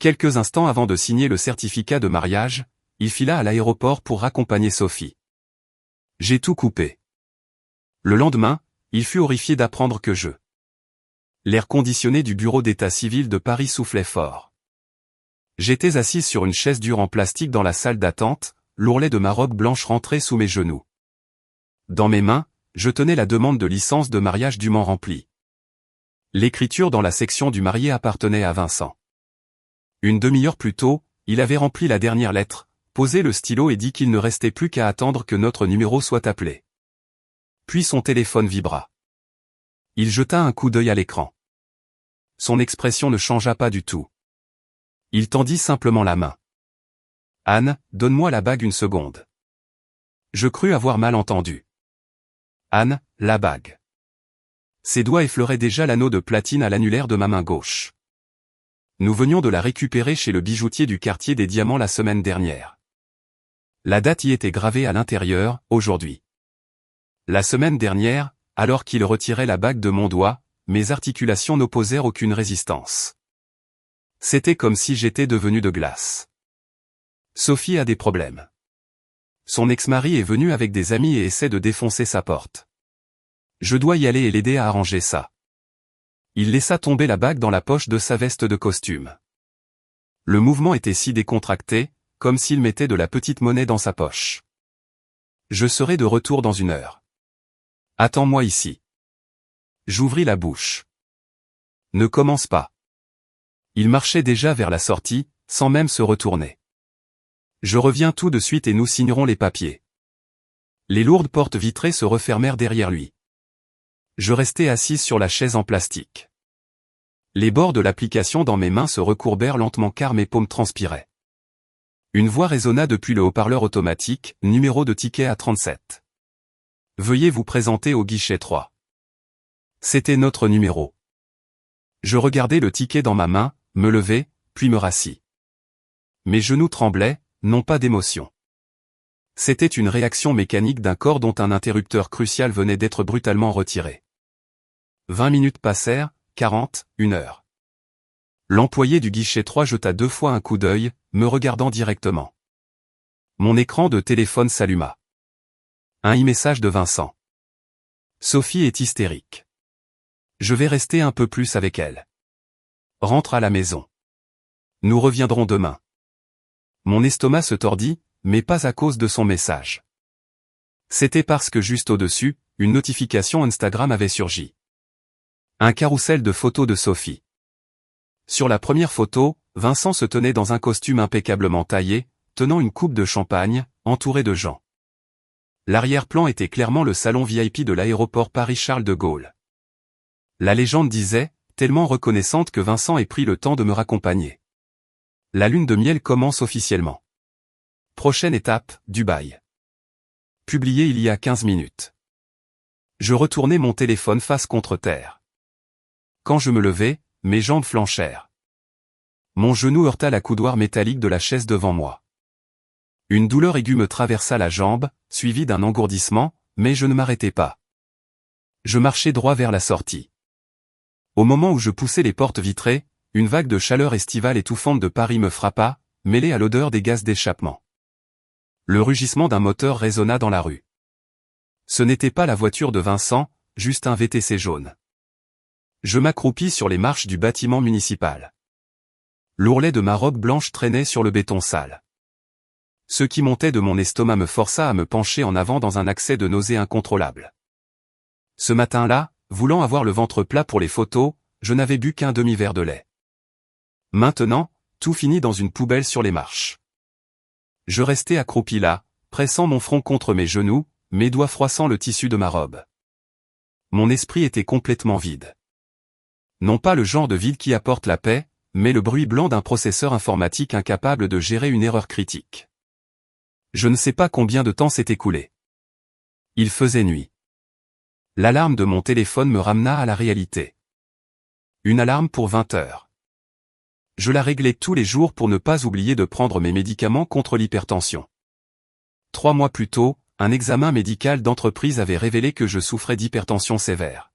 Quelques instants avant de signer le certificat de mariage, il fila à l'aéroport pour raccompagner Sophie. J'ai tout coupé. Le lendemain, il fut horrifié d'apprendre que l'air conditionné du bureau d'état civil de Paris soufflait fort. J'étais assise sur une chaise dure en plastique dans la salle d'attente, l'ourlet de ma robe blanche rentré sous mes genoux. Dans mes mains, je tenais la demande de licence de mariage dûment remplie. L'écriture dans la section du marié appartenait à Vincent. Une demi-heure plus tôt, il avait rempli la dernière lettre, posé le stylo et dit qu'il ne restait plus qu'à attendre que notre numéro soit appelé. Puis son téléphone vibra. Il jeta un coup d'œil à l'écran. Son expression ne changea pas du tout. Il tendit simplement la main. « Anne, donne-moi la bague une seconde. » Je crus avoir mal entendu. « Anne, la bague. » Ses doigts effleuraient déjà l'anneau de platine à l'annulaire de ma main gauche. Nous venions de la récupérer chez le bijoutier du quartier des Diamants la semaine dernière. La date y était gravée à l'intérieur, aujourd'hui. La semaine dernière, alors qu'il retirait la bague de mon doigt, mes articulations n'opposèrent aucune résistance. C'était comme si j'étais devenu de glace. Sophie a des problèmes. Son ex-mari est venu avec des amis et essaie de défoncer sa porte. Je dois y aller et l'aider à arranger ça. Il laissa tomber la bague dans la poche de sa veste de costume. Le mouvement était si décontracté, comme s'il mettait de la petite monnaie dans sa poche. Je serai de retour dans 1 heure. Attends-moi ici. J'ouvris la bouche. Ne commence pas. Il marchait déjà vers la sortie, sans même se retourner. Je reviens tout de suite et nous signerons les papiers. Les lourdes portes vitrées se refermèrent derrière lui. Je restai assise sur la chaise en plastique. Les bords de l'application dans mes mains se recourbèrent lentement car mes paumes transpiraient. Une voix résonna depuis le haut-parleur automatique, numéro de ticket A37. Veuillez vous présenter au guichet 3. C'était notre numéro. Je regardai le ticket dans ma main, me levai, puis me rassis. Mes genoux tremblaient, non pas d'émotion. C'était une réaction mécanique d'un corps dont un interrupteur crucial venait d'être brutalement retiré. 20 minutes passèrent, 40, 1 heure. L'employé du guichet 3 jeta 2 fois un coup d'œil, me regardant directement. Mon écran de téléphone s'alluma. Un e-message de Vincent. Sophie est hystérique. Je vais rester un peu plus avec elle. Rentre à la maison. Nous reviendrons demain. Mon estomac se tordit, mais pas à cause de son message. C'était parce que juste au-dessus, une notification Instagram avait surgi. Un carrousel de photos de Sophie. Sur la première photo, Vincent se tenait dans un costume impeccablement taillé, tenant une coupe de champagne, entouré de gens. L'arrière-plan était clairement le salon VIP de l'aéroport Paris-Charles de Gaulle. La légende disait, tellement reconnaissante que Vincent ait pris le temps de me raccompagner. La lune de miel commence officiellement. Prochaine étape, Dubaï. Publié il y a 15 minutes. Je retournai mon téléphone face contre terre. Quand je me levai, mes jambes flanchèrent. Mon genou heurta la coudoir métallique de la chaise devant moi. Une douleur aiguë me traversa la jambe, suivie d'un engourdissement, mais je ne m'arrêtai pas. Je marchai droit vers la sortie. Au moment où je poussais les portes vitrées, une vague de chaleur estivale étouffante de Paris me frappa, mêlée à l'odeur des gaz d'échappement. Le rugissement d'un moteur résonna dans la rue. Ce n'était pas la voiture de Vincent, juste un VTC jaune. Je m'accroupis sur les marches du bâtiment municipal. L'ourlet de ma robe blanche traînait sur le béton sale. Ce qui montait de mon estomac me força à me pencher en avant dans un accès de nausée incontrôlable. Ce matin-là, voulant avoir le ventre plat pour les photos, je n'avais bu qu'un demi-verre de lait. Maintenant, tout finit dans une poubelle sur les marches. Je restais accroupi là, pressant mon front contre mes genoux, mes doigts froissant le tissu de ma robe. Mon esprit était complètement vide. Non pas le genre de vide qui apporte la paix, mais le bruit blanc d'un processeur informatique incapable de gérer une erreur critique. Je ne sais pas combien de temps s'est écoulé. Il faisait nuit. L'alarme de mon téléphone me ramena à la réalité. Une alarme pour 20 heures. Je la réglais tous les jours pour ne pas oublier de prendre mes médicaments contre l'hypertension. 3 mois plus tôt, un examen médical d'entreprise avait révélé que je souffrais d'hypertension sévère.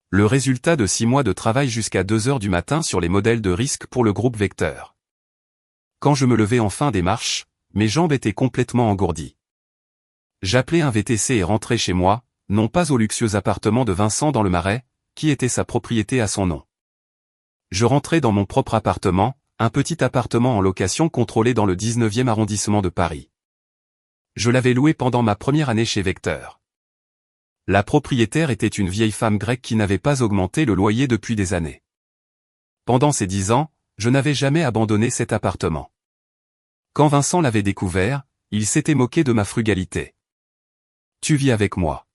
Le résultat de 6 mois de travail jusqu'à 2 heures du matin sur les modèles de risque pour le groupe Vecteur. Quand je me levais en fin des marches, mes jambes étaient complètement engourdies. J'appelais un VTC et rentrais chez moi, non pas au luxueux appartement de Vincent dans le Marais, qui était sa propriété à son nom. Je rentrais dans mon propre appartement, un petit appartement en location contrôlé dans le 19e arrondissement de Paris. Je l'avais loué pendant ma première année chez Vecteur. La propriétaire était une vieille femme grecque qui n'avait pas augmenté le loyer depuis des années. Pendant ces 10 ans, je n'avais jamais abandonné cet appartement. Quand Vincent l'avait découvert, il s'était moqué de ma frugalité. « Tu vis avec moi.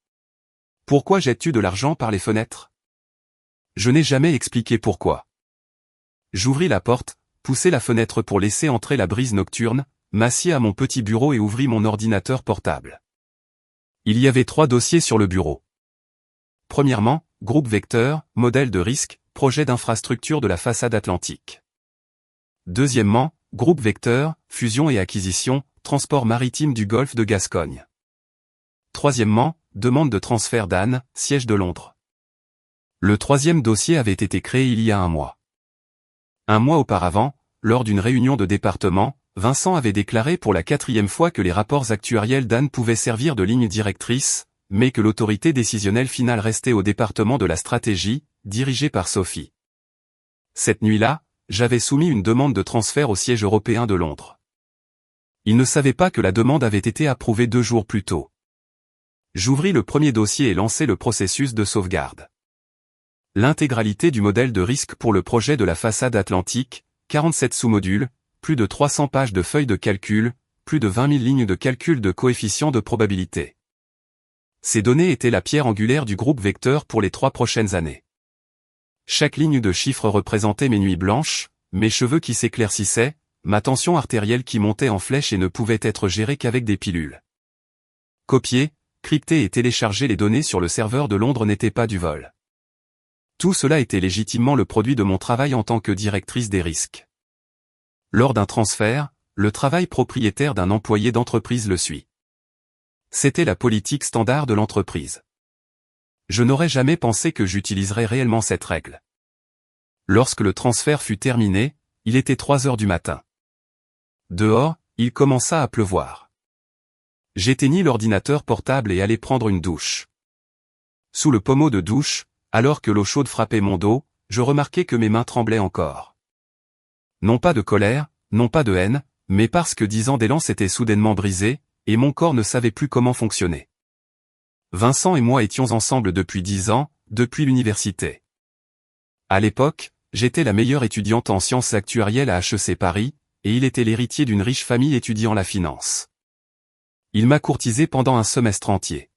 Pourquoi jettes-tu de l'argent par les fenêtres ?» Je n'ai jamais expliqué pourquoi. J'ouvris la porte, poussai la fenêtre pour laisser entrer la brise nocturne, m'assis à mon petit bureau et ouvris mon ordinateur portable. Il y avait 3 dossiers sur le bureau. Premièrement, groupe Vecteur, modèle de risque, projet d'infrastructure de la façade atlantique. Deuxièmement, groupe Vecteur, fusion et acquisition, transport maritime du golfe de Gascogne. Troisièmement, demande de transfert d'Anne, siège de Londres. Le 3e dossier avait été créé il y a 1 mois. 1 mois auparavant, lors d'une réunion de département, Vincent avait déclaré pour la 4e fois que les rapports actuariels d'Anne pouvaient servir de ligne directrice, mais que l'autorité décisionnelle finale restait au département de la stratégie, dirigé par Sophie. Cette nuit-là, j'avais soumis une demande de transfert au siège européen de Londres. Il ne savait pas que la demande avait été approuvée 2 jours plus tôt. J'ouvris le premier dossier et lançai le processus de sauvegarde. L'intégralité du modèle de risque pour le projet de la façade atlantique, 47 sous-modules, plus de 300 pages de feuilles de calcul, plus de 20 000 lignes de calcul de coefficients de probabilité. Ces données étaient la pierre angulaire du groupe Vecteur pour les 3 prochaines années. Chaque ligne de chiffres représentait mes nuits blanches, mes cheveux qui s'éclaircissaient, ma tension artérielle qui montait en flèche et ne pouvait être gérée qu'avec des pilules. Copier, crypter et télécharger les données sur le serveur de Londres n'était pas du vol. Tout cela était légitimement le produit de mon travail en tant que directrice des risques. Lors d'un transfert, le travail propriétaire d'un employé d'entreprise le suit. C'était la politique standard de l'entreprise. Je n'aurais jamais pensé que j'utiliserais réellement cette règle. Lorsque le transfert fut terminé, il était 3 heures du matin. Dehors, il commença à pleuvoir. J'éteignis l'ordinateur portable et allai prendre une douche. Sous le pommeau de douche, alors que l'eau chaude frappait mon dos, je remarquai que mes mains tremblaient encore. Non pas de colère, non pas de haine, mais parce que 10 ans d'élan s'étaient soudainement brisés, et mon corps ne savait plus comment fonctionner. Vincent et moi étions ensemble depuis 10 ans, depuis l'université. À l'époque, j'étais la meilleure étudiante en sciences actuarielles à HEC Paris, et il était l'héritier d'une riche famille étudiant la finance. Il m'a courtisé pendant un semestre entier.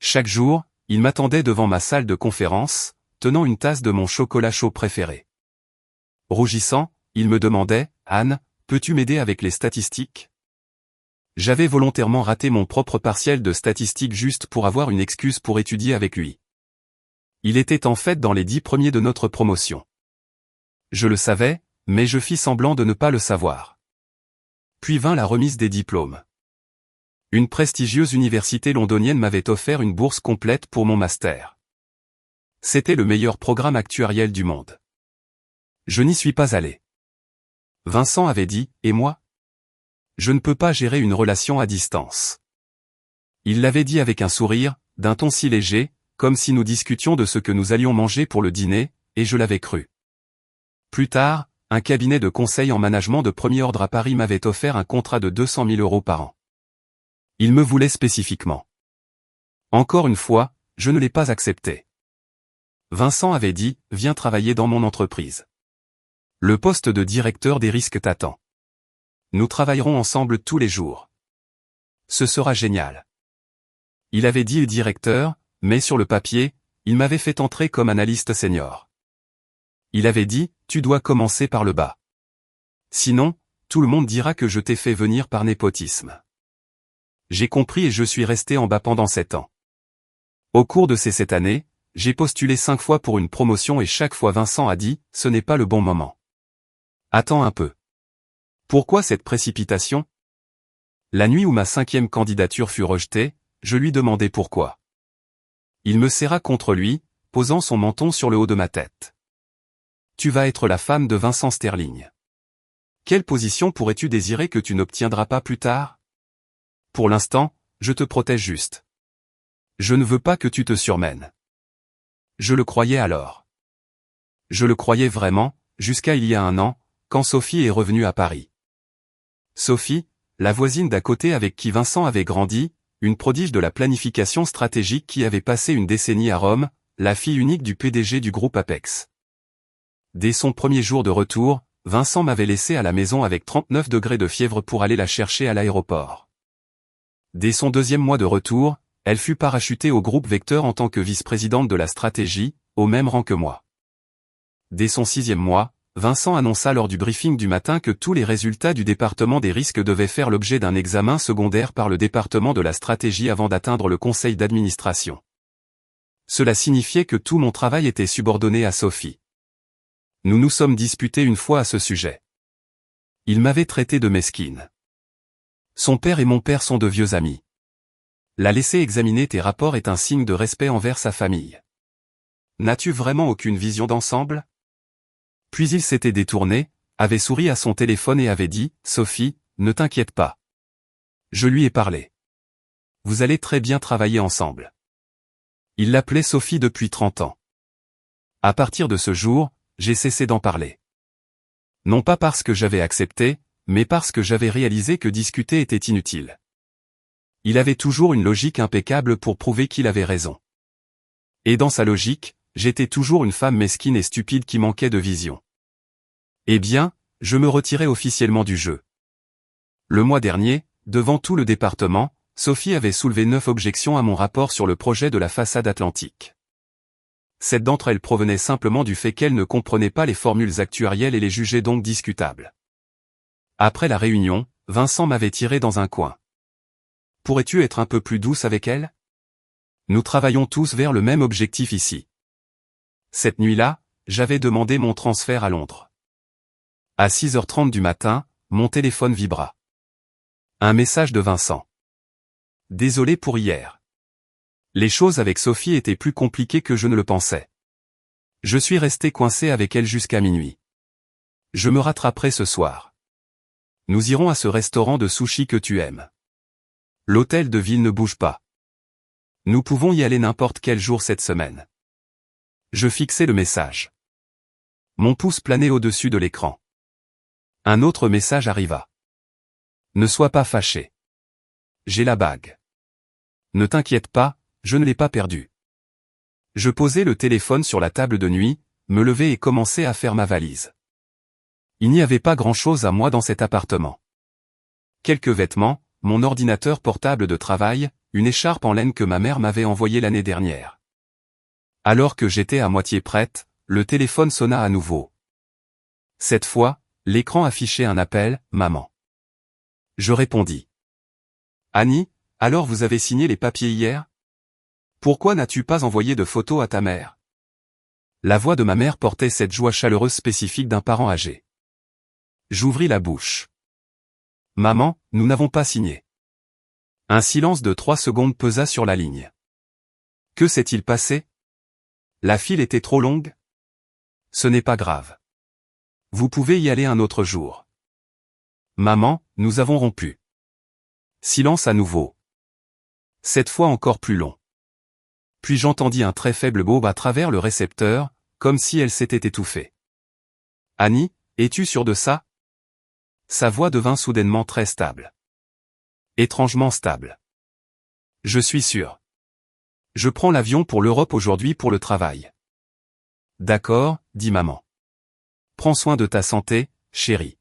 Chaque jour, il m'attendait devant ma salle de conférence, tenant une tasse de mon chocolat chaud préféré. Rougissant, il me demandait, « Anne, peux-tu m'aider avec les statistiques ?» J'avais volontairement raté mon propre partiel de statistiques juste pour avoir une excuse pour étudier avec lui. Il était en fait dans les 10 premiers de notre promotion. Je le savais, mais je fis semblant de ne pas le savoir. Puis vint la remise des diplômes. Une prestigieuse université londonienne m'avait offert une bourse complète pour mon master. C'était le meilleur programme actuariel du monde. Je n'y suis pas allé. Vincent avait dit, et moi ? Je ne peux pas gérer une relation à distance. Il l'avait dit avec un sourire, d'un ton si léger, comme si nous discutions de ce que nous allions manger pour le dîner, et je l'avais cru. Plus tard, un cabinet de conseil en management de premier ordre à Paris m'avait offert un contrat de 200 000 € par an. Il me voulait spécifiquement. Encore une fois, je ne l'ai pas accepté. Vincent avait dit, viens travailler dans mon entreprise. Le poste de directeur des risques t'attend. Nous travaillerons ensemble tous les jours. Ce sera génial. Il avait dit le directeur, mais sur le papier, il m'avait fait entrer comme analyste senior. Il avait dit, tu dois commencer par le bas. Sinon, tout le monde dira que je t'ai fait venir par népotisme. J'ai compris et je suis resté en bas pendant 7 ans. Au cours de ces 7 années, j'ai postulé 5 fois pour une promotion et chaque fois Vincent a dit, ce n'est pas le bon moment. Attends un peu. Pourquoi cette précipitation ? La nuit où ma 5e candidature fut rejetée, je lui demandai pourquoi. Il me serra contre lui, posant son menton sur le haut de ma tête. Tu vas être la femme de Vincent Sterling. Quelle position pourrais-tu désirer que tu n'obtiendras pas plus tard? Pour l'instant, je te protège juste. Je ne veux pas que tu te surmènes. Je le croyais alors. Je le croyais vraiment, jusqu'à il y a 1 an, quand Sophie est revenue à Paris. Sophie, la voisine d'à côté avec qui Vincent avait grandi, une prodige de la planification stratégique qui avait passé une décennie à Rome, la fille unique du PDG du groupe Apex. Dès son premier jour de retour, Vincent m'avait laissé à la maison avec 39 degrés de fièvre pour aller la chercher à l'aéroport. Dès son 2e mois de retour, elle fut parachutée au groupe Vecteur en tant que vice-présidente de la stratégie, au même rang que moi. Dès son 6e mois, Vincent annonça lors du briefing du matin que tous les résultats du département des risques devaient faire l'objet d'un examen secondaire par le département de la stratégie avant d'atteindre le conseil d'administration. Cela signifiait que tout mon travail était subordonné à Sophie. Nous nous sommes disputés une fois à ce sujet. Il m'avait traité de mesquine. Son père et mon père sont de vieux amis. La laisser examiner tes rapports est un signe de respect envers sa famille. N'as-tu vraiment aucune vision d'ensemble? Puis il s'était détourné, avait souri à son téléphone et avait dit, « Sophie, ne t'inquiète pas. Je lui ai parlé. Vous allez très bien travailler ensemble. » Il l'appelait Sophie depuis 30 ans. À partir de ce jour, j'ai cessé d'en parler. Non pas parce que j'avais accepté, mais parce que j'avais réalisé que discuter était inutile. Il avait toujours une logique impeccable pour prouver qu'il avait raison. Et dans sa logique, j'étais toujours une femme mesquine et stupide qui manquait de vision. Eh bien, je me retirais officiellement du jeu. Le mois dernier, devant tout le département, Sophie avait soulevé 9 objections à mon rapport sur le projet de la façade atlantique. 7 d'entre elles provenaient simplement du fait qu'elle ne comprenait pas les formules actuarielles et les jugeait donc discutables. Après la réunion, Vincent m'avait tiré dans un coin. Pourrais-tu être un peu plus douce avec elle? Nous travaillons tous vers le même objectif ici. Cette nuit-là, j'avais demandé mon transfert à Londres. À 6h30 du matin, mon téléphone vibra. Un message de Vincent. Désolé pour hier. Les choses avec Sophie étaient plus compliquées que je ne le pensais. Je suis resté coincé avec elle jusqu'à minuit. Je me rattraperai ce soir. Nous irons à ce restaurant de sushi que tu aimes. L'hôtel de ville ne bouge pas. Nous pouvons y aller n'importe quel jour cette semaine. Je fixai le message. Mon pouce planait au-dessus de l'écran. Un autre message arriva. Ne sois pas fâché. J'ai la bague. Ne t'inquiète pas, je ne l'ai pas perdue. Je posai le téléphone sur la table de nuit, me levai et commençai à faire ma valise. Il n'y avait pas grand-chose à moi dans cet appartement. Quelques vêtements, mon ordinateur portable de travail, une écharpe en laine que ma mère m'avait envoyée l'année dernière. Alors que j'étais à moitié prête, le téléphone sonna à nouveau. Cette fois, l'écran affichait un appel, « Maman ». Je répondis. « Annie, alors vous avez signé les papiers hier? Pourquoi n'as-tu pas envoyé de photos à ta mère ?» La voix de ma mère portait cette joie chaleureuse spécifique d'un parent âgé. J'ouvris la bouche. « Maman, nous n'avons pas signé. » Un silence de 3 secondes pesa sur la ligne. Que s'est-il passé? La file était trop longue? Ce n'est pas grave. Vous pouvez y aller un autre jour. Maman, nous avons rompu. Silence à nouveau. Cette fois encore plus long. Puis j'entendis un très faible baume à travers le récepteur, comme si elle s'était étouffée. Annie, es-tu sûre de ça? Sa voix devint soudainement très stable. Étrangement stable. Je suis sûr. Je prends l'avion pour l'Europe aujourd'hui pour le travail. D'accord, dit maman. Prends soin de ta santé, chérie.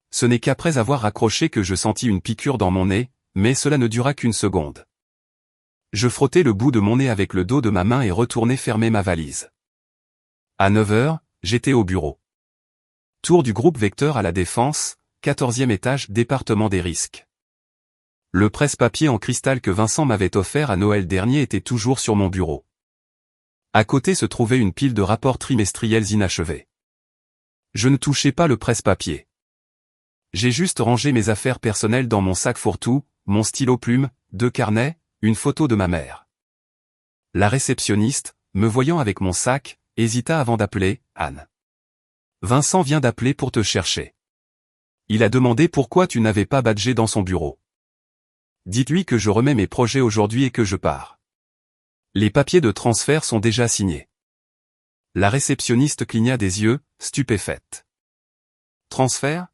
Ce n'est qu'après avoir raccroché que je sentis une piqûre dans mon nez, mais cela ne dura qu'une seconde. Je frottai le bout de mon nez avec le dos de ma main et retournai fermer ma valise. À 9h, j'étais au bureau. Tour du groupe Vecteur à la Défense, 14e étage, département des risques. Le presse-papier en cristal que Vincent m'avait offert à Noël dernier était toujours sur mon bureau. À côté se trouvait une pile de rapports trimestriels inachevés. Je ne touchais pas le presse-papier. J'ai juste rangé mes affaires personnelles dans mon sac fourre-tout, mon stylo plume, 2 carnets, une photo de ma mère. La réceptionniste, me voyant avec mon sac, hésita avant d'appeler « Anne. Vincent vient d'appeler pour te chercher. Il a demandé pourquoi tu n'avais pas badgé dans son bureau. Dites-lui que je remets mes projets aujourd'hui et que je pars. Les papiers de transfert sont déjà signés. » La réceptionniste cligna des yeux, stupéfaite. Transfert ?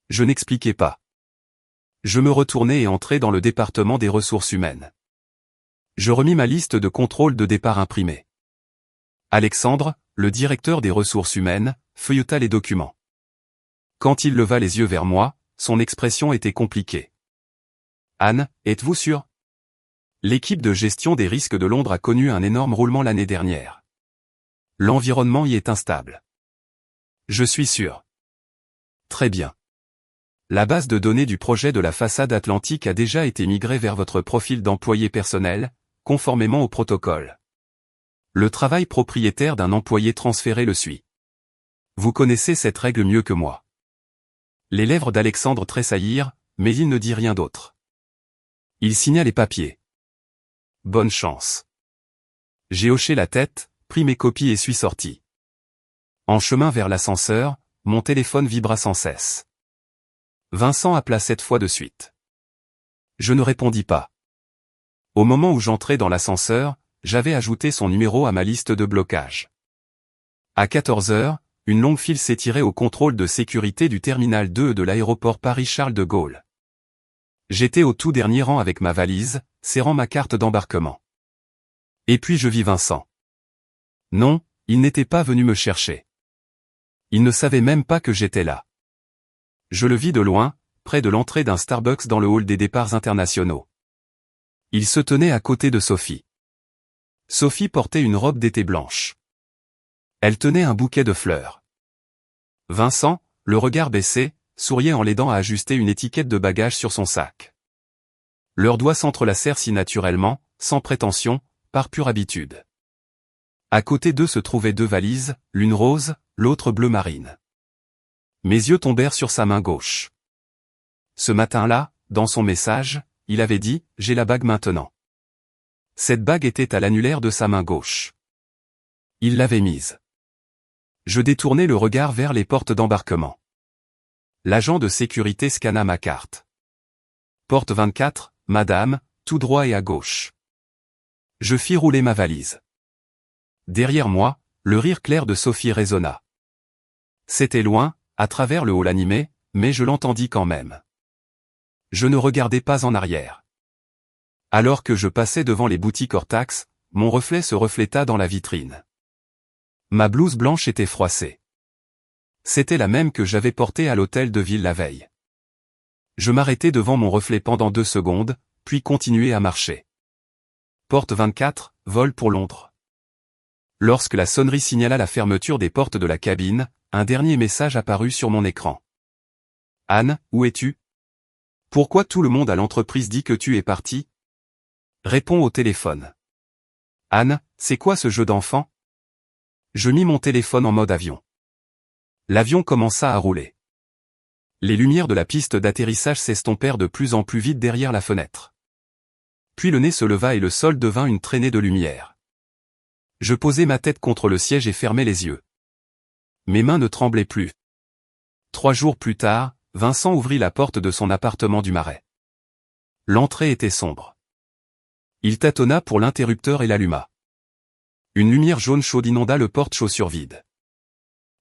Je n'expliquais pas. Je me retournai et entrai dans le département des ressources humaines. Je remis ma liste de contrôle de départ imprimée. Alexandre, le directeur des ressources humaines, feuilleta les documents. Quand il leva les yeux vers moi, son expression était compliquée. « Anne, êtes-vous sûre ? L'équipe de gestion des risques de Londres a connu un énorme roulement l'année dernière. L'environnement y est instable. » Je suis sûr. Très bien. La base de données du projet de la façade atlantique a déjà été migrée vers votre profil d'employé personnel, conformément au protocole. Le travail propriétaire d'un employé transféré le suit. Vous connaissez cette règle mieux que moi. Les lèvres d'Alexandre tressaillirent, mais il ne dit rien d'autre. Il signa les papiers. Bonne chance. J'ai hoché la tête, pris mes copies et suis sorti. En chemin vers l'ascenseur, mon téléphone vibra sans cesse. Vincent appela 7 fois de suite. Je ne répondis pas. Au moment où j'entrais dans l'ascenseur, j'avais ajouté son numéro à ma liste de blocage. À 14 heures, une longue file s'étirait au contrôle de sécurité du terminal 2 de l'aéroport Paris-Charles de Gaulle. J'étais au tout dernier rang avec ma valise, serrant ma carte d'embarquement. Et puis je vis Vincent. Non, il n'était pas venu me chercher. Il ne savait même pas que j'étais là. Je le vis de loin, près de l'entrée d'un Starbucks dans le hall des départs internationaux. Il se tenait à côté de Sophie. Sophie portait une robe d'été blanche. Elle tenait un bouquet de fleurs. Vincent, le regard baissé, souriait en l'aidant à ajuster une étiquette de bagage sur son sac. Leurs doigts s'entrelacèrent si naturellement, sans prétention, par pure habitude. À côté d'eux se trouvaient 2 valises, l'une rose, l'autre bleu marine. Mes yeux tombèrent sur sa main gauche. Ce matin-là, dans son message, il avait dit « J'ai la bague maintenant ». Cette bague était à l'annulaire de sa main gauche. Il l'avait mise. Je détournai le regard vers les portes d'embarquement. L'agent de sécurité scanna ma carte. Porte 24, madame, tout droit et à gauche. Je fis rouler ma valise. Derrière moi, le rire clair de Sophie résonna. C'était loin, à travers le hall animé, mais je l'entendis quand même. Je ne regardais pas en arrière. Alors que je passais devant les boutiques hors taxes, mon reflet se refléta dans la vitrine. Ma blouse blanche était froissée. C'était la même que j'avais portée à l'hôtel de ville la veille. Je m'arrêtai devant mon reflet pendant 2 secondes, puis continuai à marcher. Porte 24, vol pour Londres. Lorsque la sonnerie signala la fermeture des portes de la cabine, un dernier message apparut sur mon écran. « Anne, où es-tu ? Pourquoi tout le monde à l'entreprise dit que tu es partie ? Réponds au téléphone. »« Anne, c'est quoi ce jeu d'enfant ? » Je mis mon téléphone en mode avion. L'avion commença à rouler. Les lumières de la piste d'atterrissage s'estompèrent de plus en plus vite derrière la fenêtre. Puis le nez se leva et le sol devint une traînée de lumière. Je posai ma tête contre le siège et fermai les yeux. Mes mains ne tremblaient plus. 3 jours plus tard, Vincent ouvrit la porte de son appartement du Marais. L'entrée était sombre. Il tâtonna pour l'interrupteur et l'alluma. Une lumière jaune chaude inonda le porte-chaussures vide.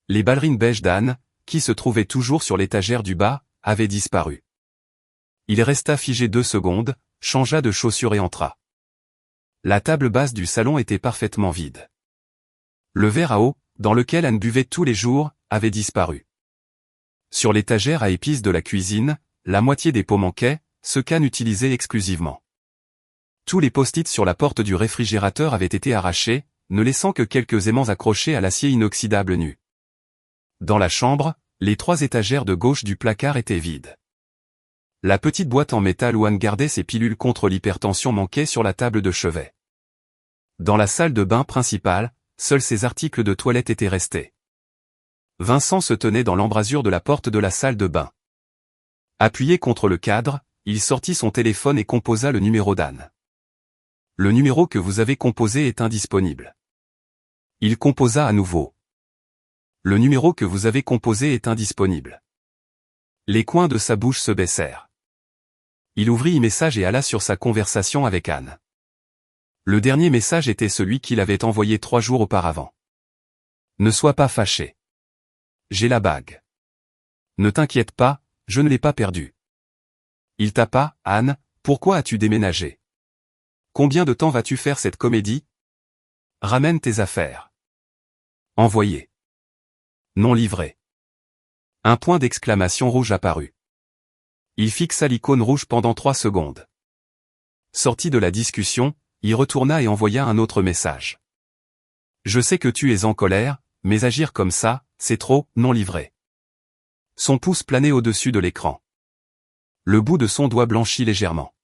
Les ballerines beige d'Anne, qui se trouvaient toujours sur l'étagère du bas, avaient disparu. Il resta figé 2 secondes, changea de chaussures et entra. La table basse du salon était parfaitement vide. Le verre à eau, dans lequel Anne buvait tous les jours, avait disparu. Sur l'étagère à épices de la cuisine, la moitié des pots manquaient, ce qu'Anne utilisait exclusivement. Tous les post-it sur la porte du réfrigérateur avaient été arrachés, ne laissant que quelques aimants accrochés à l'acier inoxydable nu. Dans la chambre, les 3 étagères de gauche du placard étaient vides. La petite boîte en métal où Anne gardait ses pilules contre l'hypertension manquait sur la table de chevet. Dans la salle de bain principale, seuls ses articles de toilette étaient restés. Vincent se tenait dans l'embrasure de la porte de la salle de bain. Appuyé contre le cadre, il sortit son téléphone et composa le numéro d'Anne. « Le numéro que vous avez composé est indisponible. Il composa à nouveau. Le numéro que vous avez composé est indisponible. Les coins de sa bouche se baissèrent. Il ouvrit e-message et alla sur sa conversation avec Anne. Le dernier message était celui qu'il avait envoyé 3 jours auparavant. Ne sois pas fâché. J'ai la bague. Ne t'inquiète pas, je ne l'ai pas perdue. Il tapa, Anne, pourquoi as-tu déménagé? Combien de temps vas-tu faire cette comédie? Ramène tes affaires. Envoyé. Non livré. Un point d'exclamation rouge apparut. Il fixa l'icône rouge pendant 3 secondes. Sorti de la discussion, il retourna et envoya un autre message. Je sais que tu es en colère, mais agir comme ça, c'est trop, non livré. Son pouce planait au-dessus de l'écran. Le bout de son doigt blanchit légèrement.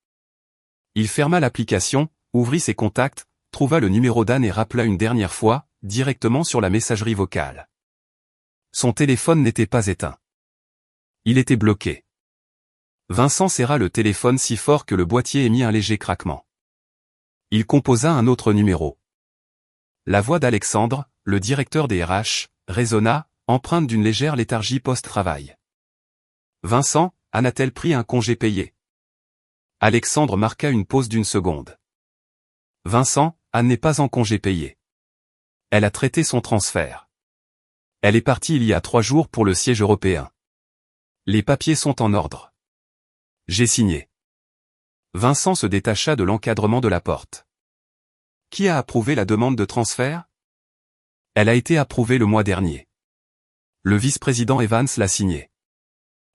Il ferma l'application, ouvrit ses contacts, trouva le numéro d'Anne et rappela une dernière fois, directement sur la messagerie vocale. Son téléphone n'était pas éteint. Il était bloqué. Vincent serra le téléphone si fort que le boîtier émit un léger craquement. Il composa un autre numéro. La voix d'Alexandre, le directeur des RH, résonna, empreinte d'une légère léthargie post-travail. Vincent, Anne a-t-elle pris un congé payé? Alexandre marqua une pause d'1 seconde. Vincent, Anne n'est pas en congé payé. Elle a traité son transfert. Elle est partie il y a 3 jours pour le siège européen. Les papiers sont en ordre. J'ai signé. Vincent se détacha de l'encadrement de la porte. Qui a approuvé la demande de transfert? Elle a été approuvée le mois dernier. Le vice-président Evans l'a signée.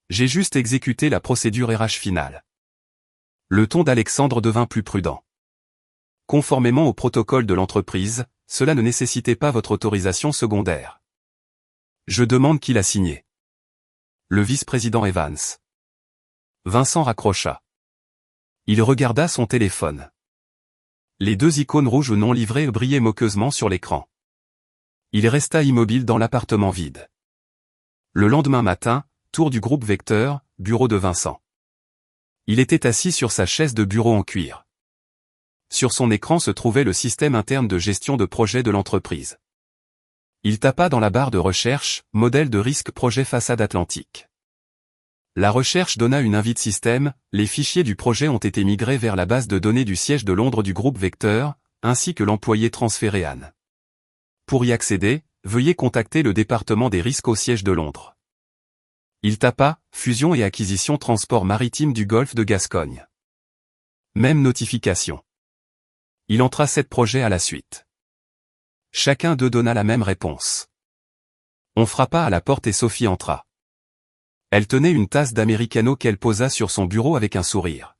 J'ai juste exécuté la procédure RH finale. Le ton d'Alexandre devint plus prudent. Conformément au protocole de l'entreprise, cela ne nécessitait pas votre autorisation secondaire. Je demande qui l'a signé. Le vice-président Evans. Vincent raccrocha. Il regarda son téléphone. Les 2 icônes rouges non livrées brillaient moqueusement sur l'écran. Il resta immobile dans l'appartement vide. Le lendemain matin, tour du groupe Vecteur, bureau de Vincent. Il était assis sur sa chaise de bureau en cuir. Sur son écran se trouvait le système interne de gestion de projet de l'entreprise. Il tapa dans la barre de recherche, modèle de risque projet façade atlantique. La recherche donna une invite système, les fichiers du projet ont été migrés vers la base de données du siège de Londres du groupe Vecteur, ainsi que l'employé transféré Anne. Pour y accéder, veuillez contacter le département des risques au siège de Londres. Il tapa, fusion et acquisition transport maritime du golfe de Gascogne. Même notification. Il entra 7 projets à la suite. Chacun d'eux donna la même réponse. On frappa à la porte et Sophie entra. Elle tenait une tasse d'américano qu'elle posa sur son bureau avec un sourire.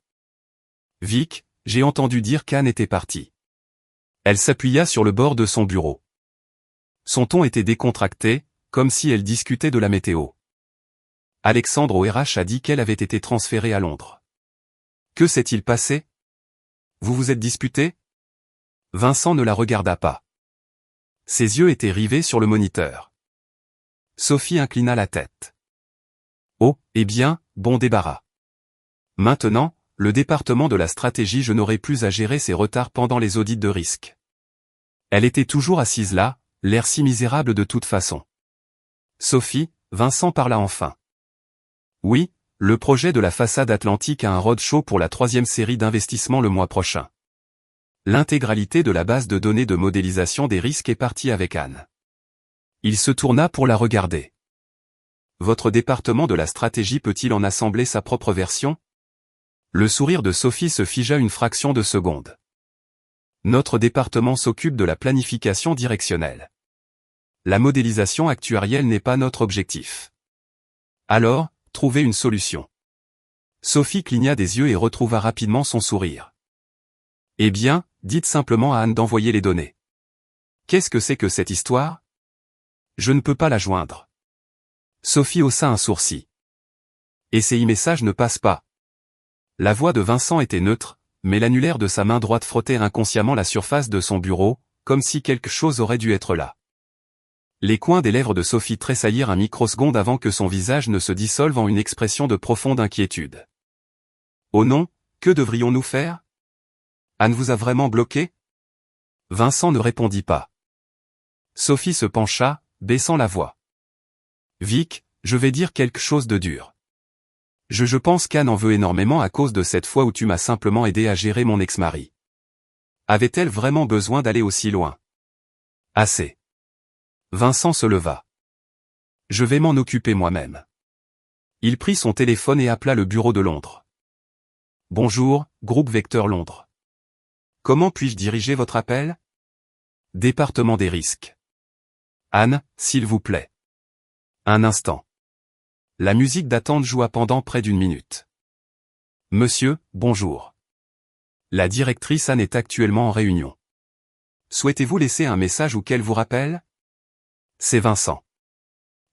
Vic, j'ai entendu dire qu'Anne était partie. Elle s'appuya sur le bord de son bureau. Son ton était décontracté, comme si elle discutait de la météo. Alexandre au RH a dit qu'elle avait été transférée à Londres. Que s'est-il passé? Vous vous êtes disputé? Vincent ne la regarda pas. Ses yeux étaient rivés sur le moniteur. Sophie inclina la tête. Oh, eh bien, bon débarras. Maintenant, le département de la stratégie je n'aurai plus à gérer ces retards pendant les audits de risque. Elle était toujours assise là, l'air si misérable de toute façon. Sophie, Vincent parla enfin. Oui, le projet de la façade atlantique a un roadshow pour la 3e série d'investissement le mois prochain. L'intégralité de la base de données de modélisation des risques est partie avec Anne. Il se tourna pour la regarder. Votre département de la stratégie peut-il en assembler sa propre version? Le sourire de Sophie se figea une fraction de seconde. Notre département s'occupe de la planification directionnelle. La modélisation actuarielle n'est pas notre objectif. Alors, trouvez une solution. Sophie cligna des yeux et retrouva rapidement son sourire. Eh bien, dites simplement à Anne d'envoyer les données. Qu'est-ce que c'est que cette histoire? Je ne peux pas la joindre. Sophie haussa un sourcil. Et ces e-messages ne passent pas. La voix de Vincent était neutre, mais l'annulaire de sa main droite frottait inconsciemment la surface de son bureau, comme si quelque chose aurait dû être là. Les coins des lèvres de Sophie tressaillirent un microseconde avant que son visage ne se dissolve en une expression de profonde inquiétude. Oh non, que devrions-nous faire? Anne vous a vraiment bloqué? Vincent ne répondit pas. Sophie se pencha, baissant la voix. Vic, je vais dire quelque chose de dur. Je pense qu'Anne en veut énormément à cause de cette fois où tu m'as simplement aidé à gérer mon ex-mari. Avait-elle vraiment besoin d'aller aussi loin? Assez. Vincent se leva. Je vais m'en occuper moi-même. Il prit son téléphone et appela le bureau de Londres. Bonjour, groupe Vecteur Londres. Comment puis-je diriger votre appel? Département des risques. Anne, s'il vous plaît. Un instant. La musique d'attente joua pendant près d'1 minute. Monsieur, bonjour. La directrice Anne est actuellement en réunion. Souhaitez-vous laisser un message ou qu'elle vous rappelle? C'est Vincent.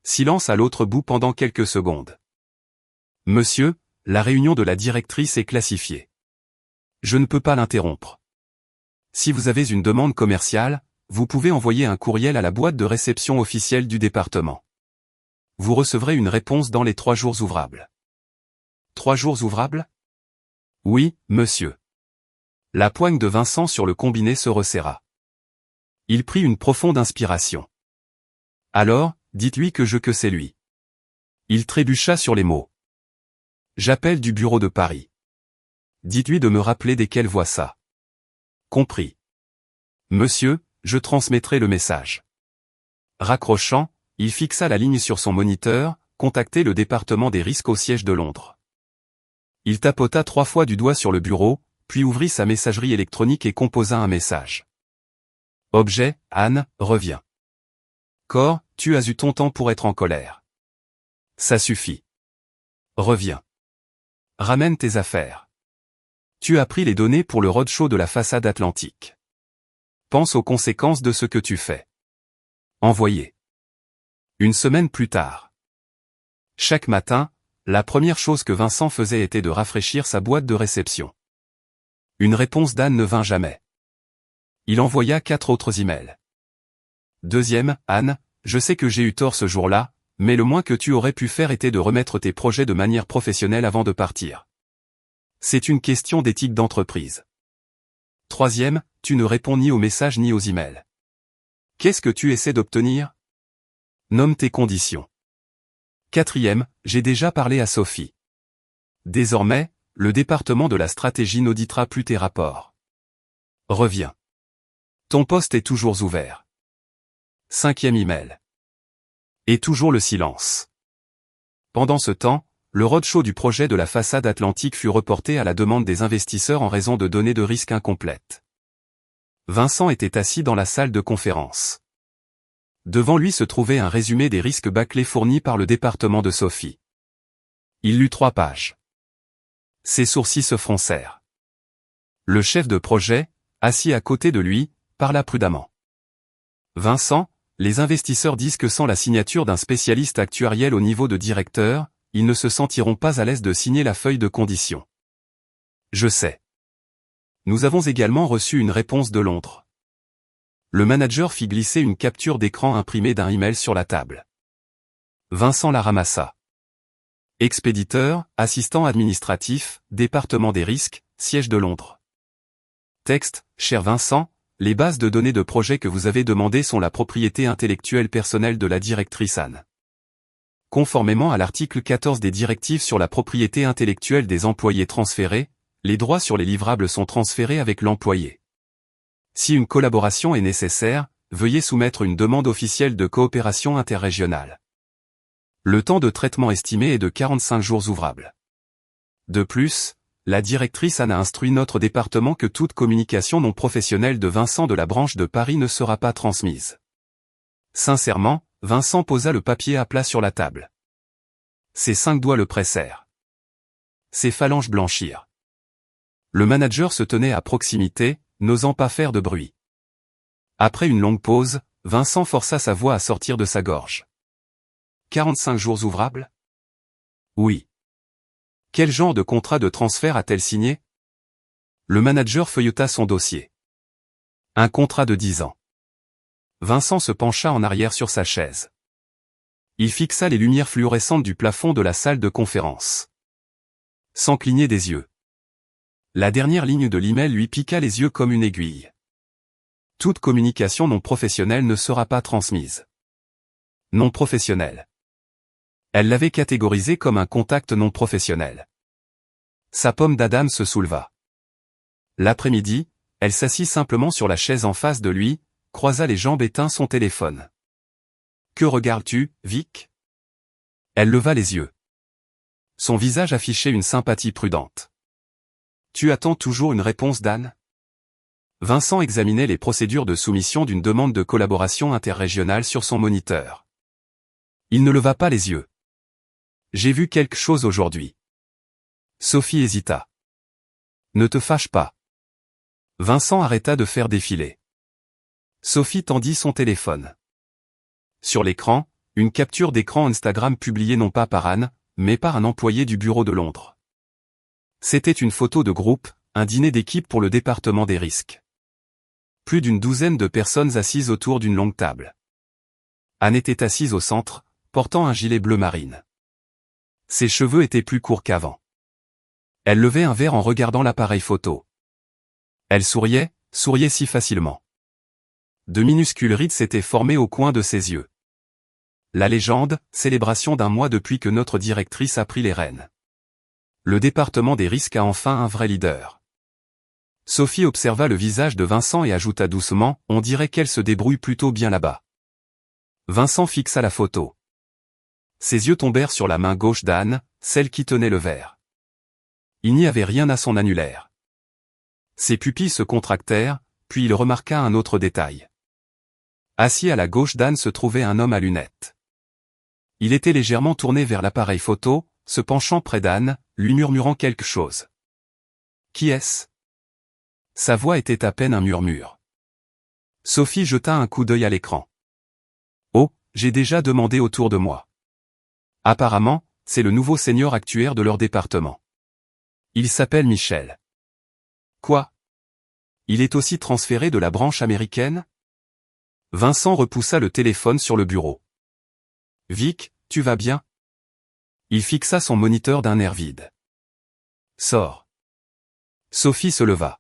Silence à l'autre bout pendant quelques secondes. Monsieur, la réunion de la directrice est classifiée. Je ne peux pas l'interrompre. Si vous avez une demande commerciale, vous pouvez envoyer un courriel à la boîte de réception officielle du département. Vous recevrez une réponse dans les 3 jours ouvrables. 3 jours ouvrables? Oui, monsieur. La poigne de Vincent sur le combiné se resserra. Il prit une profonde inspiration. Alors, dites-lui que c'est lui. Il trébucha sur les mots. J'appelle du bureau de Paris. Dites-lui de me rappeler dès qu'elle voit ça. Compris. Monsieur, je transmettrai le message. Raccrochant, il fixa la ligne sur son moniteur, contacter le département des risques au siège de Londres. Il tapota 3 fois du doigt sur le bureau, puis ouvrit sa messagerie électronique et composa un message. Objet, Anne, reviens. Cor, tu as eu ton temps pour être en colère. Ça suffit. Reviens. Ramène tes affaires. Tu as pris les données pour le roadshow de la façade atlantique. Pense aux conséquences de ce que tu fais. Envoyé. 1 semaine plus tard. Chaque matin, la première chose que Vincent faisait était de rafraîchir sa boîte de réception. Une réponse d'Anne ne vint jamais. Il envoya 4 autres emails. Deuxième, Anne, je sais que j'ai eu tort ce jour-là, mais le moins que tu aurais pu faire était de remettre tes projets de manière professionnelle avant de partir. C'est une question d'éthique d'entreprise. Troisième, tu ne réponds ni aux messages ni aux emails. Qu'est-ce que tu essaies d'obtenir? Nomme tes conditions. Quatrième, j'ai déjà parlé à Sophie. Désormais, le département de la stratégie n'auditera plus tes rapports. Reviens. Ton poste est toujours ouvert. 5e email. Et toujours le silence. Pendant ce temps, le roadshow du projet de la façade atlantique fut reporté à la demande des investisseurs en raison de données de risque incomplètes. Vincent était assis dans la salle de conférence. Devant lui se trouvait un résumé des risques bâclés fournis par le département de Sophie. Il lut 3 pages. Ses sourcils se froncèrent. Le chef de projet, assis à côté de lui, parla prudemment. Vincent, les investisseurs disent que sans la signature d'un spécialiste actuariel au niveau de directeur, ils ne se sentiront pas à l'aise de signer la feuille de conditions. Je sais. Nous avons également reçu une réponse de Londres. Le manager fit glisser une capture d'écran imprimée d'un email sur la table. Vincent la ramassa. Expéditeur, assistant administratif, département des risques, siège de Londres. Texte, cher Vincent, les bases de données de projet que vous avez demandées sont la propriété intellectuelle personnelle de la directrice Anne. Conformément à l'article 14 des directives sur la propriété intellectuelle des employés transférés, les droits sur les livrables sont transférés avec l'employé. Si une collaboration est nécessaire, veuillez soumettre une demande officielle de coopération interrégionale. Le temps de traitement estimé est de 45 jours ouvrables. De plus, la directrice Anne a instruit notre département que toute communication non professionnelle de Vincent de la branche de Paris ne sera pas transmise. Sincèrement, Vincent posa le papier à plat sur la table. Ses 5 doigts le pressèrent. Ses phalanges blanchirent. Le manager se tenait à proximité, n'osant pas faire de bruit. Après une longue pause, Vincent força sa voix à sortir de sa gorge. 45 jours ouvrables? Oui. Quel genre de contrat de transfert a-t-elle signé? Le manager feuilleta son dossier. Un contrat de 10 ans. Vincent se pencha en arrière sur sa chaise. Il fixa les lumières fluorescentes du plafond de la salle de conférence. Sans cligner des yeux. La dernière ligne de l'email lui piqua les yeux comme une aiguille. Toute communication non professionnelle ne sera pas transmise. Non professionnelle. Elle l'avait catégorisé comme un contact non professionnel. Sa pomme d'Adam se souleva. L'après-midi, elle s'assit simplement sur la chaise en face de lui, croisa les jambes et tint son téléphone. « Que regardes-tu, Vic ?» Elle leva les yeux. Son visage affichait une sympathie prudente. « Tu attends toujours une réponse d'Anne ?» Vincent examinait les procédures de soumission d'une demande de collaboration interrégionale sur son moniteur. Il ne leva pas les yeux. « J'ai vu quelque chose aujourd'hui. » Sophie hésita. « Ne te fâche pas. » Vincent arrêta de faire défiler. Sophie tendit son téléphone. Sur l'écran, une capture d'écran Instagram publiée non pas par Anne, mais par un employé du bureau de Londres. C'était une photo de groupe, un dîner d'équipe pour le département des risques. Plus d'une douzaine de personnes assises autour d'une longue table. Anne était assise au centre, portant un gilet bleu marine. Ses cheveux étaient plus courts qu'avant. Elle levait un verre en regardant l'appareil photo. Elle souriait si facilement. De minuscules rides s'étaient formées au coin de ses yeux. La légende, célébration d'un mois depuis que notre directrice a pris les rênes. Le département des risques a enfin un vrai leader. Sophie observa le visage de Vincent et ajouta doucement, on dirait qu'elle se débrouille plutôt bien là-bas. Vincent fixa la photo. Ses yeux tombèrent sur la main gauche d'Anne, celle qui tenait le verre. Il n'y avait rien à son annulaire. Ses pupilles se contractèrent, puis il remarqua un autre détail. Assis à la gauche d'Anne se trouvait un homme à lunettes. Il était légèrement tourné vers l'appareil photo, se penchant près d'Anne, lui murmurant quelque chose. « Qui est-ce » Sa voix était à peine un murmure. Sophie jeta un coup d'œil à l'écran. « Oh, j'ai déjà demandé autour de moi. Apparemment, c'est le nouveau senior actuaire de leur département. Il s'appelle Michel. » Quoi ? Il est aussi transféré de la branche américaine ? Vincent repoussa le téléphone sur le bureau. « Vic, tu vas bien ?» Il fixa son moniteur d'un air vide. « Sors. » Sophie se leva.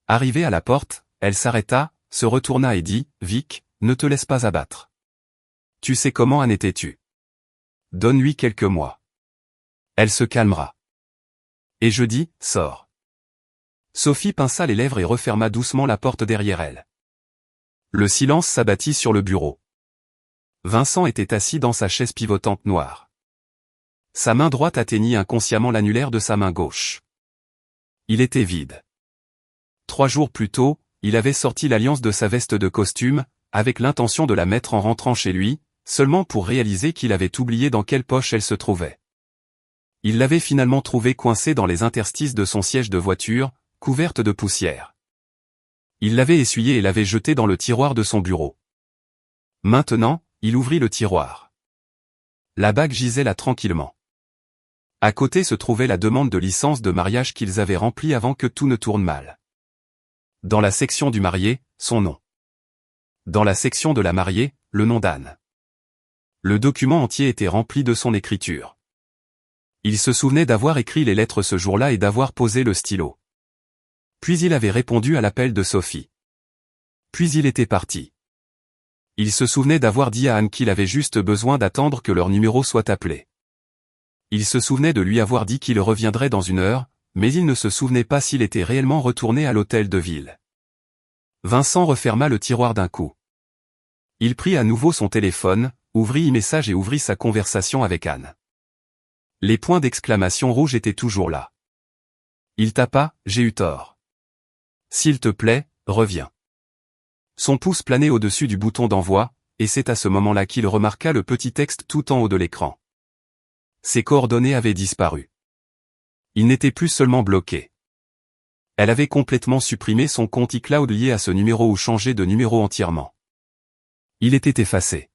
Arrivée à la porte, elle s'arrêta, se retourna et dit, « Vic, ne te laisse pas abattre. Tu sais comment en étais-tu. Donne-lui quelques mois. Elle se calmera. Et je dis, sors. » Sophie pinça les lèvres et referma doucement la porte derrière elle. Le silence s'abattit sur le bureau. Vincent était assis dans sa chaise pivotante noire. Sa main droite atteignit inconsciemment l'annulaire de sa main gauche. Il était vide. 3 jours plus tôt, il avait sorti l'alliance de sa veste de costume, avec l'intention de la mettre en rentrant chez lui, seulement pour réaliser qu'il avait oublié dans quelle poche elle se trouvait. Il l'avait finalement trouvée coincée dans les interstices de son siège de voiture, couverte de poussière. Il l'avait essuyée et l'avait jetée dans le tiroir de son bureau. Maintenant, il ouvrit le tiroir. La bague gisait là tranquillement. À côté se trouvait la demande de licence de mariage qu'ils avaient remplie avant que tout ne tourne mal. Dans la section du marié, son nom. Dans la section de la mariée, le nom d'Anne. Le document entier était rempli de son écriture. Il se souvenait d'avoir écrit les lettres ce jour-là et d'avoir posé le stylo. Puis il avait répondu à l'appel de Sophie. Puis il était parti. Il se souvenait d'avoir dit à Anne qu'il avait juste besoin d'attendre que leur numéro soit appelé. Il se souvenait de lui avoir dit qu'il reviendrait dans 1 heure, mais il ne se souvenait pas s'il était réellement retourné à l'hôtel de ville. Vincent referma le tiroir d'un coup. Il prit à nouveau son téléphone, ouvrit e-message et ouvrit sa conversation avec Anne. Les points d'exclamation rouges étaient toujours là. Il tapa, j'ai eu tort. S'il te plaît, reviens. Son pouce planait au-dessus du bouton d'envoi, et c'est à ce moment-là qu'il remarqua le petit texte tout en haut de l'écran. Ses coordonnées avaient disparu. Il n'était plus seulement bloqué. Elle avait complètement supprimé son compte iCloud lié à ce numéro ou changé de numéro entièrement. Il était effacé.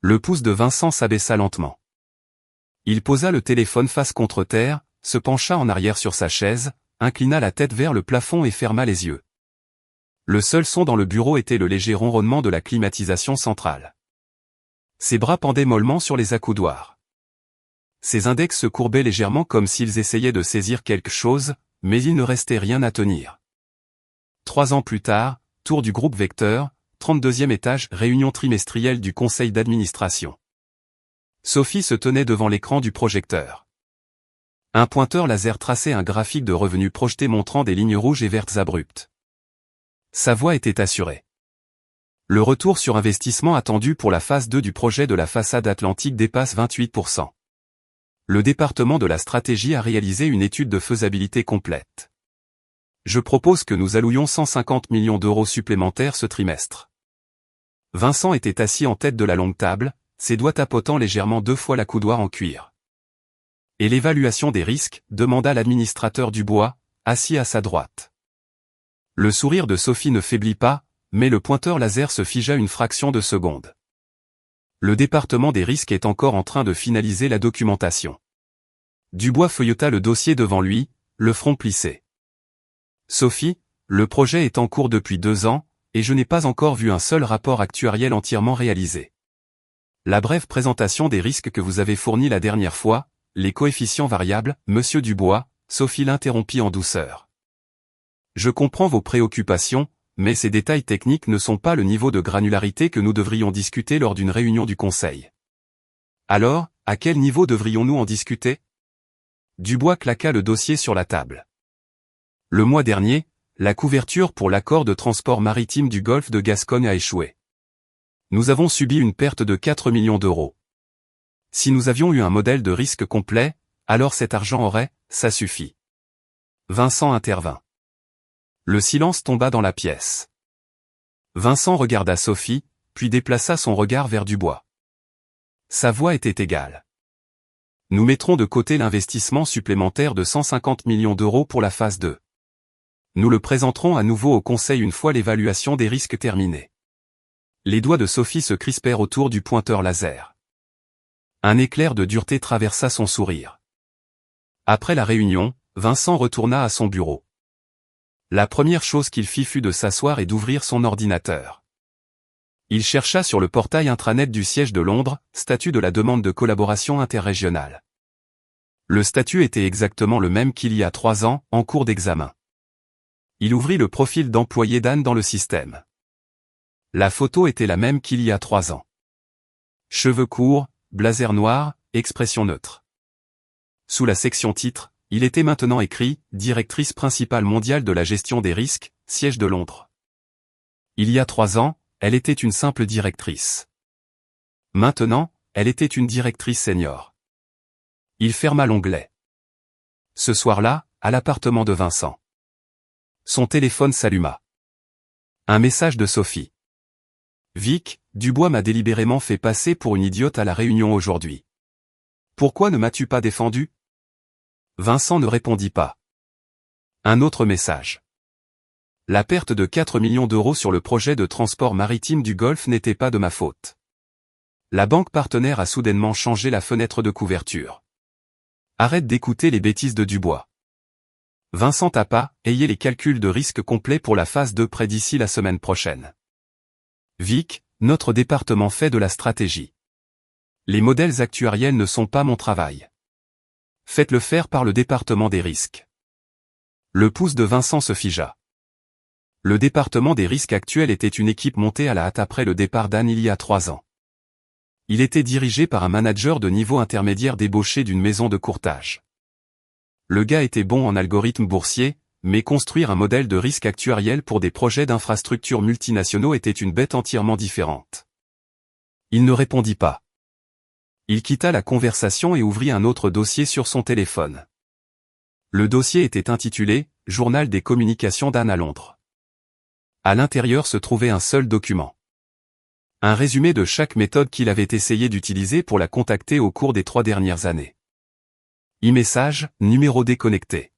Le pouce de Vincent s'abaissa lentement. Il posa le téléphone face contre terre, se pencha en arrière sur sa chaise, inclina la tête vers le plafond et ferma les yeux. Le seul son dans le bureau était le léger ronronnement de la climatisation centrale. Ses bras pendaient mollement sur les accoudoirs. Ses index se courbaient légèrement comme s'ils essayaient de saisir quelque chose, mais il ne restait rien à tenir. 3 ans plus tard, tour du groupe Vecteur, 32e étage, réunion trimestrielle du conseil d'administration. Sophie se tenait devant l'écran du projecteur. Un pointeur laser traçait un graphique de revenus projeté montrant des lignes rouges et vertes abruptes. Sa voix était assurée. Le retour sur investissement attendu pour la phase 2 du projet de la façade atlantique dépasse 28%. Le département de la stratégie a réalisé une étude de faisabilité complète. Je propose que nous allouions 150 millions d'euros supplémentaires ce trimestre. Vincent était assis en tête de la longue table, ses doigts tapotant légèrement 2 fois la coudoir en cuir. Et l'évaluation des risques, demanda l'administrateur Dubois, assis à sa droite. Le sourire de Sophie ne faiblit pas, mais le pointeur laser se figea une fraction de seconde. Le département des risques est encore en train de finaliser la documentation. Dubois feuilleta le dossier devant lui, le front plissé. Sophie, le projet est en cours depuis 2 ans, et je n'ai pas encore vu un seul rapport actuariel entièrement réalisé. La brève présentation des risques que vous avez fournie la dernière fois, les coefficients variables, Monsieur Dubois, Sophie l'interrompit en douceur. Je comprends vos préoccupations, mais ces détails techniques ne sont pas le niveau de granularité que nous devrions discuter lors d'une réunion du conseil. Alors, à quel niveau devrions-nous en discuter? Dubois claqua le dossier sur la table. Le mois dernier, la couverture pour l'accord de transport maritime du golfe de Gascogne a échoué. Nous avons subi une perte de 4 millions d'euros. Si nous avions eu un modèle de risque complet, alors cet argent aurait, ça suffit. Vincent intervint. Le silence tomba dans la pièce. Vincent regarda Sophie, puis déplaça son regard vers Dubois. Sa voix était égale. Nous mettrons de côté l'investissement supplémentaire de 150 millions d'euros pour la phase 2. Nous le présenterons à nouveau au conseil une fois l'évaluation des risques terminée. Les doigts de Sophie se crispèrent autour du pointeur laser. Un éclair de dureté traversa son sourire. Après la réunion, Vincent retourna à son bureau. La première chose qu'il fit fut de s'asseoir et d'ouvrir son ordinateur. Il chercha sur le portail intranet du siège de Londres, statut de la demande de collaboration interrégionale. Le statut était exactement le même qu'il y a 3 ans, en cours d'examen. Il ouvrit le profil d'employé d'Anne dans le système. La photo était la même qu'il y a 3 ans. Cheveux courts, blazer noir, expression neutre. Sous la section titre, il était maintenant écrit « Directrice principale mondiale de la gestion des risques, siège de Londres ». Il y a 3 ans, elle était une simple directrice. Maintenant, elle était une directrice senior. Il ferma l'onglet. Ce soir-là, à l'appartement de Vincent. Son téléphone s'alluma. Un message de Sophie. Vic, Dubois m'a délibérément fait passer pour une idiote à la réunion aujourd'hui. Pourquoi ne m'as-tu pas défendu? Vincent ne répondit pas. Un autre message. La perte de 4 millions d'euros sur le projet de transport maritime du Golfe n'était pas de ma faute. La banque partenaire a soudainement changé la fenêtre de couverture. Arrête d'écouter les bêtises de Dubois. Vincent tapa, ayez les calculs de risque complets pour la phase 2 prêt d'ici la semaine prochaine. Vic, notre département fait de la stratégie. Les modèles actuariels ne sont pas mon travail. Faites-le faire par le département des risques. Le pouce de Vincent se figea. Le département des risques actuels était une équipe montée à la hâte après le départ d'Anne il y a 3 ans. Il était dirigé par un manager de niveau intermédiaire débauché d'une maison de courtage. Le gars était bon en algorithme boursier, mais construire un modèle de risque actuariel pour des projets d'infrastructures multinationaux était une bête entièrement différente. Il ne répondit pas. Il quitta la conversation et ouvrit un autre dossier sur son téléphone. Le dossier était intitulé « Journal des communications d'Anne à Londres ». À l'intérieur se trouvait un seul document. Un résumé de chaque méthode qu'il avait essayé d'utiliser pour la contacter au cours des 3 dernières années. E-message, numéro déconnecté.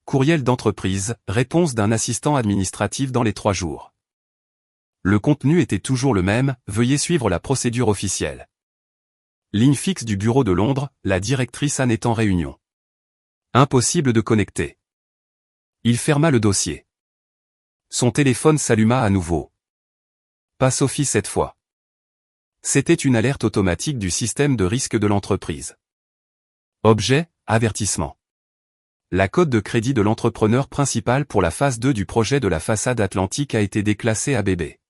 Courriel d'entreprise, réponse d'un assistant administratif dans les 3 jours. Le contenu était toujours le même, veuillez suivre la procédure officielle. Ligne fixe du bureau de Londres, la directrice Anne est en réunion. Impossible de connecter. Il ferma le dossier. Son téléphone s'alluma à nouveau. Pas Sophie cette fois. C'était une alerte automatique du système de risque de l'entreprise. Objet, avertissement. La cote de crédit de l'entrepreneur principal pour la phase 2 du projet de la façade atlantique a été déclassée à BB.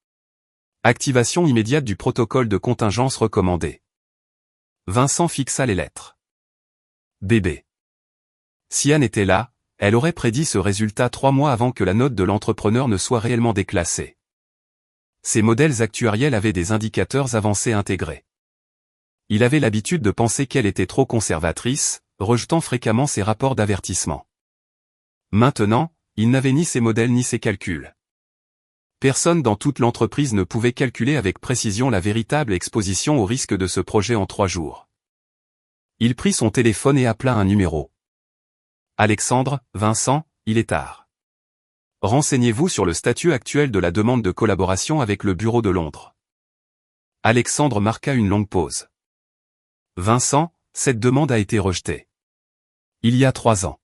Activation immédiate du protocole de contingence recommandé. Vincent fixa les lettres. BB. Si Anne était là, elle aurait prédit ce résultat 3 mois avant que la note de l'entrepreneur ne soit réellement déclassée. Ces modèles actuariels avaient des indicateurs avancés intégrés. Il avait l'habitude de penser qu'elle était trop conservatrice, rejetant fréquemment ses rapports d'avertissement. Maintenant, il n'avait ni ses modèles ni ses calculs. Personne dans toute l'entreprise ne pouvait calculer avec précision la véritable exposition au risque de ce projet en 3 jours. Il prit son téléphone et appela un numéro. Alexandre, Vincent, il est tard. Renseignez-vous sur le statut actuel de la demande de collaboration avec le bureau de Londres. Alexandre marqua une longue pause. Vincent, cette demande a été rejetée. Il y a 3 ans.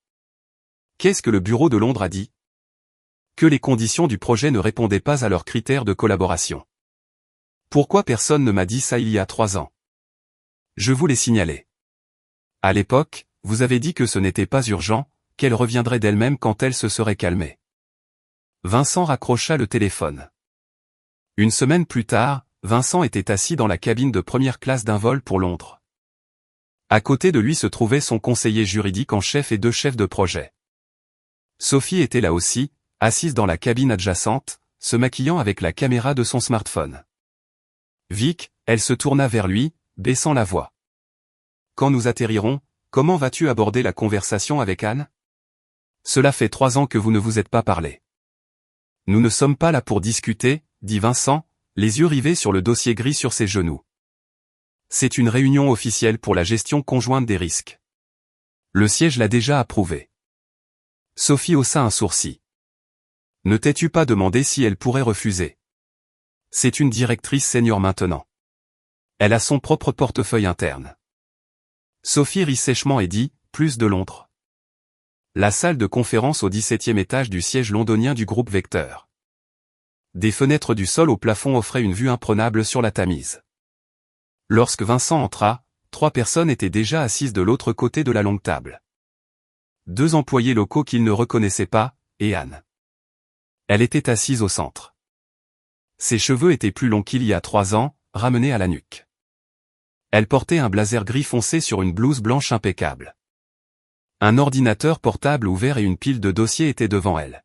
Qu'est-ce que le bureau de Londres a dit? Que les conditions du projet ne répondaient pas à leurs critères de collaboration. Pourquoi personne ne m'a dit ça il y a 3 ans? Je vous l'ai signalé. À l'époque, vous avez dit que ce n'était pas urgent, qu'elle reviendrait d'elle-même quand elle se serait calmée. Vincent raccrocha le téléphone. Une semaine plus tard, Vincent était assis dans la cabine de première classe d'un vol pour Londres. À côté de lui se trouvait son conseiller juridique en chef et 2 chefs de projet. Sophie était là aussi, assise dans la cabine adjacente, se maquillant avec la caméra de son smartphone. Vic, elle se tourna vers lui, baissant la voix. Quand nous atterrirons, comment vas-tu aborder la conversation avec Anne? Cela fait 3 ans que vous ne vous êtes pas parlé. Nous ne sommes pas là pour discuter, dit Vincent, les yeux rivés sur le dossier gris sur ses genoux. C'est une réunion officielle pour la gestion conjointe des risques. Le siège l'a déjà approuvé. Sophie haussa un sourcil. Ne t'es-tu pas demandé si elle pourrait refuser? C'est une directrice senior maintenant. Elle a son propre portefeuille interne. Sophie rit sèchement et dit, plus de Londres. La salle de conférence au 17e étage du siège londonien du groupe Vecteur. Des fenêtres du sol au plafond offraient une vue imprenable sur la Tamise. Lorsque Vincent entra, 3 personnes étaient déjà assises de l'autre côté de la longue table. 2 employés locaux qu'il ne reconnaissait pas, et Anne. Elle était assise au centre. Ses cheveux étaient plus longs qu'il y a 3 ans, ramenés à la nuque. Elle portait un blazer gris foncé sur une blouse blanche impeccable. Un ordinateur portable ouvert et une pile de dossiers étaient devant elle.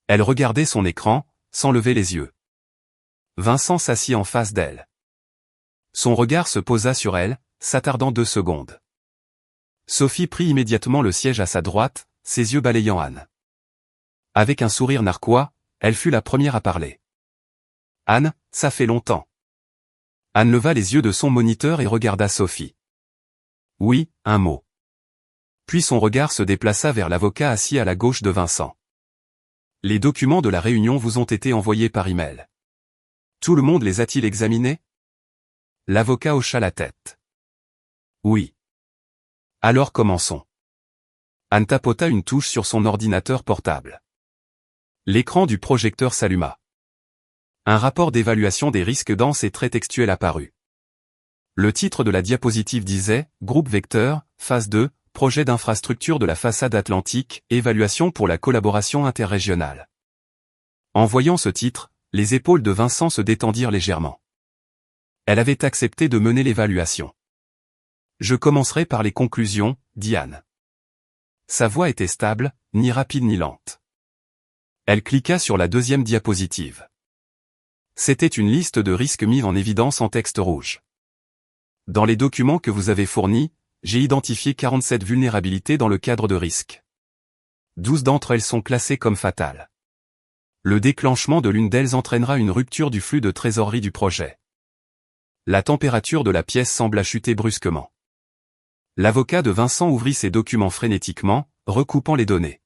Elle regardait son écran, sans lever les yeux. Vincent s'assit en face d'elle. Son regard se posa sur elle, s'attardant 2 secondes. Sophie prit immédiatement le siège à sa droite, ses yeux balayant Anne. Avec un sourire narquois, elle fut la première à parler. Anne, ça fait longtemps. Anne leva les yeux de son moniteur et regarda Sophie. Oui, un mot. Puis son regard se déplaça vers l'avocat assis à la gauche de Vincent. Les documents de la réunion vous ont été envoyés par email. Tout le monde les a-t-il examinés? L'avocat hocha la tête. Oui. Alors commençons. Anne tapota une touche sur son ordinateur portable. L'écran du projecteur s'alluma. Un rapport d'évaluation des risques denses et très textuel apparut. Le titre de la diapositive disait « Groupe Vecteur, phase 2, projet d'infrastructure de la façade atlantique, évaluation pour la collaboration interrégionale ». En voyant ce titre, les épaules de Vincent se détendirent légèrement. Elle avait accepté de mener l'évaluation. « Je commencerai par les conclusions, » dit Anne. Sa voix était stable, ni rapide ni lente. Elle cliqua sur la 2e diapositive. C'était une liste de risques mis en évidence en texte rouge. Dans les documents que vous avez fournis, j'ai identifié 47 vulnérabilités dans le cadre de risques. 12 d'entre elles sont classées comme fatales. Le déclenchement de l'une d'elles entraînera une rupture du flux de trésorerie du projet. La température de la pièce sembla chuter brusquement. L'avocat de Vincent ouvrit ses documents frénétiquement, recoupant les données.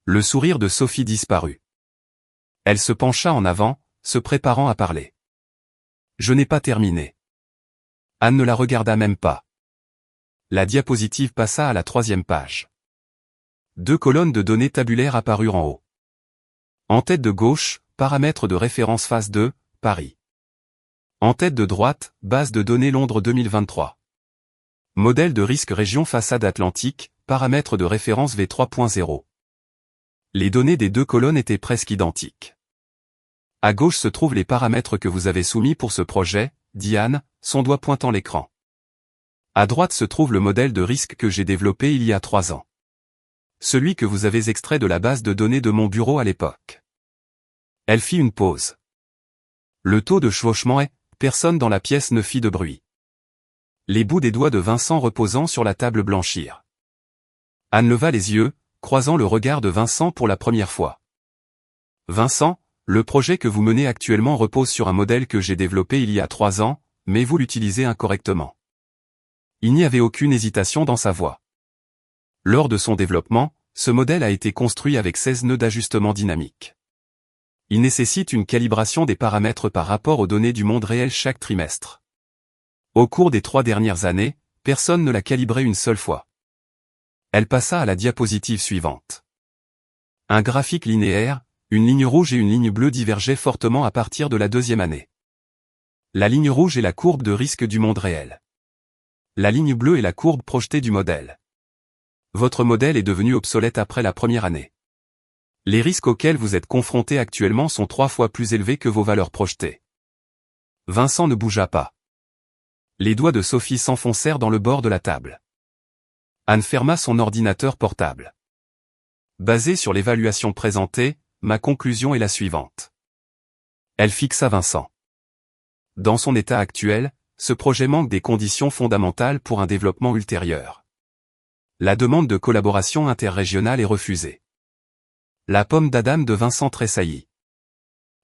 Le sourire de Sophie disparut. Elle se pencha en avant, se préparant à parler. Je n'ai pas terminé. Anne ne la regarda même pas. La diapositive passa à la 3e page. 2 colonnes de données tabulaires apparurent en haut. En tête de gauche, paramètres de référence phase 2, Paris. En tête de droite, base de données Londres 2023. Modèle de risque région façade atlantique, paramètre de référence V3.0. Les données des deux colonnes étaient presque identiques. À gauche se trouvent les paramètres que vous avez soumis pour ce projet, dit Anne, son doigt pointant l'écran. À droite se trouve le modèle de risque que j'ai développé il y a 3 ans. Celui que vous avez extrait de la base de données de mon bureau à l'époque. Elle fit une pause. Le taux de chevauchement est, personne dans la pièce ne fit de bruit. Les bouts des doigts de Vincent reposant sur la table blanchirent. Anne leva les yeux, croisant le regard de Vincent pour la première fois. Vincent, le projet que vous menez actuellement repose sur un modèle que j'ai développé il y a 3 ans, mais vous l'utilisez incorrectement. Il n'y avait aucune hésitation dans sa voix. Lors de son développement, ce modèle a été construit avec 16 nœuds d'ajustement dynamique. Il nécessite une calibration des paramètres par rapport aux données du monde réel chaque trimestre. Au cours des 3 dernières années, personne ne l'a calibré une seule fois. Elle passa à la diapositive suivante. Un graphique linéaire, une ligne rouge et une ligne bleue divergeaient fortement à partir de la 2e année. La ligne rouge est la courbe de risque du monde réel. La ligne bleue est la courbe projetée du modèle. Votre modèle est devenu obsolète après la 1re année. Les risques auxquels vous êtes confrontés actuellement sont 3 fois plus élevés que vos valeurs projetées. Vincent ne bougea pas. Les doigts de Sophie s'enfoncèrent dans le bord de la table. Anne ferma son ordinateur portable. Basée sur l'évaluation présentée, ma conclusion est la suivante. Elle fixa Vincent. Dans son état actuel, ce projet manque des conditions fondamentales pour un développement ultérieur. La demande de collaboration interrégionale est refusée. La pomme d'Adam de Vincent tressaillit.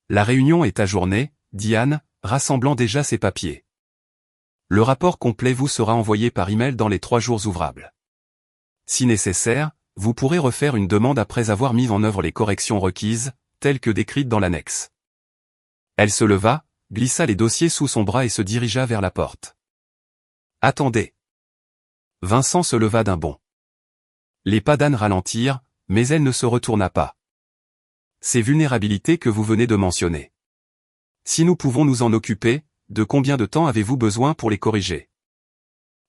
La réunion est ajournée, dit Anne, rassemblant déjà ses papiers. Le rapport complet vous sera envoyé par email dans les 3 jours ouvrables. Si nécessaire, vous pourrez refaire une demande après avoir mis en œuvre les corrections requises, telles que décrites dans l'annexe. Elle se leva, glissa les dossiers sous son bras et se dirigea vers la porte. Attendez. Vincent se leva d'un bond. Les pas d'Anne ralentirent, mais elle ne se retourna pas. Ces vulnérabilités que vous venez de mentionner. Si nous pouvons nous en occuper, de combien de temps avez-vous besoin pour les corriger?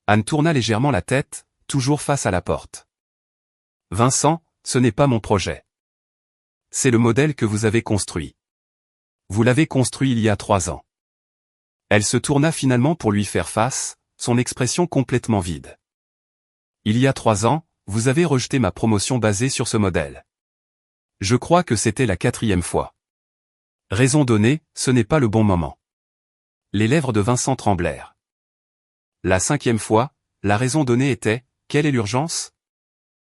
Anne tourna légèrement la tête, toujours face à la porte. Vincent, ce n'est pas mon projet. C'est le modèle que vous avez construit. Vous l'avez construit il y a 3 ans. Elle se tourna finalement pour lui faire face, son expression complètement vide. Il y a 3 ans, vous avez rejeté ma promotion basée sur ce modèle. Je crois que c'était la 4e fois. Raison donnée, ce n'est pas le bon moment. Les lèvres de Vincent tremblèrent. La 5e fois, la raison donnée était, quelle est l'urgence?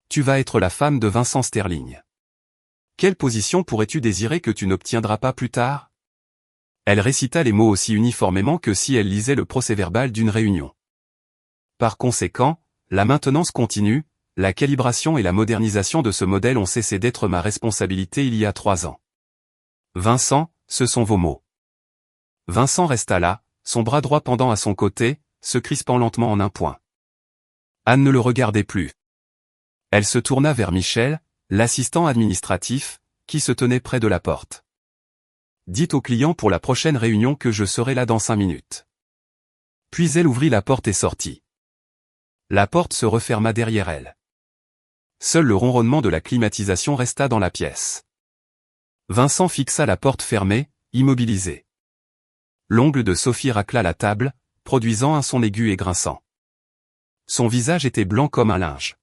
Tu vas être la femme de Vincent Sterling. Quelle position pourrais-tu désirer que tu n'obtiendras pas plus tard? Elle récita les mots aussi uniformément que si elle lisait le procès-verbal d'une réunion. Par conséquent, la maintenance continue, la calibration et la modernisation de ce modèle ont cessé d'être ma responsabilité il y a 3 ans. Vincent, ce sont vos mots. Vincent resta là, son bras droit pendant à son côté, se crispant lentement en un point. Anne ne le regardait plus. Elle se tourna vers Michel, l'assistant administratif, qui se tenait près de la porte. Dites au client pour la prochaine réunion que je serai là dans 5 minutes. Puis elle ouvrit la porte et sortit. La porte se referma derrière elle. Seul le ronronnement de la climatisation resta dans la pièce. Vincent fixa la porte fermée, immobilisé. L'ongle de Sophie racla la table, produisant un son aigu et grinçant. Son visage était blanc comme un linge.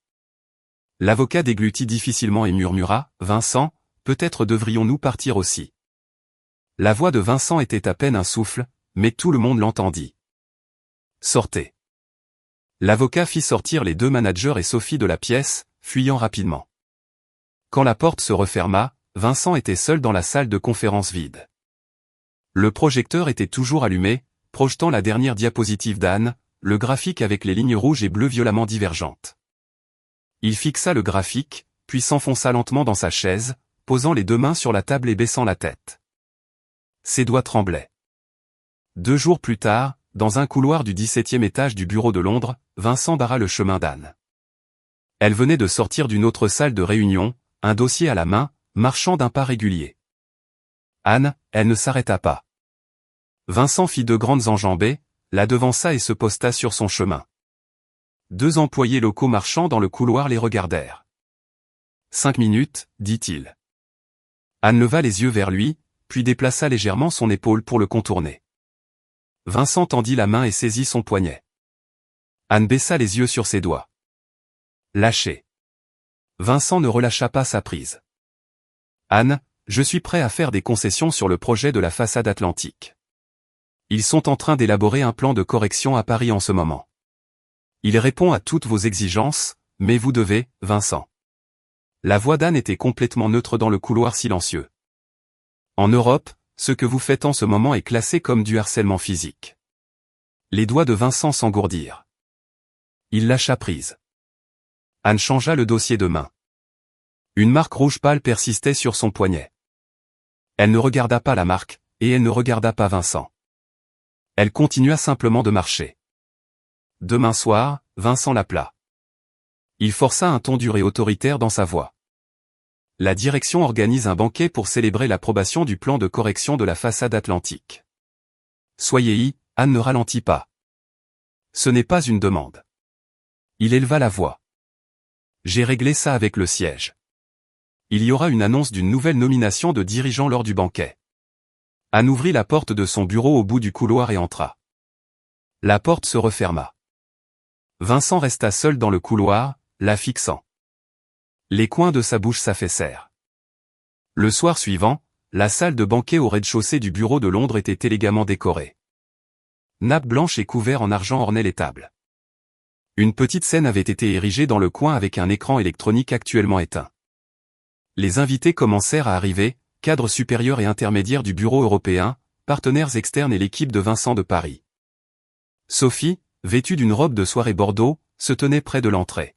L'avocat déglutit difficilement et murmura, « Vincent, peut-être devrions-nous partir aussi. » La voix de Vincent était à peine un souffle, mais tout le monde l'entendit. « Sortez. » L'avocat fit sortir les 2 managers et Sophie de la pièce, fuyant rapidement. Quand la porte se referma, Vincent était seul dans la salle de conférence vide. Le projecteur était toujours allumé, projetant la dernière diapositive d'Anne, le graphique avec les lignes rouges et bleues violemment divergentes. Il fixa le graphique, puis s'enfonça lentement dans sa chaise, posant les 2 mains sur la table et baissant la tête. Ses doigts tremblaient. 2 jours plus tard, dans un couloir du 17e étage du bureau de Londres, Vincent barra le chemin d'Anne. Elle venait de sortir d'une autre salle de réunion, un dossier à la main, marchant d'un pas régulier. Anne, elle ne s'arrêta pas. Vincent fit 2 grandes enjambées, la devança et se posta sur son chemin. 2 employés locaux marchant dans le couloir les regardèrent. 5 minutes, dit-il. Anne leva les yeux vers lui, puis déplaça légèrement son épaule pour le contourner. Vincent tendit la main et saisit son poignet. Anne baissa les yeux sur ses doigts. Lâchez. Vincent ne relâcha pas sa prise. Anne, je suis prêt à faire des concessions sur le projet de la façade atlantique. Ils sont en train d'élaborer un plan de correction à Paris en ce moment. Il répond à toutes vos exigences, mais vous devez, Vincent. La voix d'Anne était complètement neutre dans le couloir silencieux. En Europe, ce que vous faites en ce moment est classé comme du harcèlement physique. Les doigts de Vincent s'engourdirent. Il lâcha prise. Anne changea le dossier de main. Une marque rouge pâle persistait sur son poignet. Elle ne regarda pas la marque, et elle ne regarda pas Vincent. Elle continua simplement de marcher. Demain soir, Vincent l'appela. Il força un ton dur et autoritaire dans sa voix. La direction organise un banquet pour célébrer l'approbation du plan de correction de la façade atlantique. Soyez-y, Anne ne ralentit pas. Ce n'est pas une demande. Il éleva la voix. J'ai réglé ça avec le siège. Il y aura une annonce d'une nouvelle nomination de dirigeant lors du banquet. Anne ouvrit la porte de son bureau au bout du couloir et entra. La porte se referma. Vincent resta seul dans le couloir, la fixant. Les coins de sa bouche s'affaissèrent. Le soir suivant, la salle de banquet au rez-de-chaussée du bureau de Londres était élégamment décorée. Nappes blanches et couverts en argent ornaient les tables. Une petite scène avait été érigée dans le coin avec un écran électronique actuellement éteint. Les invités commencèrent à arriver, cadres supérieurs et intermédiaires du bureau européen, partenaires externes et l'équipe de Vincent de Paris. Sophie, vêtue d'une robe de soirée bordeaux, se tenait près de l'entrée.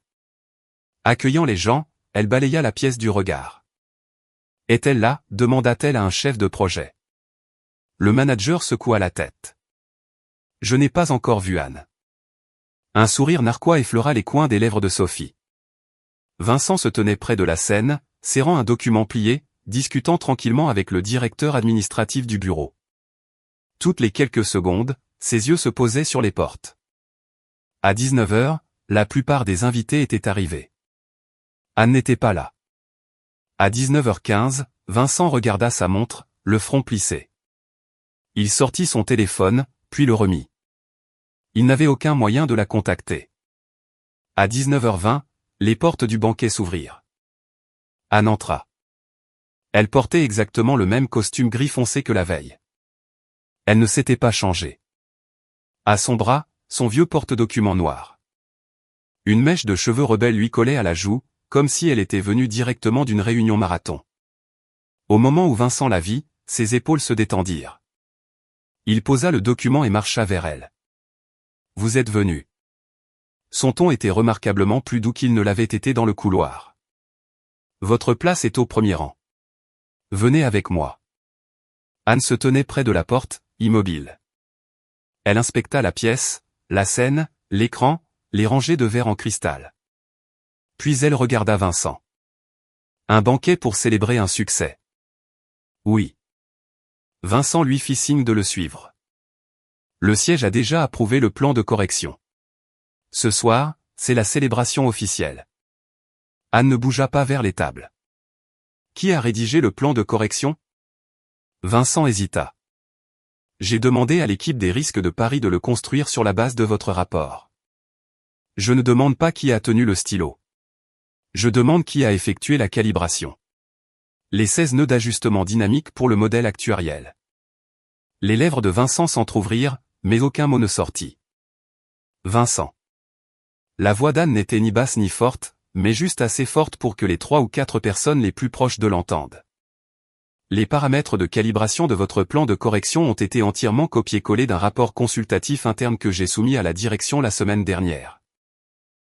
Accueillant les gens, elle balaya la pièce du regard. « Est-elle là ?» demanda-t-elle à un chef de projet. Le manager secoua la tête. « Je n'ai pas encore vu Anne. » Un sourire narquois effleura les coins des lèvres de Sophie. Vincent se tenait près de la scène, serrant un document plié, discutant tranquillement avec le directeur administratif du bureau. Toutes les quelques secondes, ses yeux se posaient sur les portes. À 19h, la plupart des invités étaient arrivés. Anne n'était pas là. À 19h15, Vincent regarda sa montre, le front plissé. Il sortit son téléphone, puis le remit. Il n'avait aucun moyen de la contacter. À 19h20, les portes du banquet s'ouvrirent. Anne entra. Elle portait exactement le même costume gris foncé que la veille. Elle ne s'était pas changée. À son bras, son vieux porte-document noir. Une mèche de cheveux rebelles lui collait à la joue, comme si elle était venue directement d'une réunion marathon. Au moment où Vincent la vit, ses épaules se détendirent. Il posa le document et marcha vers elle. « Vous êtes venu. » Son ton était remarquablement plus doux qu'il ne l'avait été dans le couloir. « Votre place est au premier rang. Venez avec moi. » Anne se tenait près de la porte, immobile. Elle inspecta la pièce, la scène, l'écran, les rangées de verres en cristal. Puis elle regarda Vincent. Un banquet pour célébrer un succès. Oui. Vincent lui fit signe de le suivre. Le siège a déjà approuvé le plan de correction. Ce soir, c'est la célébration officielle. Anne ne bougea pas vers les tables. Qui a rédigé le plan de correction ? Vincent hésita. J'ai demandé à l'équipe des risques de Paris de le construire sur la base de votre rapport. Je ne demande pas qui a tenu le stylo. Je demande qui a effectué la calibration. Les 16 nœuds d'ajustement dynamique pour le modèle actuariel. Les lèvres de Vincent s'entr'ouvrirent, mais aucun mot ne sortit. Vincent. La voix d'Anne n'était ni basse ni forte, mais juste assez forte pour que les 3 ou 4 personnes les plus proches de l'entendent. Les paramètres de calibration de votre plan de correction ont été entièrement copiés-collés d'un rapport consultatif interne que j'ai soumis à la direction la semaine dernière.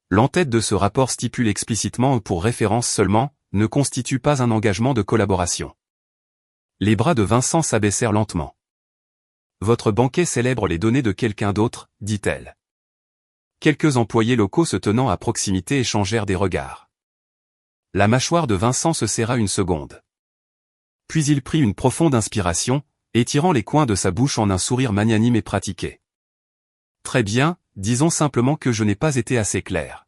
L'entête de ce rapport stipule explicitement pour référence seulement, ne constitue pas un engagement de collaboration. Les bras de Vincent s'abaissèrent lentement. Votre banquet célèbre les données de quelqu'un d'autre, dit-elle. Quelques employés locaux se tenant à proximité échangèrent des regards. La mâchoire de Vincent se serra une seconde. Puis il prit une profonde inspiration, étirant les coins de sa bouche en un sourire magnanime et pratiqué. Très bien, disons simplement que je n'ai pas été assez clair.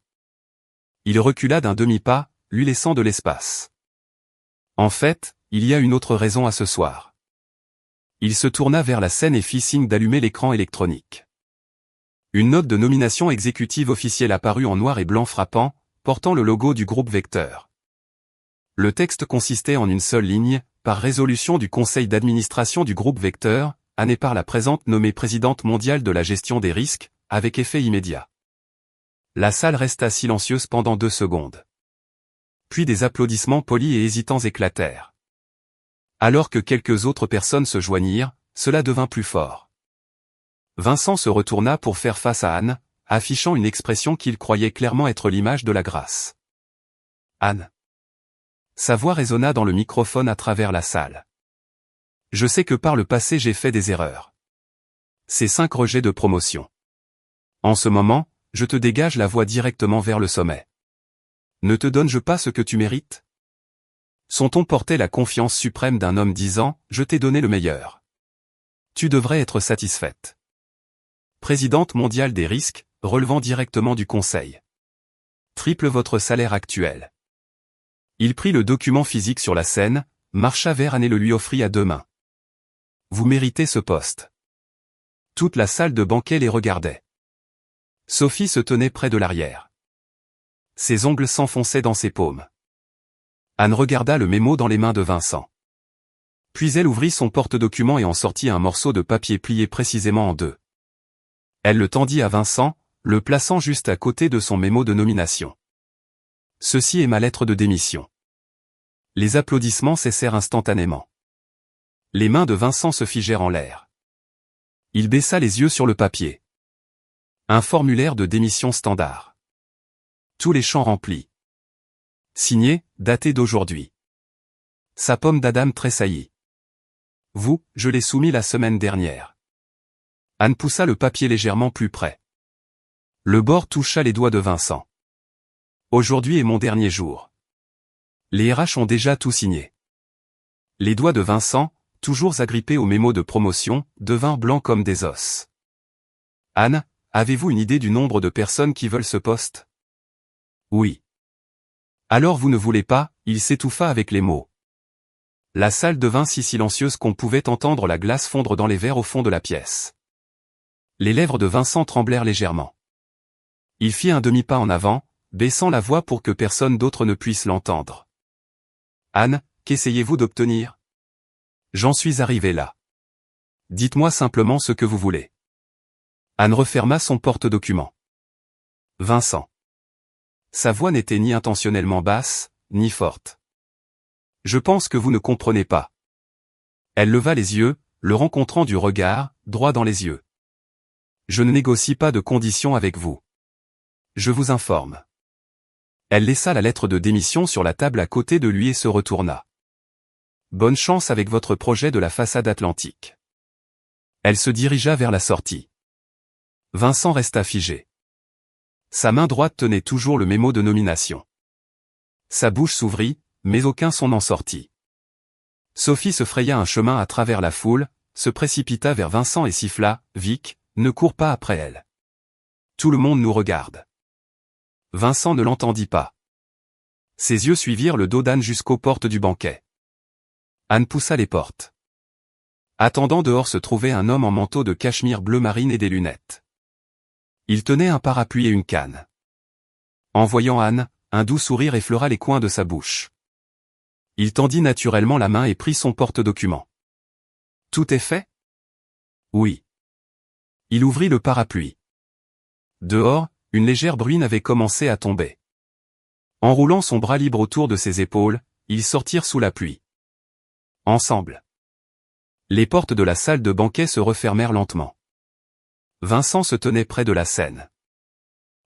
Il recula d'un demi-pas, lui laissant de l'espace. En fait, il y a une autre raison à ce soir. Il se tourna vers la scène et fit signe d'allumer l'écran électronique. Une note de nomination exécutive officielle apparut en noir et blanc frappant, portant le logo du groupe Vecteur. Le texte consistait en une seule ligne, par résolution du conseil d'administration du groupe Vecteur, Anne est par la présente nommée présidente mondiale de la gestion des risques, avec effet immédiat. La salle resta silencieuse pendant 2 secondes. Puis des applaudissements polis et hésitants éclatèrent. Alors que quelques autres personnes se joignirent, cela devint plus fort. Vincent se retourna pour faire face à Anne, affichant une expression qu'il croyait clairement être l'image de la grâce. Anne. Sa voix résonna dans le microphone à travers la salle. Je sais que par le passé j'ai fait des erreurs. Ces 5 rejets de promotion. En ce moment, je te dégage la voie directement vers le sommet. Ne te donne-je pas ce que tu mérites? Son ton portait la confiance suprême d'un homme disant, je t'ai donné le meilleur. Tu devrais être satisfaite. Présidente mondiale des risques, relevant directement du conseil. Triple votre salaire actuel. Il prit le document physique sur la scène, marcha vers Anne et le lui offrit à 2 mains. Vous méritez ce poste. Toute la salle de banquet les regardait. Sophie se tenait près de l'arrière. Ses ongles s'enfonçaient dans ses paumes. Anne regarda le mémo dans les mains de Vincent. Puis elle ouvrit son porte-document et en sortit un morceau de papier plié précisément en 2. Elle le tendit à Vincent, le plaçant juste à côté de son mémo de nomination. Ceci est ma lettre de démission. Les applaudissements cessèrent instantanément. Les mains de Vincent se figèrent en l'air. Il baissa les yeux sur le papier. Un formulaire de démission standard. Tous les champs remplis. Signé, daté d'aujourd'hui. Sa pomme d'Adam tressaillit. Vous, je l'ai soumis la semaine dernière. Anne poussa le papier légèrement plus près. Le bord toucha les doigts de Vincent. Aujourd'hui est mon dernier jour. Les RH ont déjà tout signé. Les doigts de Vincent, toujours agrippés au mémo de promotion, devinrent blancs comme des os. Anne, avez-vous une idée du nombre de personnes qui veulent ce poste? Oui. Alors vous ne voulez pas, il s'étouffa avec les mots. La salle devint si silencieuse qu'on pouvait entendre la glace fondre dans les verres au fond de la pièce. Les lèvres de Vincent tremblèrent légèrement. Il fit un demi-pas en avant, baissant la voix pour que personne d'autre ne puisse l'entendre. Anne, qu'essayez-vous d'obtenir? J'en suis arrivé là. Dites-moi simplement ce que vous voulez. Anne referma son porte-document. Vincent. Sa voix n'était ni intentionnellement basse, ni forte. Je pense que vous ne comprenez pas. Elle leva les yeux, le rencontrant du regard, droit dans les yeux. Je ne négocie pas de conditions avec vous. Je vous informe. Elle laissa la lettre de démission sur la table à côté de lui et se retourna. Bonne chance avec votre projet de la façade atlantique. Elle se dirigea vers la sortie. Vincent resta figé. Sa main droite tenait toujours le mémo de nomination. Sa bouche s'ouvrit, mais aucun son n'en sortit. Sophie se fraya un chemin à travers la foule, se précipita vers Vincent et siffla, « Vic, ne cours pas après elle. Tout le monde nous regarde. » Vincent ne l'entendit pas. Ses yeux suivirent le dos d'Anne jusqu'aux portes du banquet. Anne poussa les portes. Attendant dehors se trouvait un homme en manteau de cachemire bleu marine et des lunettes. Il tenait un parapluie et une canne. En voyant Anne, un doux sourire effleura les coins de sa bouche. Il tendit naturellement la main et prit son porte-document. Tout est fait? Oui. Il ouvrit le parapluie. Dehors, une légère bruine avait commencé à tomber. Enroulant son bras libre autour de ses épaules, ils sortirent sous la pluie. Ensemble. Les portes de la salle de banquet se refermèrent lentement. Vincent se tenait près de la scène.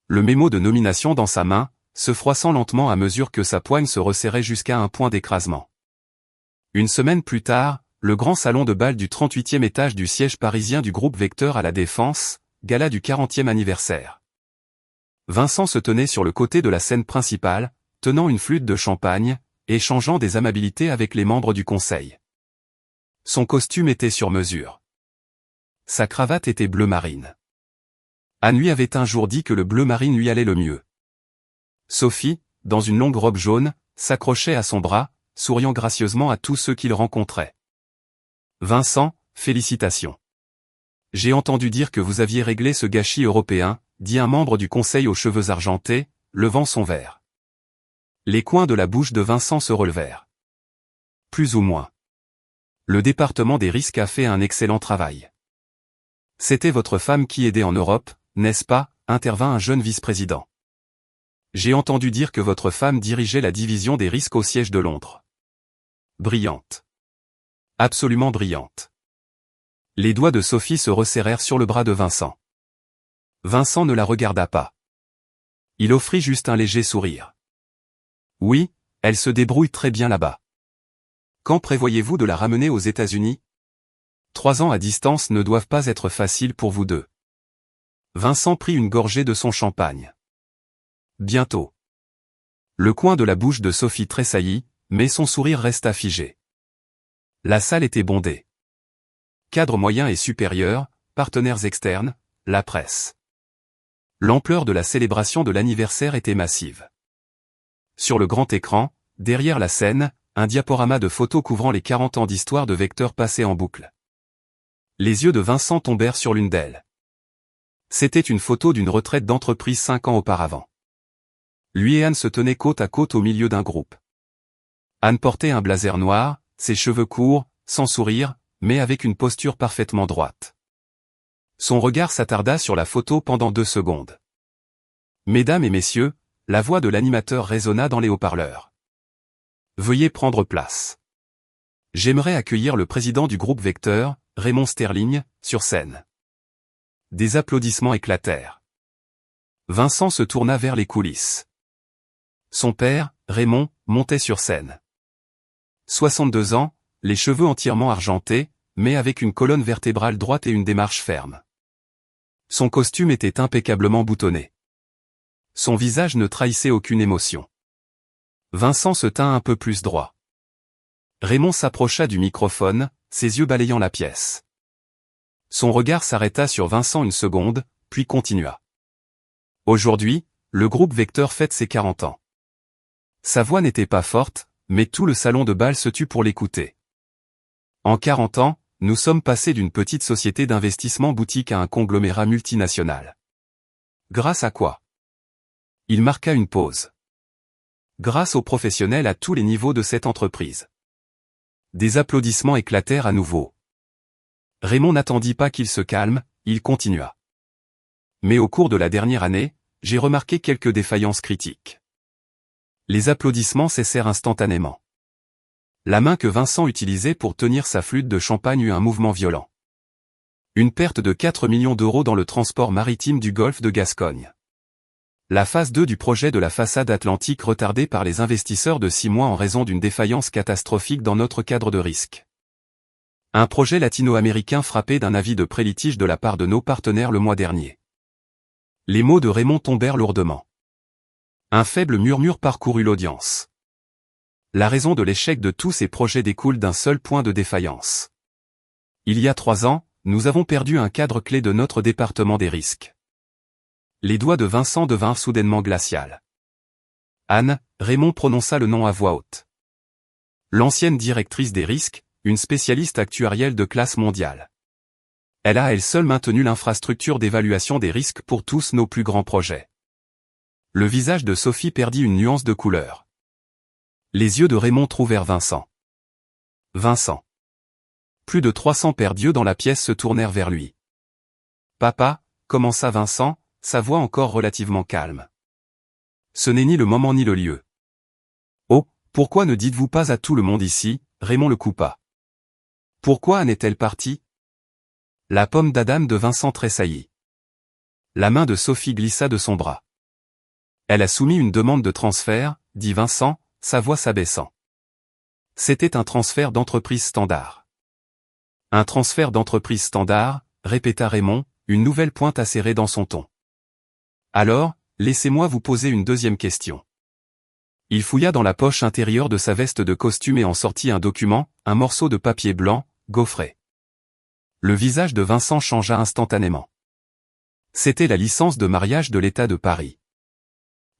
Le mémo de nomination dans sa main, se froissant lentement à mesure que sa poigne se resserrait jusqu'à un point d'écrasement. Une semaine plus tard, le grand salon de bal du 38e étage du siège parisien du groupe Vecteur à la Défense, gala du 40e anniversaire. Vincent se tenait sur le côté de la scène principale, tenant une flûte de champagne, échangeant des amabilités avec les membres du conseil. Son costume était sur mesure. Sa cravate était bleu marine. Anne lui avait un jour dit que le bleu marine lui allait le mieux. Sophie, dans une longue robe jaune, s'accrochait à son bras, souriant gracieusement à tous ceux qu'il rencontrait. Vincent, félicitations. J'ai entendu dire que vous aviez réglé ce gâchis européen, dit un membre du conseil aux cheveux argentés, levant son verre. Les coins de la bouche de Vincent se relevèrent. Plus ou moins. Le département des risques a fait un excellent travail. C'était votre femme qui aidait en Europe, n'est-ce pas, intervint un jeune vice-président. J'ai entendu dire que votre femme dirigeait la division des risques au siège de Londres. Brillante. Absolument brillante. Les doigts de Sophie se resserrèrent sur le bras de Vincent. Vincent ne la regarda pas. Il offrit juste un léger sourire. Oui, elle se débrouille très bien là-bas. Quand prévoyez-vous de la ramener aux États-Unis? 3 ans à distance ne doivent pas être faciles pour vous deux. Vincent prit une gorgée de son champagne. Bientôt. Le coin de la bouche de Sophie tressaillit, mais son sourire resta figé. La salle était bondée. Cadres moyens et supérieurs, partenaires externes, la presse. L'ampleur de la célébration de l'anniversaire était massive. Sur le grand écran, derrière la scène, un diaporama de photos couvrant les 40 ans d'histoire de Vecteur passait en boucle. Les yeux de Vincent tombèrent sur l'une d'elles. C'était une photo d'une retraite d'entreprise 5 ans auparavant. Lui et Anne se tenaient côte à côte au milieu d'un groupe. Anne portait un blazer noir, ses cheveux courts, sans sourire, mais avec une posture parfaitement droite. Son regard s'attarda sur la photo pendant 2 secondes. Mesdames et messieurs, la voix de l'animateur résonna dans les haut-parleurs. Veuillez prendre place. J'aimerais accueillir le président du groupe Vecteur, Raymond Sterling, sur scène. Des applaudissements éclatèrent. Vincent se tourna vers les coulisses. Son père, Raymond, montait sur scène. 62 ans, les cheveux entièrement argentés, mais avec une colonne vertébrale droite et une démarche ferme. Son costume était impeccablement boutonné. Son visage ne trahissait aucune émotion. Vincent se tint un peu plus droit. Raymond s'approcha du microphone, ses yeux balayant la pièce. Son regard s'arrêta sur Vincent une seconde, puis continua. Aujourd'hui, le groupe Vecteur fête ses 40 ans. Sa voix n'était pas forte, mais tout le salon de bal se tut pour l'écouter. En 40 ans, nous sommes passés d'une petite société d'investissement boutique à un conglomérat multinational. Grâce à quoi? Il marqua une pause. Grâce aux professionnels à tous les niveaux de cette entreprise. Des applaudissements éclatèrent à nouveau. Raymond n'attendit pas qu'il se calme, il continua. Mais au cours de la dernière année, j'ai remarqué quelques défaillances critiques. Les applaudissements cessèrent instantanément. La main que Vincent utilisait pour tenir sa flûte de champagne eut un mouvement violent. Une perte de 4 millions d'euros dans le transport maritime du golfe de Gascogne. La phase 2 du projet de la façade atlantique retardée par les investisseurs de 6 mois en raison d'une défaillance catastrophique dans notre cadre de risque. Un projet latino-américain frappé d'un avis de pré-litige de la part de nos partenaires le mois dernier. Les mots de Raymond tombèrent lourdement. Un faible murmure parcourut l'audience. La raison de l'échec de tous ces projets découle d'un seul point de défaillance. Il y a 3 ans, nous avons perdu un cadre clé de notre département des risques. Les doigts de Vincent devinrent soudainement glaciales. Anne, Raymond prononça le nom à voix haute. L'ancienne directrice des risques, une spécialiste actuarielle de classe mondiale. Elle a elle seule maintenu l'infrastructure d'évaluation des risques pour tous nos plus grands projets. Le visage de Sophie perdit une nuance de couleur. Les yeux de Raymond trouvèrent Vincent. Vincent. Plus de 300 paires d'yeux dans la pièce se tournèrent vers lui. Papa, commença Vincent, sa voix encore relativement calme. Ce n'est ni le moment ni le lieu. Oh, pourquoi ne dites-vous pas à tout le monde ici, Raymond le coupa. Pourquoi en est-elle partie? La pomme d'Adam de Vincent tressaillit. La main de Sophie glissa de son bras. Elle a soumis une demande de transfert, dit Vincent, sa voix s'abaissant. C'était un transfert d'entreprise standard. Un transfert d'entreprise standard, répéta Raymond, une nouvelle pointe acérée dans son ton. Alors, laissez-moi vous poser une deuxième question. Il fouilla dans la poche intérieure de sa veste de costume et en sortit un document, un morceau de papier blanc, gaufré. Le visage de Vincent changea instantanément. C'était la licence de mariage de l'État de Paris.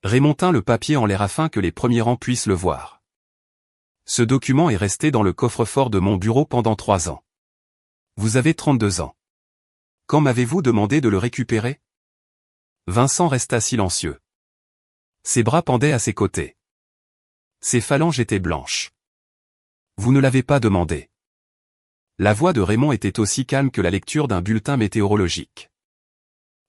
Raymond tint le papier en l'air afin que les premiers rangs puissent le voir. Ce document est resté dans le coffre-fort de mon bureau pendant 3 ans. Vous avez 32 ans. Quand m'avez-vous demandé de le récupérer? Vincent resta silencieux. Ses bras pendaient à ses côtés. Ses phalanges étaient blanches. Vous ne l'avez pas demandé. La voix de Raymond était aussi calme que la lecture d'un bulletin météorologique.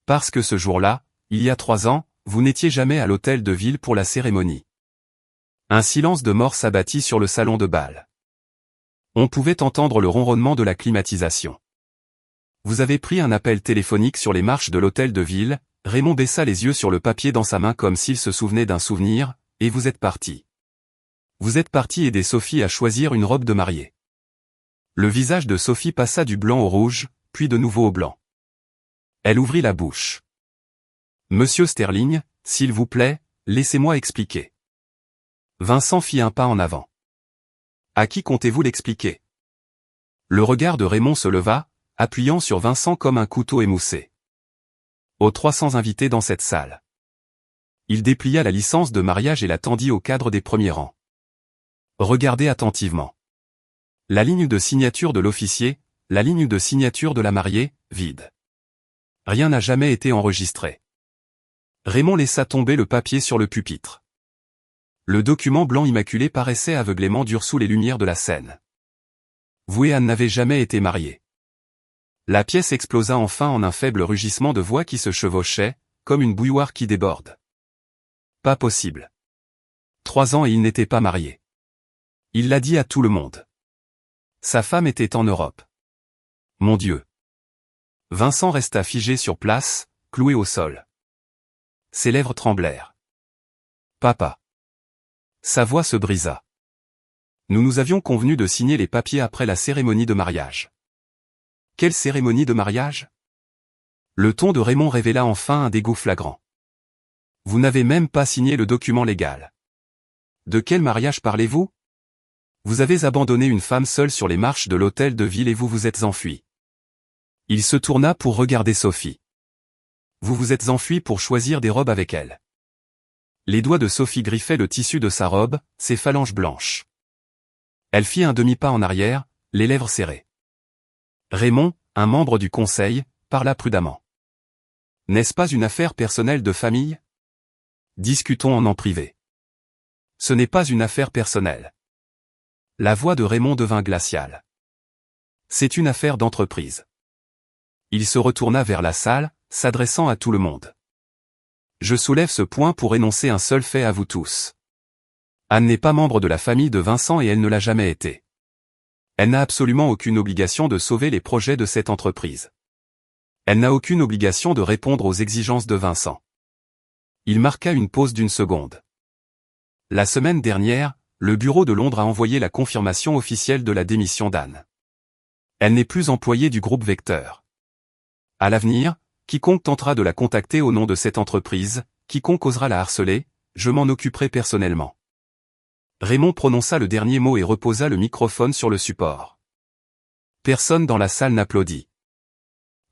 Parce que ce jour-là, il y a 3 ans, vous n'étiez jamais à l'hôtel de ville pour la cérémonie. Un silence de mort s'abattit sur le salon de bal. On pouvait entendre le ronronnement de la climatisation. Vous avez pris un appel téléphonique sur les marches de l'hôtel de ville, Raymond baissa les yeux sur le papier dans sa main comme s'il se souvenait d'un souvenir, et vous êtes parti. Vous êtes parti aider Sophie à choisir une robe de mariée. Le visage de Sophie passa du blanc au rouge, puis de nouveau au blanc. Elle ouvrit la bouche. Monsieur Sterling, s'il vous plaît, laissez-moi expliquer. Vincent fit un pas en avant. À qui comptez-vous l'expliquer? Le regard de Raymond se leva, appuyant sur Vincent comme un couteau émoussé. Aux 300 invités dans cette salle. Il déplia la licence de mariage et la tendit au cadre des premiers rangs. Regardez attentivement. La ligne de signature de l'officier, la ligne de signature de la mariée, vide. Rien n'a jamais été enregistré. Raymond laissa tomber le papier sur le pupitre. Le document blanc immaculé paraissait aveuglément dur sous les lumières de la scène. Vous et Anne n'avez jamais été mariés. La pièce explosa enfin en un faible rugissement de voix qui se chevauchait, comme une bouilloire qui déborde. Pas possible. 3 ans et il n'était pas marié. Il l'a dit à tout le monde. Sa femme était en Europe. Mon Dieu. Vincent resta figé sur place, cloué au sol. Ses lèvres tremblèrent. Papa. Sa voix se brisa. Nous avions convenu de signer les papiers après la cérémonie de mariage. Quelle cérémonie de mariage? Le ton de Raymond révéla enfin un dégoût flagrant. Vous n'avez même pas signé le document légal. De quel mariage parlez-vous? Vous avez abandonné une femme seule sur les marches de l'hôtel de ville et vous vous êtes enfui. Il se tourna pour regarder Sophie. Vous vous êtes enfui pour choisir des robes avec elle. Les doigts de Sophie griffaient le tissu de sa robe, ses phalanges blanches. Elle fit un demi-pas en arrière, les lèvres serrées. Raymond, un membre du conseil, parla prudemment. N'est-ce pas une affaire personnelle de famille? Discutons en privé. Ce n'est pas une affaire personnelle. La voix de Raymond devint glaciale. C'est une affaire d'entreprise. Il se retourna vers la salle, s'adressant à tout le monde. Je soulève ce point pour énoncer un seul fait à vous tous. Anne n'est pas membre de la famille de Vincent et elle ne l'a jamais été. Elle n'a absolument aucune obligation de sauver les projets de cette entreprise. Elle n'a aucune obligation de répondre aux exigences de Vincent. Il marqua une pause d'1 seconde. La semaine dernière, le bureau de Londres a envoyé la confirmation officielle de la démission d'Anne. Elle n'est plus employée du groupe Vecteur. À l'avenir, quiconque tentera de la contacter au nom de cette entreprise, quiconque osera la harceler, je m'en occuperai personnellement. Raymond prononça le dernier mot et reposa le microphone sur le support. Personne dans la salle n'applaudit.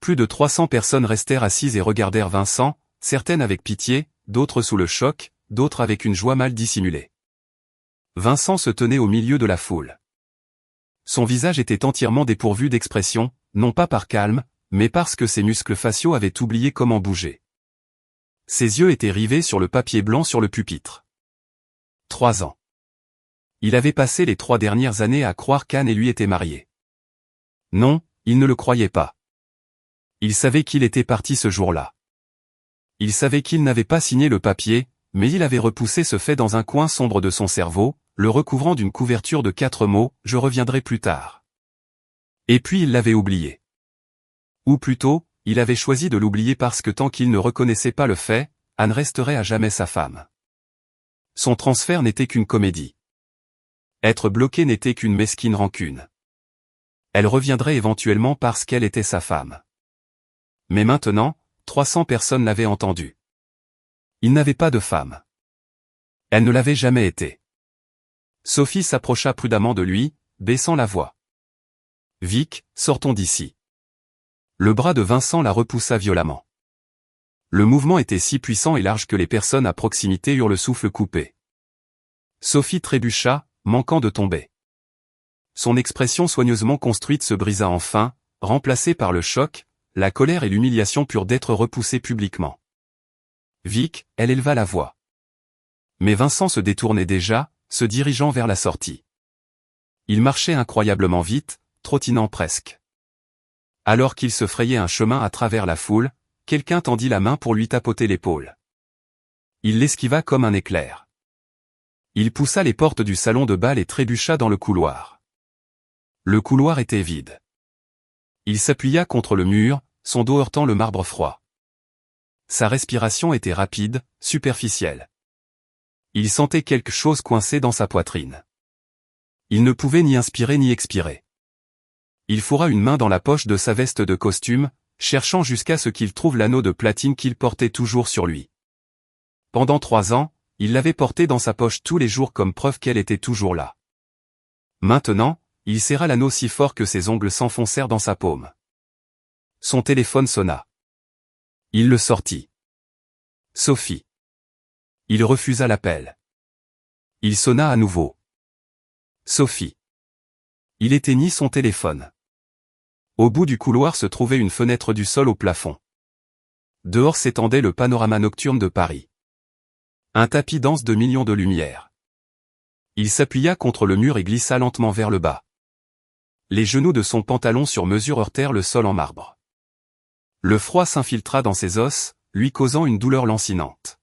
Plus de 300 personnes restèrent assises et regardèrent Vincent, certaines avec pitié, d'autres sous le choc, d'autres avec une joie mal dissimulée. Vincent se tenait au milieu de la foule. Son visage était entièrement dépourvu d'expression, non pas par calme, mais parce que ses muscles faciaux avaient oublié comment bouger. Ses yeux étaient rivés sur le papier blanc sur le pupitre. 3 ans. Il avait passé les 3 dernières années à croire qu'Anne et lui étaient mariés. Non, il ne le croyait pas. Il savait qu'il était parti ce jour-là. Il savait qu'il n'avait pas signé le papier, mais il avait repoussé ce fait dans un coin sombre de son cerveau, le recouvrant d'une couverture de 4 mots, « Je reviendrai plus tard ». Et puis il l'avait oublié. Ou plutôt, il avait choisi de l'oublier parce que tant qu'il ne reconnaissait pas le fait, Anne resterait à jamais sa femme. Son transfert n'était qu'une comédie. Être bloqué n'était qu'une mesquine rancune. Elle reviendrait éventuellement parce qu'elle était sa femme. Mais maintenant, 300 personnes l'avaient entendu. Il n'avait pas de femme. Elle ne l'avait jamais été. Sophie s'approcha prudemment de lui, baissant la voix. « Vic, sortons d'ici. » Le bras de Vincent la repoussa violemment. Le mouvement était si puissant et large que les personnes à proximité eurent le souffle coupé. Sophie trébucha, manquant de tomber. Son expression soigneusement construite se brisa enfin, remplacée par le choc, la colère et l'humiliation pure d'être repoussée publiquement. Vic, elle éleva la voix. Mais Vincent se détournait déjà, se dirigeant vers la sortie. Il marchait incroyablement vite, trottinant presque. Alors qu'il se frayait un chemin à travers la foule, quelqu'un tendit la main pour lui tapoter l'épaule. Il l'esquiva comme un éclair. Il poussa les portes du salon de bal et trébucha dans le couloir. Le couloir était vide. Il s'appuya contre le mur, son dos heurtant le marbre froid. Sa respiration était rapide, superficielle. Il sentait quelque chose coincé dans sa poitrine. Il ne pouvait ni inspirer ni expirer. Il fourra une main dans la poche de sa veste de costume, cherchant jusqu'à ce qu'il trouve l'anneau de platine qu'il portait toujours sur lui. Pendant 3 ans, il l'avait porté dans sa poche tous les jours comme preuve qu'elle était toujours là. Maintenant, il serra l'anneau si fort que ses ongles s'enfoncèrent dans sa paume. Son téléphone sonna. Il le sortit. Sophie. Il refusa l'appel. Il sonna à nouveau. Sophie. Il éteignit son téléphone. Au bout du couloir se trouvait une fenêtre du sol au plafond. Dehors s'étendait le panorama nocturne de Paris. Un tapis dense de millions de lumières. Il s'appuya contre le mur et glissa lentement vers le bas. Les genoux de son pantalon sur mesure heurtèrent le sol en marbre. Le froid s'infiltra dans ses os, lui causant une douleur lancinante.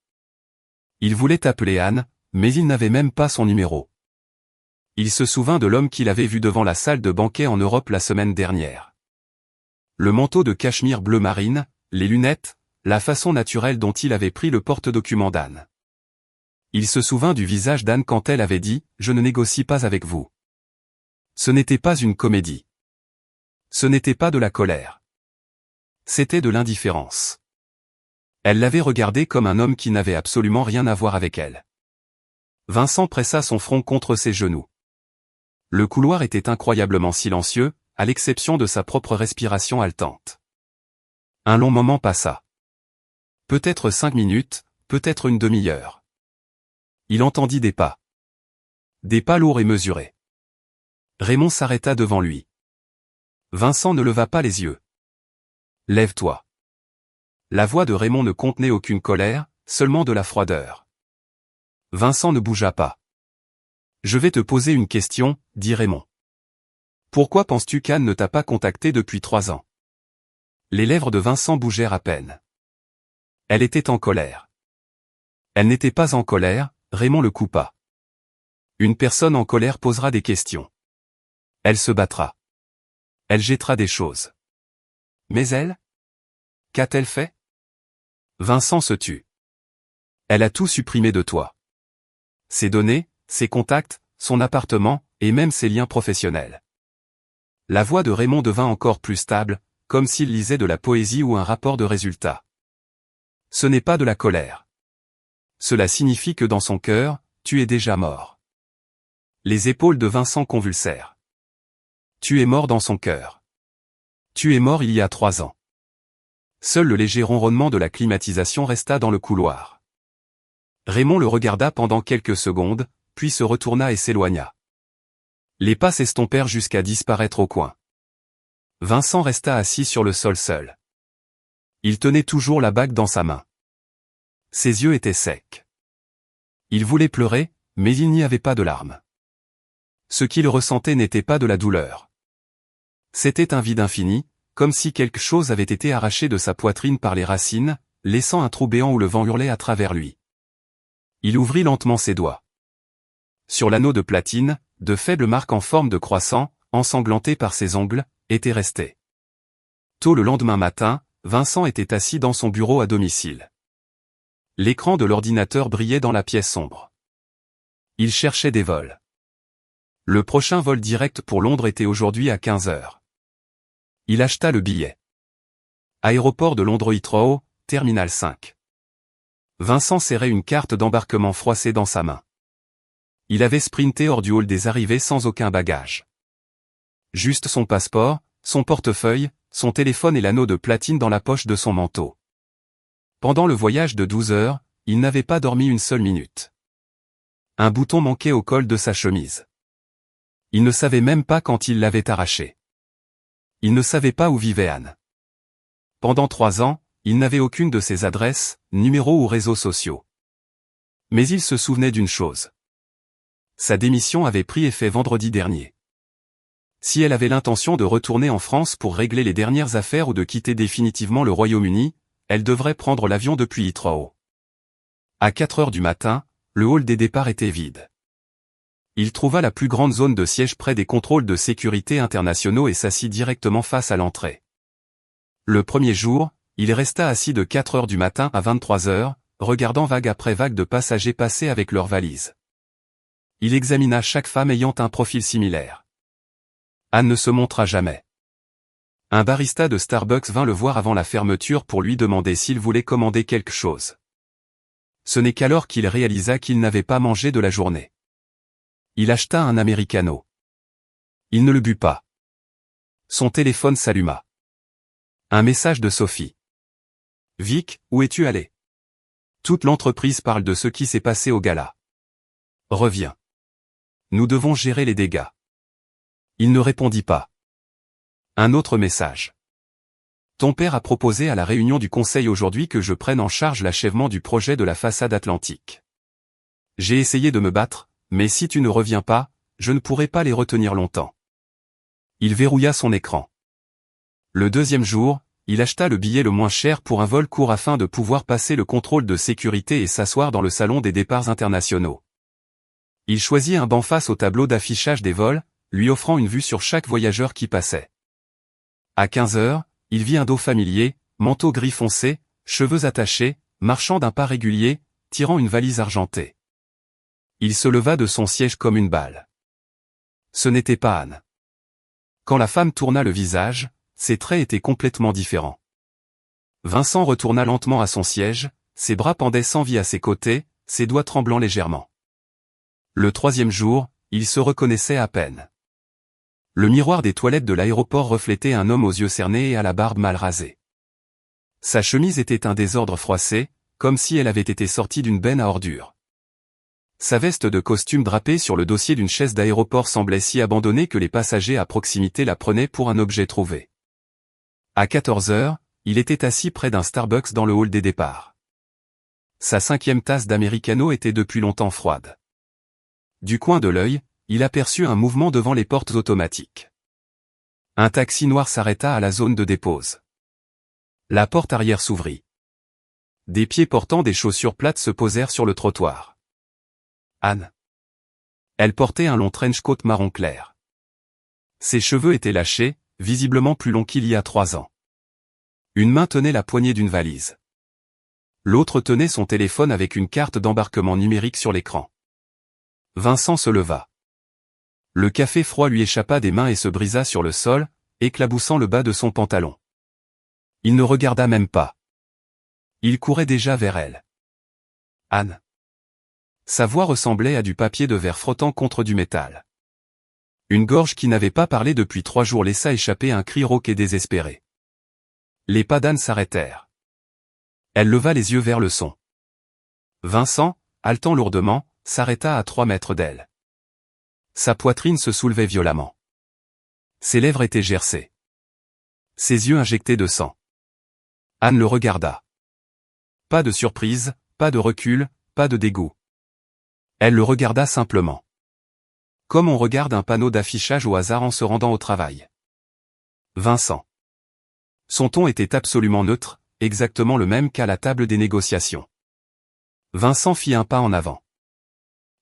Il voulait appeler Anne, mais il n'avait même pas son numéro. Il se souvint de l'homme qu'il avait vu devant la salle de banquet en Europe la semaine dernière. Le manteau de cachemire bleu marine, les lunettes, la façon naturelle dont il avait pris le porte-document d'Anne. Il se souvint du visage d'Anne quand elle avait dit « Je ne négocie pas avec vous ». Ce n'était pas une comédie. Ce n'était pas de la colère. C'était de l'indifférence. Elle l'avait regardé comme un homme qui n'avait absolument rien à voir avec elle. Vincent pressa son front contre ses genoux. Le couloir était incroyablement silencieux, à l'exception de sa propre respiration haletante. Un long moment passa. Peut-être 5 minutes, peut-être une demi-heure. Il entendit des pas. Des pas lourds et mesurés. Raymond s'arrêta devant lui. Vincent ne leva pas les yeux. « Lève-toi ». La voix de Raymond ne contenait aucune colère, seulement de la froideur. Vincent ne bougea pas. « Je vais te poser une question, » dit Raymond. « Pourquoi penses-tu qu'Anne ne t'a pas contacté depuis 3 ans ?» Les lèvres de Vincent bougèrent à peine. Elle était en colère. Elle n'était pas en colère, Raymond le coupa. Une personne en colère posera des questions. Elle se battra. Elle jettera des choses. Mais elle? Qu'a-t-elle fait? Vincent se tut. Elle a tout supprimé de toi. Ses données, ses contacts, son appartement, et même ses liens professionnels. La voix de Raymond devint encore plus stable, comme s'il lisait de la poésie ou un rapport de résultats. Ce n'est pas de la colère. Cela signifie que dans son cœur, tu es déjà mort. Les épaules de Vincent convulsèrent. Tu es mort dans son cœur. Tu es mort il y a 3 ans. Seul le léger ronronnement de la climatisation resta dans le couloir. Raymond le regarda pendant quelques secondes, puis se retourna et s'éloigna. Les pas s'estompèrent jusqu'à disparaître au coin. Vincent resta assis sur le sol seul. Il tenait toujours la bague dans sa main. Ses yeux étaient secs. Il voulait pleurer, mais il n'y avait pas de larmes. Ce qu'il ressentait n'était pas de la douleur. C'était un vide infini, comme si quelque chose avait été arraché de sa poitrine par les racines, laissant un trou béant où le vent hurlait à travers lui. Il ouvrit lentement ses doigts. Sur l'anneau de platine, de faibles marques en forme de croissant, ensanglantées par ses ongles, étaient restées. Tôt le lendemain matin, Vincent était assis dans son bureau à domicile. L'écran de l'ordinateur brillait dans la pièce sombre. Il cherchait des vols. Le prochain vol direct pour Londres était aujourd'hui à 15 heures. Il acheta le billet. Aéroport de Londres Heathrow, Terminal 5. Vincent serrait une carte d'embarquement froissée dans sa main. Il avait sprinté hors du hall des arrivées sans aucun bagage. Juste son passeport, son portefeuille, son téléphone et l'anneau de platine dans la poche de son manteau. Pendant le voyage de 12 heures, il n'avait pas dormi une seule minute. Un bouton manquait au col de sa chemise. Il ne savait même pas quand il l'avait arraché. Il ne savait pas où vivait Anne. Pendant 3 ans, il n'avait aucune de ses adresses, numéros ou réseaux sociaux. Mais il se souvenait d'une chose. Sa démission avait pris effet vendredi dernier. Si elle avait l'intention de retourner en France pour régler les dernières affaires ou de quitter définitivement le Royaume-Uni, elle devrait prendre l'avion depuis Heathrow. À 4 heures du matin, le hall des départs était vide. Il trouva la plus grande zone de siège près des contrôles de sécurité internationaux et s'assit directement face à l'entrée. Le premier jour, il resta assis de 4 heures du matin à 23 heures, regardant vague après vague de passagers passer avec leurs valises. Il examina chaque femme ayant un profil similaire. Anne ne se montra jamais. Un barista de Starbucks vint le voir avant la fermeture pour lui demander s'il voulait commander quelque chose. Ce n'est qu'alors qu'il réalisa qu'il n'avait pas mangé de la journée. Il acheta un americano. Il ne le but pas. Son téléphone s'alluma. Un message de Sophie. « Vic, où es-tu allé? Toute l'entreprise parle de ce qui s'est passé au gala. Reviens. Nous devons gérer les dégâts. » Il ne répondit pas. Un autre message. « Ton père a proposé à la réunion du conseil aujourd'hui que je prenne en charge l'achèvement du projet de la façade atlantique. J'ai essayé de me battre, mais si tu ne reviens pas, je ne pourrai pas les retenir longtemps. » Il verrouilla son écran. Le deuxième jour, il acheta le billet le moins cher pour un vol court afin de pouvoir passer le contrôle de sécurité et s'asseoir dans le salon des départs internationaux. Il choisit un banc face au tableau d'affichage des vols, lui offrant une vue sur chaque voyageur qui passait. À 15 heures, il vit un dos familier, manteau gris foncé, cheveux attachés, marchant d'un pas régulier, tirant une valise argentée. Il se leva de son siège comme une balle. Ce n'était pas Anne. Quand la femme tourna le visage, ses traits étaient complètement différents. Vincent retourna lentement à son siège, ses bras pendaient sans vie à ses côtés, ses doigts tremblant légèrement. Le troisième jour, il se reconnaissait à peine. Le miroir des toilettes de l'aéroport reflétait un homme aux yeux cernés et à la barbe mal rasée. Sa chemise était un désordre froissé, comme si elle avait été sortie d'une benne à ordures. Sa veste de costume drapée sur le dossier d'une chaise d'aéroport semblait si abandonnée que les passagers à proximité la prenaient pour un objet trouvé. À 14 heures, il était assis près d'un Starbucks dans le hall des départs. Sa 5e tasse d'Americano était depuis longtemps froide. Du coin de l'œil, il aperçut un mouvement devant les portes automatiques. Un taxi noir s'arrêta à la zone de dépose. La porte arrière s'ouvrit. Des pieds portant des chaussures plates se posèrent sur le trottoir. Anne. Elle portait un long trench coat marron clair. Ses cheveux étaient lâchés, visiblement plus longs qu'il y a 3 ans. Une main tenait la poignée d'une valise. L'autre tenait son téléphone avec une carte d'embarquement numérique sur l'écran. Vincent se leva. Le café froid lui échappa des mains et se brisa sur le sol, éclaboussant le bas de son pantalon. Il ne regarda même pas. Il courait déjà vers elle. Anne. Sa voix ressemblait à du papier de verre frottant contre du métal. Une gorge qui n'avait pas parlé depuis 3 jours laissa échapper un cri rauque et désespéré. Les pas d'Anne s'arrêtèrent. Elle leva les yeux vers le son. Vincent, haletant lourdement, s'arrêta à 3 mètres d'elle. Sa poitrine se soulevait violemment. Ses lèvres étaient gercées. Ses yeux injectés de sang. Anne le regarda. Pas de surprise, pas de recul, pas de dégoût. Elle le regarda simplement. Comme on regarde un panneau d'affichage au hasard en se rendant au travail. Vincent. Son ton était absolument neutre, exactement le même qu'à la table des négociations. Vincent fit un pas en avant.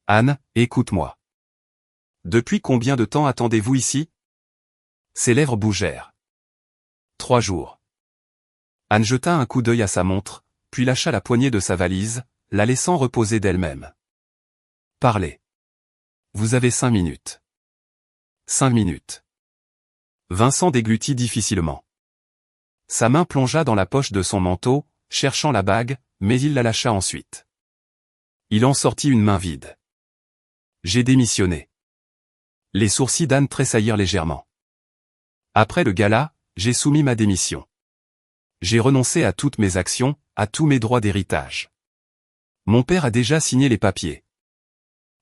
Anne, écoute-moi. Depuis combien de temps attendez-vous ici? Ses lèvres bougèrent. 3 jours. Anne jeta un coup d'œil à sa montre, puis lâcha la poignée de sa valise, la laissant reposer d'elle-même. Parlez. Vous avez 5 minutes. 5 minutes. Vincent déglutit difficilement. Sa main plongea dans la poche de son manteau, cherchant la bague, mais il la lâcha ensuite. Il en sortit une main vide. J'ai démissionné. Les sourcils d'Anne tressaillirent légèrement. Après le gala, j'ai soumis ma démission. J'ai renoncé à toutes mes actions, à tous mes droits d'héritage. Mon père a déjà signé les papiers.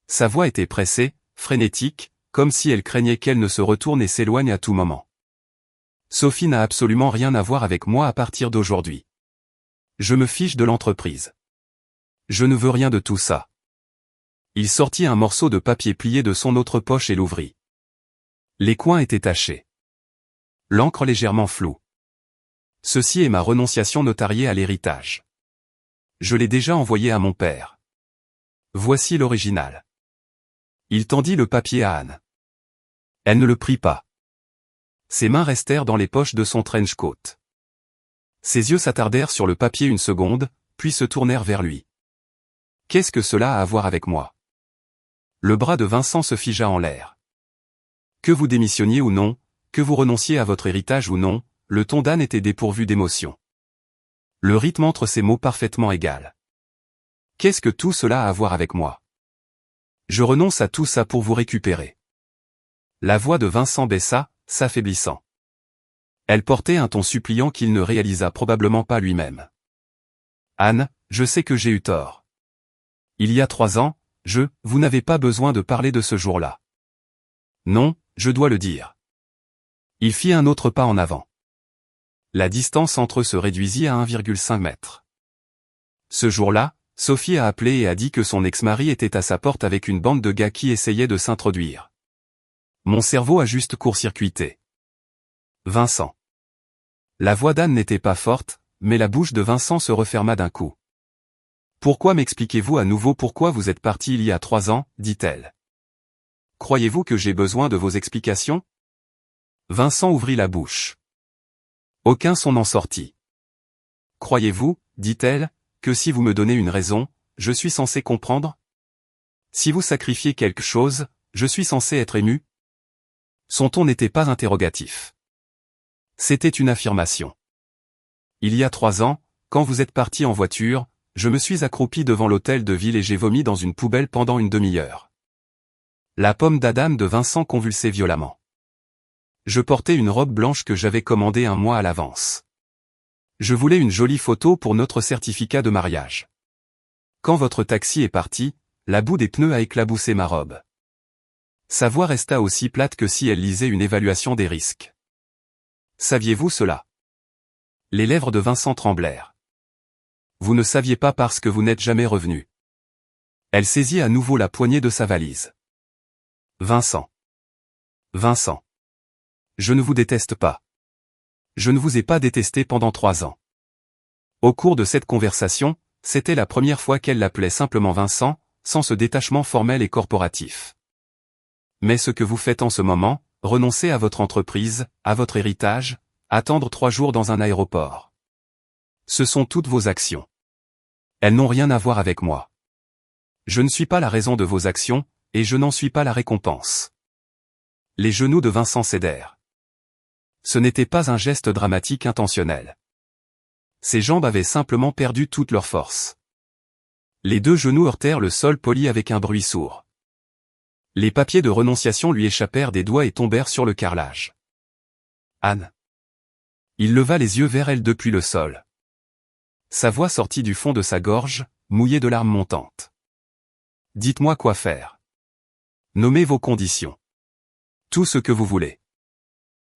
Sa voix était pressée, frénétique, comme si elle craignait qu'elle ne se retourne et s'éloigne à tout moment. Sophie n'a absolument rien à voir avec moi à partir d'aujourd'hui. Je me fiche de l'entreprise. Je ne veux rien de tout ça. Il sortit un morceau de papier plié de son autre poche et l'ouvrit. Les coins étaient tachés. L'encre légèrement floue. Ceci est ma renonciation notariée à l'héritage. Je l'ai déjà envoyé à mon père. Voici l'original. Il tendit le papier à Anne. Elle ne le prit pas. Ses mains restèrent dans les poches de son trench coat. Ses yeux s'attardèrent sur le papier une seconde, puis se tournèrent vers lui. Qu'est-ce que cela a à voir avec moi? Le bras de Vincent se figea en l'air. Que vous démissionniez ou non, que vous renonciez à votre héritage ou non, le ton d'Anne était dépourvu d'émotion. Le rythme entre ces mots parfaitement égal. Qu'est-ce que tout cela a à voir avec moi? Je renonce à tout ça pour vous récupérer. La voix de Vincent baissa, s'affaiblissant. Elle portait un ton suppliant qu'il ne réalisa probablement pas lui-même. Anne, je sais que j'ai eu tort. Il y a 3 ans, vous n'avez pas besoin de parler de ce jour-là. Non, je dois le dire. Il fit un autre pas en avant. La distance entre eux se réduisit à 1,5 mètre. Ce jour-là, Sophie a appelé et a dit que son ex-mari était à sa porte avec une bande de gars qui essayaient de s'introduire. Mon cerveau a juste court-circuité. Vincent. La voix d'Anne n'était pas forte, mais la bouche de Vincent se referma d'un coup. Pourquoi m'expliquez-vous à nouveau pourquoi vous êtes parti il y a 3 ans, dit-elle. Croyez-vous que j'ai besoin de vos explications? Vincent ouvrit la bouche. Aucun son n'en sortit. Croyez-vous, dit-elle, que si vous me donnez une raison, je suis censé comprendre? Si vous sacrifiez quelque chose, je suis censé être ému? Son ton n'était pas interrogatif. C'était une affirmation. Il y a 3 ans, quand vous êtes parti en voiture, je me suis accroupi devant l'hôtel de ville et j'ai vomi dans une poubelle pendant une demi-heure. La pomme d'Adam de Vincent convulsait violemment. Je portais une robe blanche que j'avais commandée 1 mois à l'avance. Je voulais une jolie photo pour notre certificat de mariage. Quand votre taxi est parti, la boue des pneus a éclaboussé ma robe. Sa voix resta aussi plate que si elle lisait une évaluation des risques. Saviez-vous cela? Les lèvres de Vincent tremblèrent. Vous ne saviez pas parce que vous n'êtes jamais revenu. Elle saisit à nouveau la poignée de sa valise. Vincent. Vincent. Je ne vous déteste pas. Je ne vous ai pas détesté pendant 3 ans. Au cours de cette conversation, c'était la première fois qu'elle l'appelait simplement Vincent, sans ce détachement formel et corporatif. Mais ce que vous faites en ce moment, renoncer à votre entreprise, à votre héritage, attendre 3 jours dans un aéroport. Ce sont toutes vos actions. Elles n'ont rien à voir avec moi. Je ne suis pas la raison de vos actions, et je n'en suis pas la récompense. Les genoux de Vincent cédèrent. Ce n'était pas un geste dramatique intentionnel. Ses jambes avaient simplement perdu toute leur force. Les 2 genoux heurtèrent le sol poli avec un bruit sourd. Les papiers de renonciation lui échappèrent des doigts et tombèrent sur le carrelage. Anne. Il leva les yeux vers elle depuis le sol. Sa voix sortit du fond de sa gorge, mouillée de larmes montantes. Dites-moi quoi faire. Nommez vos conditions. Tout ce que vous voulez.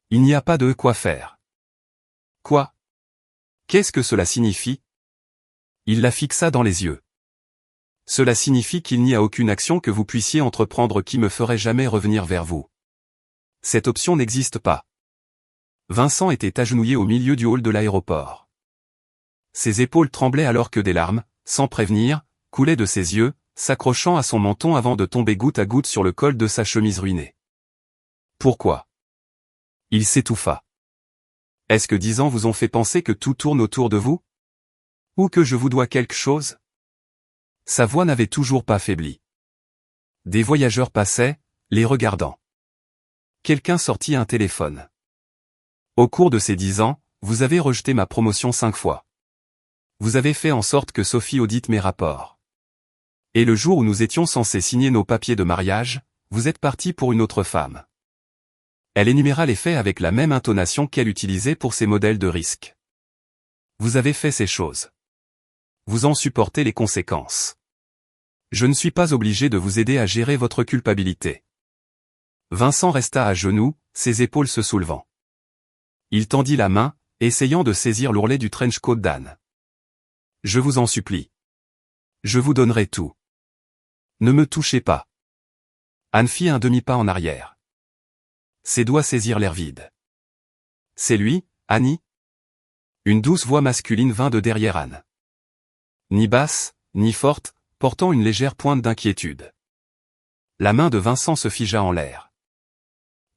Il n'y a pas de quoi faire. Quoi? Qu'est-ce que cela signifie? Il la fixa dans les yeux. Cela signifie qu'il n'y a aucune action que vous puissiez entreprendre qui me ferait jamais revenir vers vous. Cette option n'existe pas. Vincent était agenouillé au milieu du hall de l'aéroport. Ses épaules tremblaient alors que des larmes, sans prévenir, coulaient de ses yeux, s'accrochant à son menton avant de tomber goutte à goutte sur le col de sa chemise ruinée. Pourquoi? Il s'étouffa. Est-ce que 10 ans vous ont fait penser que tout tourne autour de vous? Ou que je vous dois quelque chose? Sa voix n'avait toujours pas faibli. Des voyageurs passaient, les regardant. Quelqu'un sortit un téléphone. Au cours de ces 10 ans, vous avez rejeté ma promotion 5 fois. Vous avez fait en sorte que Sophie audite mes rapports. Et le jour où nous étions censés signer nos papiers de mariage, vous êtes parti pour une autre femme. Elle énuméra les faits avec la même intonation qu'elle utilisait pour ses modèles de risque. Vous avez fait ces choses. Vous en supportez les conséquences. Je ne suis pas obligé de vous aider à gérer votre culpabilité. Vincent resta à genoux, ses épaules se soulevant. Il tendit la main, essayant de saisir l'ourlet du trench-coat d'Anne. Je vous en supplie. Je vous donnerai tout. Ne me touchez pas. Anne fit un demi-pas en arrière. Ses doigts saisirent l'air vide. C'est lui, Annie? Une douce voix masculine vint de derrière Anne. Ni basse, ni forte, portant une légère pointe d'inquiétude. La main de Vincent se figea en l'air.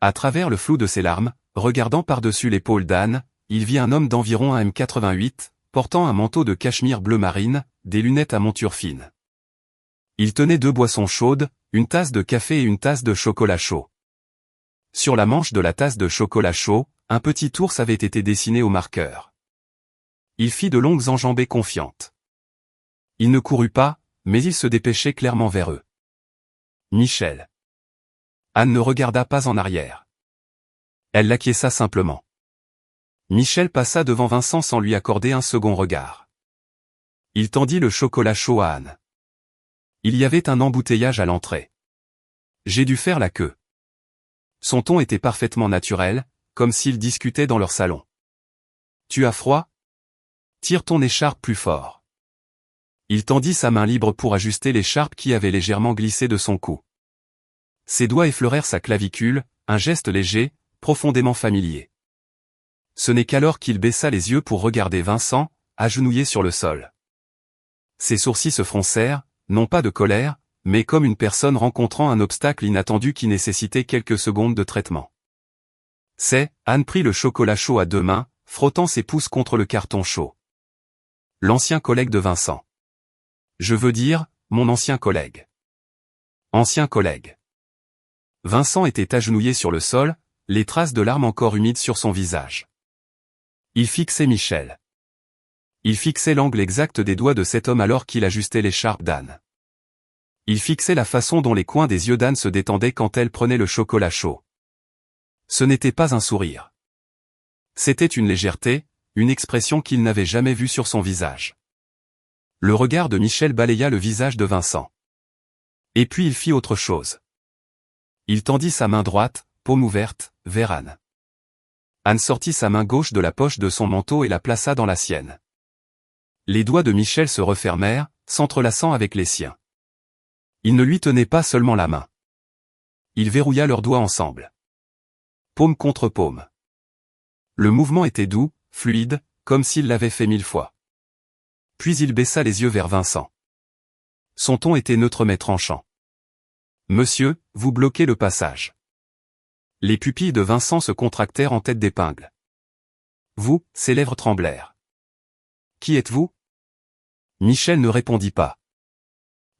À travers le flou de ses larmes, regardant par-dessus l'épaule d'Anne, il vit un homme d'environ 1m88, portant un manteau de cachemire bleu marine, des lunettes à monture fine. Il tenait 2 boissons chaudes, une tasse de café et une tasse de chocolat chaud. Sur la manche de la tasse de chocolat chaud, un petit ours avait été dessiné au marqueur. Il fit de longues enjambées confiantes. Il ne courut pas, mais il se dépêchait clairement vers eux. Michel. Anne ne regarda pas en arrière. Elle l'acquiesça simplement. Michel passa devant Vincent sans lui accorder un second regard. Il tendit le chocolat chaud à Anne. Il y avait un embouteillage à l'entrée. J'ai dû faire la queue. Son ton était parfaitement naturel, comme s'ils discutaient dans leur salon. Tu as froid? Tire ton écharpe plus fort. Il tendit sa main libre pour ajuster l'écharpe qui avait légèrement glissé de son cou. Ses doigts effleurèrent sa clavicule, un geste léger, profondément familier. Ce n'est qu'alors qu'il baissa les yeux pour regarder Vincent, agenouillé sur le sol. Ses sourcils se froncèrent, non pas de colère, mais comme une personne rencontrant un obstacle inattendu qui nécessitait quelques secondes de traitement. Anne prit le chocolat chaud à 2 mains, frottant ses pouces contre le carton chaud. L'ancien collègue de Vincent. Je veux dire, mon ancien collègue. Ancien collègue. Vincent était agenouillé sur le sol, les traces de larmes encore humides sur son visage. Il fixait Michel. Il fixait l'angle exact des doigts de cet homme alors qu'il ajustait l'écharpe d'Anne. Il fixait la façon dont les coins des yeux d'Anne se détendaient quand elle prenait le chocolat chaud. Ce n'était pas un sourire. C'était une légèreté, une expression qu'il n'avait jamais vue sur son visage. Le regard de Michel balaya le visage de Vincent. Et puis il fit autre chose. Il tendit sa main droite, paume ouverte, vers Anne. Anne sortit sa main gauche de la poche de son manteau et la plaça dans la sienne. Les doigts de Michel se refermèrent, s'entrelaçant avec les siens. Il ne lui tenait pas seulement la main. Il verrouilla leurs doigts ensemble. Paume contre paume. Le mouvement était doux, fluide, comme s'il l'avait fait 1000 fois. Puis il baissa les yeux vers Vincent. Son ton était neutre mais tranchant. Monsieur, vous bloquez le passage. Les pupilles de Vincent se contractèrent en tête d'épingle. Vous, ses lèvres tremblèrent. Qui êtes-vous? Michel ne répondit pas.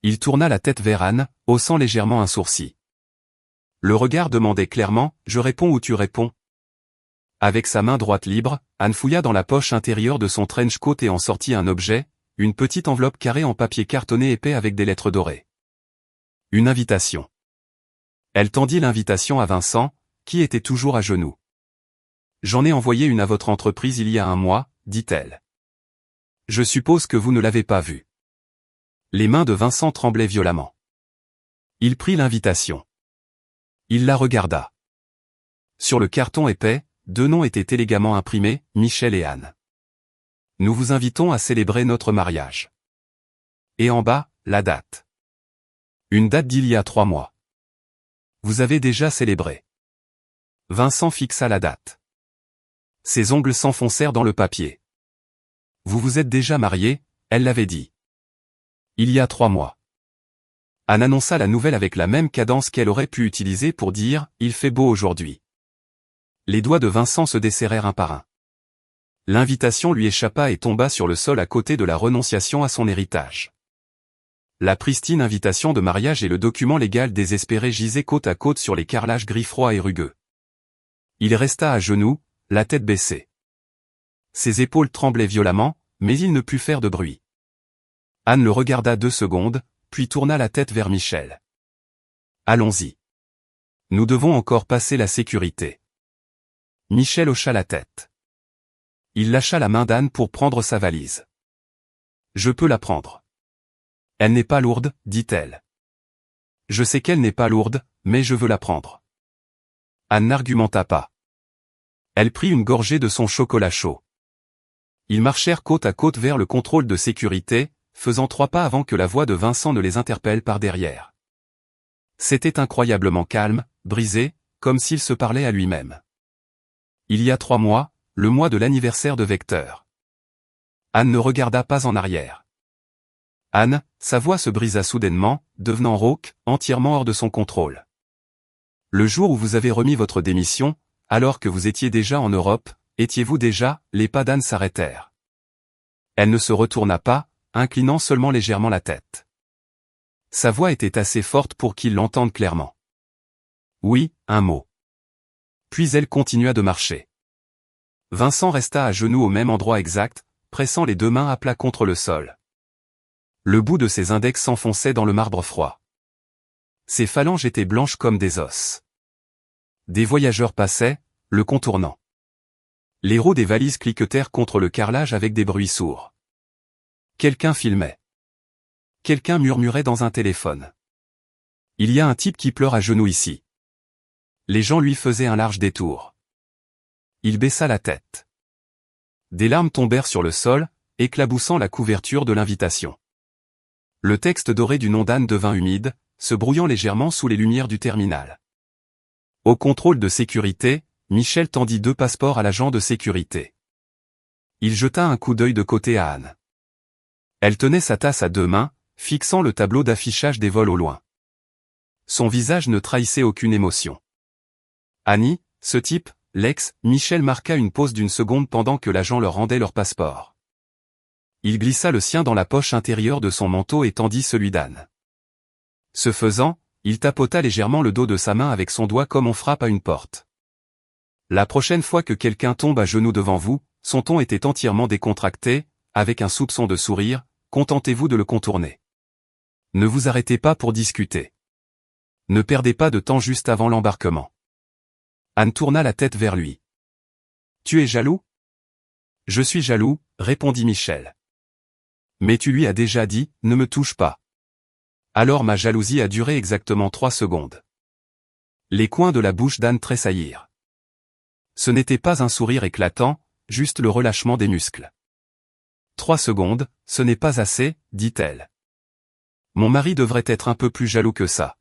Il tourna la tête vers Anne, haussant légèrement un sourcil. Le regard demandait clairement, je réponds ou tu réponds? Avec sa main droite libre, Anne fouilla dans la poche intérieure de son trench coat et en sortit un objet, une petite enveloppe carrée en papier cartonné épais avec des lettres dorées. Une invitation. Elle tendit l'invitation à Vincent, qui était toujours à genoux. J'en ai envoyé une à votre entreprise il y a 1 mois, dit-elle. Je suppose que vous ne l'avez pas vue. Les mains de Vincent tremblaient violemment. Il prit l'invitation. Il la regarda. Sur le carton épais, 2 noms étaient élégamment imprimés, Michel et Anne. Nous vous invitons à célébrer notre mariage. Et en bas, la date. Une date d'il y a 3 mois. Vous avez déjà célébré. Vincent fixa la date. Ses ongles s'enfoncèrent dans le papier. Vous vous êtes déjà mariés, elle l'avait dit. Il y a 3 mois. Anne annonça la nouvelle avec la même cadence qu'elle aurait pu utiliser pour dire « Il fait beau aujourd'hui ». Les doigts de Vincent se desserrèrent un par un. L'invitation lui échappa et tomba sur le sol à côté de la renonciation à son héritage. La pristine invitation de mariage et le document légal désespéré gisaient côte à côte sur les carrelages gris froids et rugueux. Il resta à genoux, la tête baissée. Ses épaules tremblaient violemment, mais il ne put faire de bruit. Anne le regarda 2 secondes, puis tourna la tête vers Michel. Allons-y. Nous devons encore passer la sécurité. Michel hocha la tête. Il lâcha la main d'Anne pour prendre sa valise. Je peux la prendre. Elle n'est pas lourde, dit-elle. Je sais qu'elle n'est pas lourde, mais je veux la prendre. Anne n'argumenta pas. Elle prit une gorgée de son chocolat chaud. Ils marchèrent côte à côte vers le contrôle de sécurité, faisant 3 pas avant que la voix de Vincent ne les interpelle par derrière. C'était incroyablement calme, brisé, comme s'il se parlait à lui-même. Il y a 3 mois, le mois de l'anniversaire de Vecteur. Anne ne regarda pas en arrière. Anne, sa voix se brisa soudainement, devenant rauque, entièrement hors de son contrôle. Le jour où vous avez remis votre démission, alors que vous étiez déjà en Europe, étiez-vous déjà, les pas d'Anne s'arrêtèrent. Elle ne se retourna pas, inclinant seulement légèrement la tête. Sa voix était assez forte pour qu'il l'entende clairement. Oui, un mot. Puis elle continua de marcher. Vincent resta à genoux au même endroit exact, pressant les 2 mains à plat contre le sol. Le bout de ses index s'enfonçait dans le marbre froid. Ses phalanges étaient blanches comme des os. Des voyageurs passaient, le contournant. Les roues des valises cliquetèrent contre le carrelage avec des bruits sourds. Quelqu'un filmait. Quelqu'un murmurait dans un téléphone. Il y a un type qui pleure à genoux ici. Les gens lui faisaient un large détour. Il baissa la tête. Des larmes tombèrent sur le sol, éclaboussant la couverture de l'invitation. Le texte doré du nom d'Anne devint humide, se brouillant légèrement sous les lumières du terminal. Au contrôle de sécurité, Michel tendit 2 passeports à l'agent de sécurité. Il jeta un coup d'œil de côté à Anne. Elle tenait sa tasse à 2 mains, fixant le tableau d'affichage des vols au loin. Son visage ne trahissait aucune émotion. Annie, ce type, Michel marqua une pause d'1 seconde pendant que l'agent leur rendait leur passeport. Il glissa le sien dans la poche intérieure de son manteau et tendit celui d'Anne. Ce faisant, il tapota légèrement le dos de sa main avec son doigt comme on frappe à une porte. La prochaine fois que quelqu'un tombe à genoux devant vous, son ton était entièrement décontracté, avec un soupçon de sourire, contentez-vous de le contourner. Ne vous arrêtez pas pour discuter. Ne perdez pas de temps juste avant l'embarquement. Anne tourna la tête vers lui. Tu es jaloux? Je suis jaloux, répondit Michel. Mais tu lui as déjà dit, ne me touche pas. Alors ma jalousie a duré exactement 3 secondes. Les coins de la bouche d'Anne tressaillirent. Ce n'était pas un sourire éclatant, juste le relâchement des muscles. 3 secondes, ce n'est pas assez, dit-elle. Mon mari devrait être un peu plus jaloux que ça.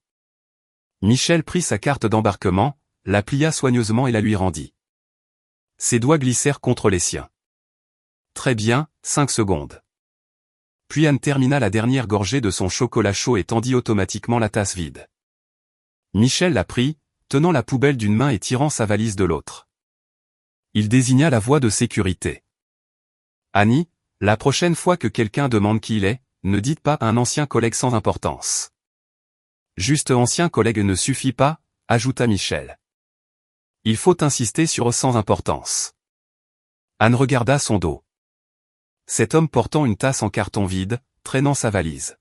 Michel prit sa carte d'embarquement, la plia soigneusement et la lui rendit. Ses doigts glissèrent contre les siens. Très bien, 5 secondes. Puis Anne termina la dernière gorgée de son chocolat chaud et tendit automatiquement la tasse vide. Michel la prit, tenant la poubelle d'une main et tirant sa valise de l'autre. Il désigna la voie de sécurité. Annie, la prochaine fois que quelqu'un demande qui il est, ne dites pas un ancien collègue sans importance. Juste ancien collègue ne suffit pas, ajouta Michel. Il faut insister sur sans importance. Anne regarda son dos. Cet homme portant une tasse en carton vide, traînant sa valise.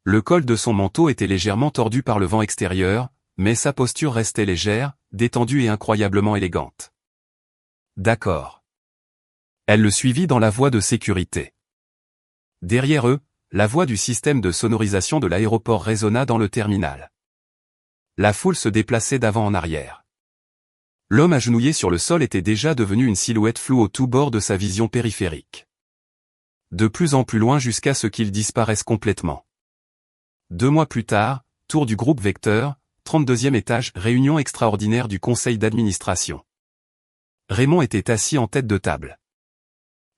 Le col de son manteau était légèrement tordu par le vent extérieur, mais sa posture restait légère, détendue et incroyablement élégante. D'accord. Elle le suivit dans la voie de sécurité. Derrière eux, la voix du système de sonorisation de l'aéroport résonna dans le terminal. La foule se déplaçait d'avant en arrière. L'homme agenouillé sur le sol était déjà devenu une silhouette floue au tout bord de sa vision périphérique. De plus en plus loin jusqu'à ce qu'il disparaisse complètement. 2 mois plus tard, tour du groupe Vecteur, 32e étage, réunion extraordinaire du conseil d'administration. Raymond était assis en tête de table.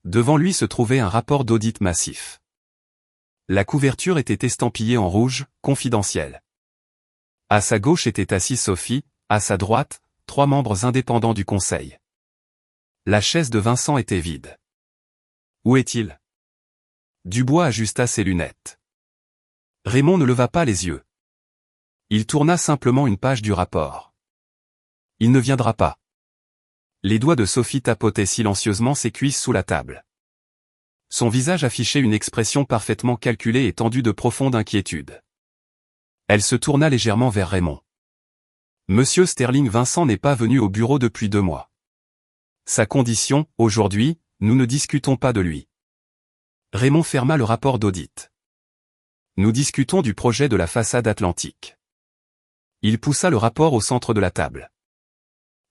Devant lui se trouvait un rapport d'audit massif. La couverture était estampillée en rouge, confidentiel. À sa gauche était assise Sophie, à sa droite, 3 membres indépendants du conseil. La chaise de Vincent était vide. Où est-il? Dubois ajusta ses lunettes. Raymond ne leva pas les yeux. Il tourna simplement une page du rapport. Il ne viendra pas. Les doigts de Sophie tapotaient silencieusement ses cuisses sous la table. Son visage affichait une expression parfaitement calculée et tendue de profonde inquiétude. Elle se tourna légèrement vers Raymond. Monsieur Sterling, Vincent n'est pas venu au bureau depuis 2 mois. Sa condition, aujourd'hui, nous ne discutons pas de lui. Raymond ferma le rapport d'audit. Nous discutons du projet de la façade atlantique. Il poussa le rapport au centre de la table.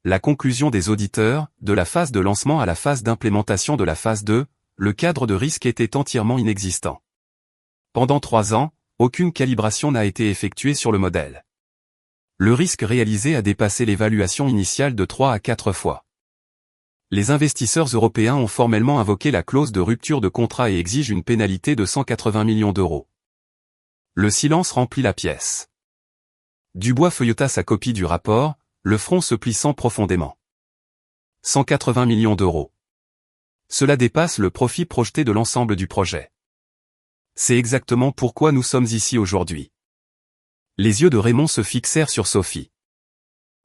La conclusion des auditeurs, de la phase de lancement à la phase d'implémentation de la phase 2, le cadre de risque était entièrement inexistant. Pendant 3 ans, aucune calibration n'a été effectuée sur le modèle. Le risque réalisé a dépassé l'évaluation initiale de 3 à 4 fois. Les investisseurs européens ont formellement invoqué la clause de rupture de contrat et exigent une pénalité de 180 millions d'euros. Le silence remplit la pièce. Dubois feuilleta sa copie du rapport, le front se plissant profondément. 180 millions d'euros. Cela dépasse le profit projeté de l'ensemble du projet. C'est exactement pourquoi nous sommes ici aujourd'hui. Les yeux de Raymond se fixèrent sur Sophie.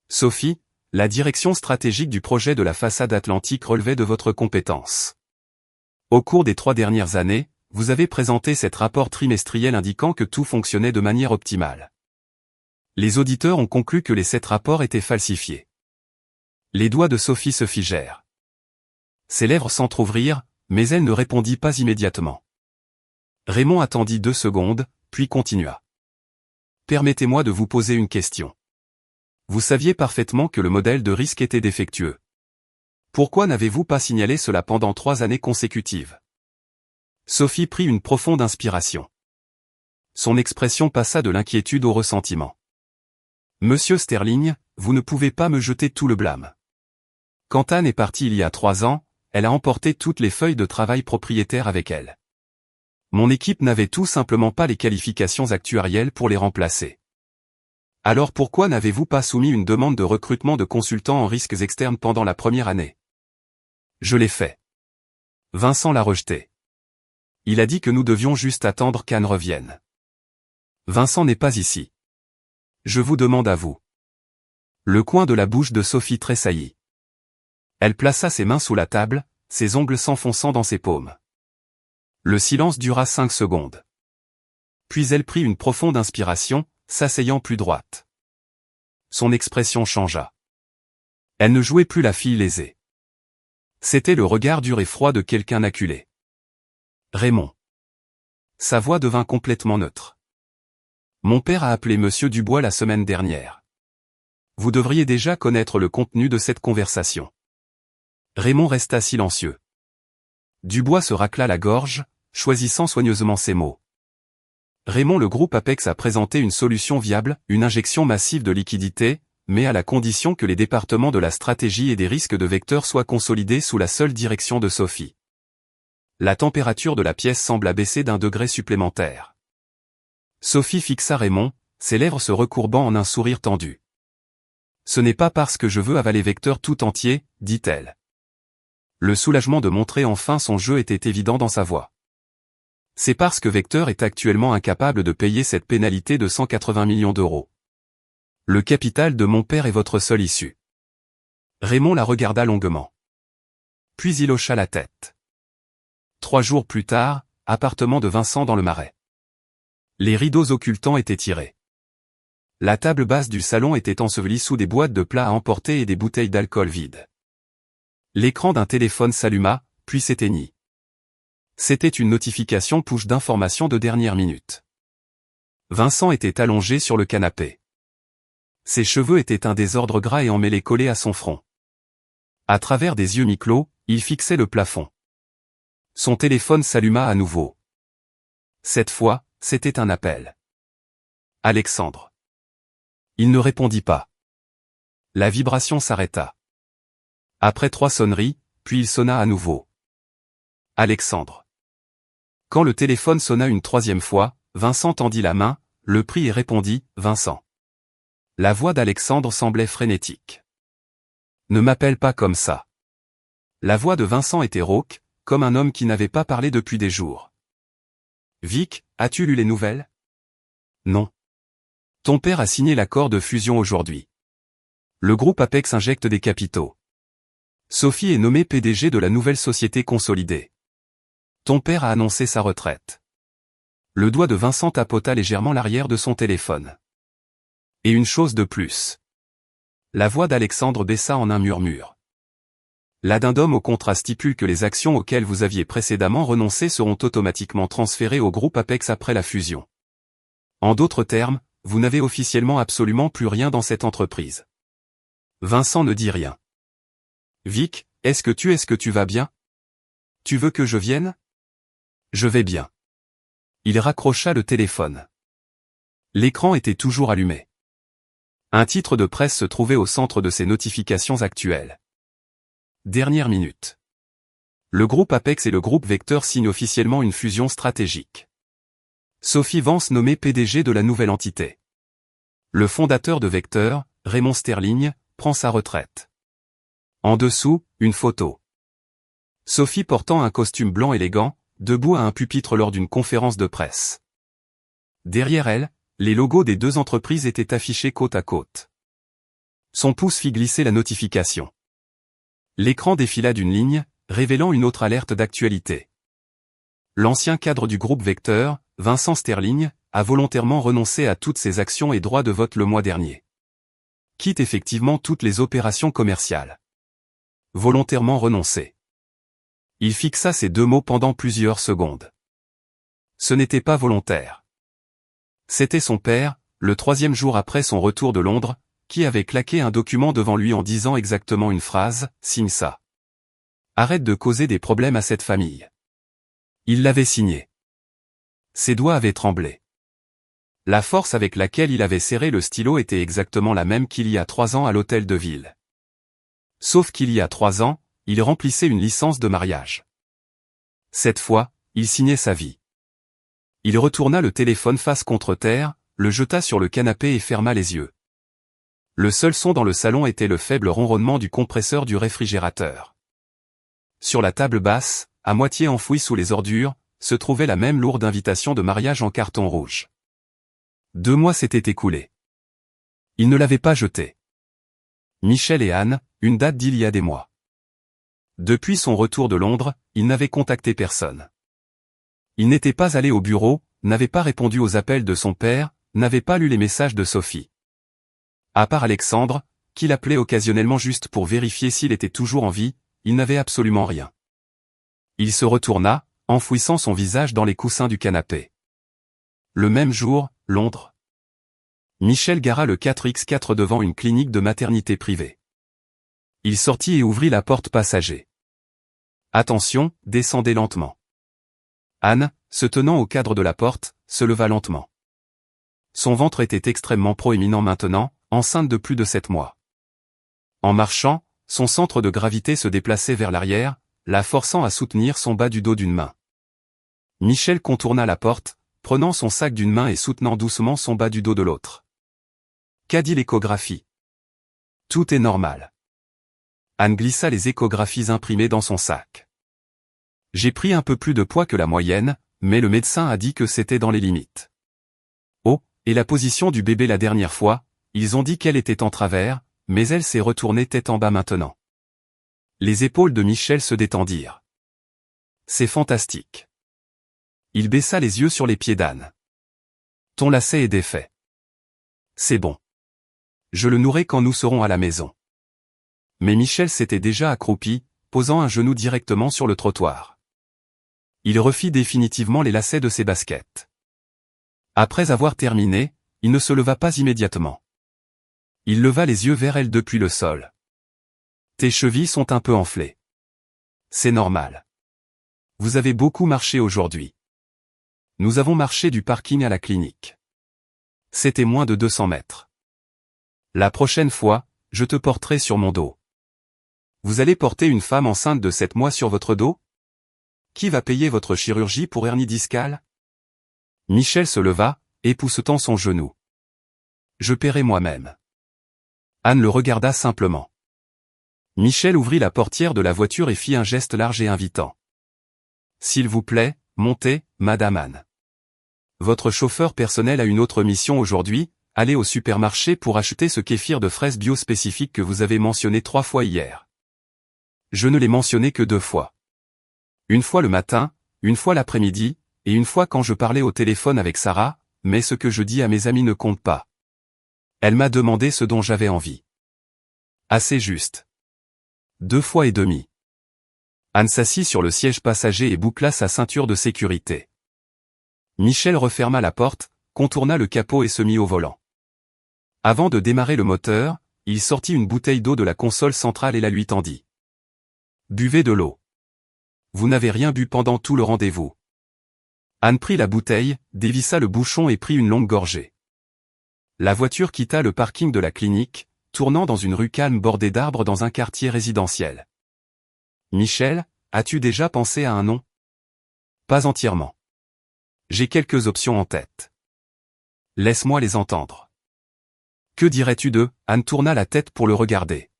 Sophie, la direction stratégique du projet de la façade atlantique relevait de votre compétence. Au cours des 3 dernières années, vous avez présenté cet rapport trimestriel indiquant que tout fonctionnait de manière optimale. Les auditeurs ont conclu que les 7 rapports étaient falsifiés. Les doigts de Sophie se figèrent. Ses lèvres s'entr'ouvrirent, mais elle ne répondit pas immédiatement. Raymond attendit 2 secondes, puis continua. Permettez-moi de vous poser une question. Vous saviez parfaitement que le modèle de risque était défectueux. Pourquoi n'avez-vous pas signalé cela pendant 3 années consécutives? Sophie prit une profonde inspiration. Son expression passa de l'inquiétude au ressentiment. Monsieur Sterling, vous ne pouvez pas me jeter tout le blâme. Quand Anne est partie il y a 3 ans, elle a emporté toutes les feuilles de travail propriétaires avec elle. Mon équipe n'avait tout simplement pas les qualifications actuarielles pour les remplacer. Alors pourquoi n'avez-vous pas soumis une demande de recrutement de consultants en risques externes pendant la première année? Je l'ai fait. Vincent l'a rejeté. Il a dit que nous devions juste attendre qu'Anne revienne. Vincent n'est pas ici. Je vous demande à vous. Le coin de la bouche de Sophie tressaillit. Elle plaça ses mains sous la table, ses ongles s'enfonçant dans ses paumes. Le silence dura 5 secondes. Puis elle prit une profonde inspiration, s'asseyant plus droite. Son expression changea. Elle ne jouait plus la fille lésée. C'était le regard dur et froid de quelqu'un acculé. Raymond. Sa voix devint complètement neutre. Mon père a appelé Monsieur Dubois la semaine dernière. Vous devriez déjà connaître le contenu de cette conversation. Raymond resta silencieux. Dubois se racla la gorge, choisissant soigneusement ses mots. Raymond, le groupe Apex a présenté une solution viable, une injection massive de liquidités, mais à la condition que les départements de la stratégie et des risques de vecteurs soient consolidés sous la seule direction de Sophie. La température de la pièce semble baisser d'1 degré supplémentaire. Sophie fixa Raymond, ses lèvres se recourbant en un sourire tendu. Ce n'est pas parce que je veux avaler Vecteur tout entier, dit-elle. Le soulagement de montrer enfin son jeu était évident dans sa voix. C'est parce que Vecteur est actuellement incapable de payer cette pénalité de 180 millions d'euros. Le capital de mon père est votre seule issue. Raymond la regarda longuement. Puis il hocha la tête. 3 jours plus tard, appartement de Vincent dans le Marais. Les rideaux occultants étaient tirés. La table basse du salon était ensevelie sous des boîtes de plats à emporter et des bouteilles d'alcool vides. L'écran d'un téléphone s'alluma, puis s'éteignit. C'était une notification push d'information de dernière minute. Vincent était allongé sur le canapé. Ses cheveux étaient un désordre gras et emmêlés collés à son front. À travers des yeux mi-clos, il fixait le plafond. Son téléphone s'alluma à nouveau. Cette fois, c'était un appel. Alexandre. Il ne répondit pas. La vibration s'arrêta. Après 3 sonneries, puis il sonna à nouveau. Alexandre. Quand le téléphone sonna une 3e fois, Vincent tendit la main, le prit et répondit « Vincent ». La voix d'Alexandre semblait frénétique. « Ne m'appelle pas comme ça ». La voix de Vincent était rauque, comme un homme qui n'avait pas parlé depuis des jours. « Vic, as-tu lu les nouvelles ?»« Non. Ton père a signé l'accord de fusion aujourd'hui. Le groupe Apex injecte des capitaux. Sophie est nommée PDG de la nouvelle société consolidée. Ton père a annoncé sa retraite. » Le doigt de Vincent tapota légèrement l'arrière de son téléphone. Et une chose de plus. La voix d'Alexandre baissa en un murmure. L'addendum au contrat stipule que les actions auxquelles vous aviez précédemment renoncé seront automatiquement transférées au groupe Apex après la fusion. En d'autres termes, vous n'avez officiellement absolument plus rien dans cette entreprise. Vincent ne dit rien. Vic, est-ce que tu vas bien? Tu veux que je vienne? Je vais bien. Il raccrocha le téléphone. L'écran était toujours allumé. Un titre de presse se trouvait au centre de ses notifications actuelles. Dernière minute. Le groupe Apex et le groupe Vecteur signent officiellement une fusion stratégique. Sophie Vance nommée PDG de la nouvelle entité. Le fondateur de Vecteur, Raymond Sterling, prend sa retraite. En dessous, une photo. Sophie portant un costume blanc élégant, debout à un pupitre lors d'une conférence de presse. Derrière elle, les logos des deux entreprises étaient affichés côte à côte. Son pouce fit glisser la notification. L'écran défila d'une ligne, révélant une autre alerte d'actualité. L'ancien cadre du groupe Vecteur, Vincent Sterling, a volontairement renoncé à toutes ses actions et droits de vote le mois dernier. Quitte effectivement toutes les opérations commerciales. Volontairement renoncé. Il fixa ces deux mots pendant plusieurs secondes. Ce n'était pas volontaire. C'était son père, le 3e jour après son retour de Londres, qui avait claqué un document devant lui en disant exactement une phrase, « Signe ça. Arrête de causer des problèmes à cette famille. » Il l'avait signé. Ses doigts avaient tremblé. La force avec laquelle il avait serré le stylo était exactement la même qu'il y a 3 ans à l'hôtel de ville. Sauf qu'il y a 3 ans, il remplissait une licence de mariage. Cette fois, il signait sa vie. Il retourna le téléphone face contre terre, le jeta sur le canapé et ferma les yeux. Le seul son dans le salon était le faible ronronnement du compresseur du réfrigérateur. Sur la table basse, à moitié enfouie sous les ordures, se trouvait la même lourde invitation de mariage en carton rouge. 2 mois s'étaient écoulés. Il ne l'avait pas jetée. Michel et Anne, une date d'il y a des mois. Depuis son retour de Londres, il n'avait contacté personne. Il n'était pas allé au bureau, n'avait pas répondu aux appels de son père, n'avait pas lu les messages de Sophie. À part Alexandre, qui l'appelait occasionnellement juste pour vérifier s'il était toujours en vie, il n'avait absolument rien. Il se retourna, enfouissant son visage dans les coussins du canapé. Le même jour, Londres. Michel gara le 4x4 devant une clinique de maternité privée. Il sortit et ouvrit la porte passager. Attention, descendez lentement. Anne, se tenant au cadre de la porte, se leva lentement. Son ventre était extrêmement proéminent maintenant, enceinte de plus de 7 mois. En marchant, son centre de gravité se déplaçait vers l'arrière, la forçant à soutenir son bas du dos d'une main. Michel contourna la porte, prenant son sac d'une main et soutenant doucement son bas du dos de l'autre. Qu'a dit l'échographie? Tout est normal. Anne glissa les échographies imprimées dans son sac. J'ai pris un peu plus de poids que la moyenne, mais le médecin a dit que c'était dans les limites. Oh, et la position du bébé la dernière fois, ils ont dit qu'elle était en travers, mais elle s'est retournée tête en bas maintenant. Les épaules de Michel se détendirent. C'est fantastique. Il baissa les yeux sur les pieds d'Anne. Ton lacet est défait. C'est bon. Je le nourrai quand nous serons à la maison. Mais Michel s'était déjà accroupi, posant un genou directement sur le trottoir. Il refit définitivement les lacets de ses baskets. Après avoir terminé, il ne se leva pas immédiatement. Il leva les yeux vers elle depuis le sol. Tes chevilles sont un peu enflées. C'est normal. Vous avez beaucoup marché aujourd'hui. Nous avons marché du parking à la clinique. C'était moins de 200 mètres. La prochaine fois, je te porterai sur mon dos. Vous allez porter une femme enceinte de 7 mois sur votre dos? Qui va payer votre chirurgie pour hernie discale? Michel se leva, époussetant son genou. Je paierai moi-même. Anne le regarda simplement. Michel ouvrit la portière de la voiture et fit un geste large et invitant. S'il vous plaît, montez, Madame Anne. Votre chauffeur personnel a une autre mission aujourd'hui, allez au supermarché pour acheter ce kéfir de fraises bio spécifique que vous avez mentionné 3 fois hier. Je ne l'ai mentionné que 2 fois. Une fois le matin, une fois l'après-midi, et une fois quand je parlais au téléphone avec Sarah, mais ce que je dis à mes amis ne compte pas. Elle m'a demandé ce dont j'avais envie. Assez juste. 2 fois et demi. Anne s'assit sur le siège passager et boucla sa ceinture de sécurité. Michel referma la porte, contourna le capot et se mit au volant. Avant de démarrer le moteur, il sortit une bouteille d'eau de la console centrale et la lui tendit. Buvez de l'eau. Vous n'avez rien bu pendant tout le rendez-vous. Anne prit la bouteille, dévissa le bouchon et prit une longue gorgée. La voiture quitta le parking de la clinique, tournant dans une rue calme bordée d'arbres dans un quartier résidentiel. Michel, as-tu déjà pensé à un nom? Pas entièrement. J'ai quelques options en tête. Laisse-moi les entendre. Que dirais-tu de? Anne tourna la tête pour le regarder.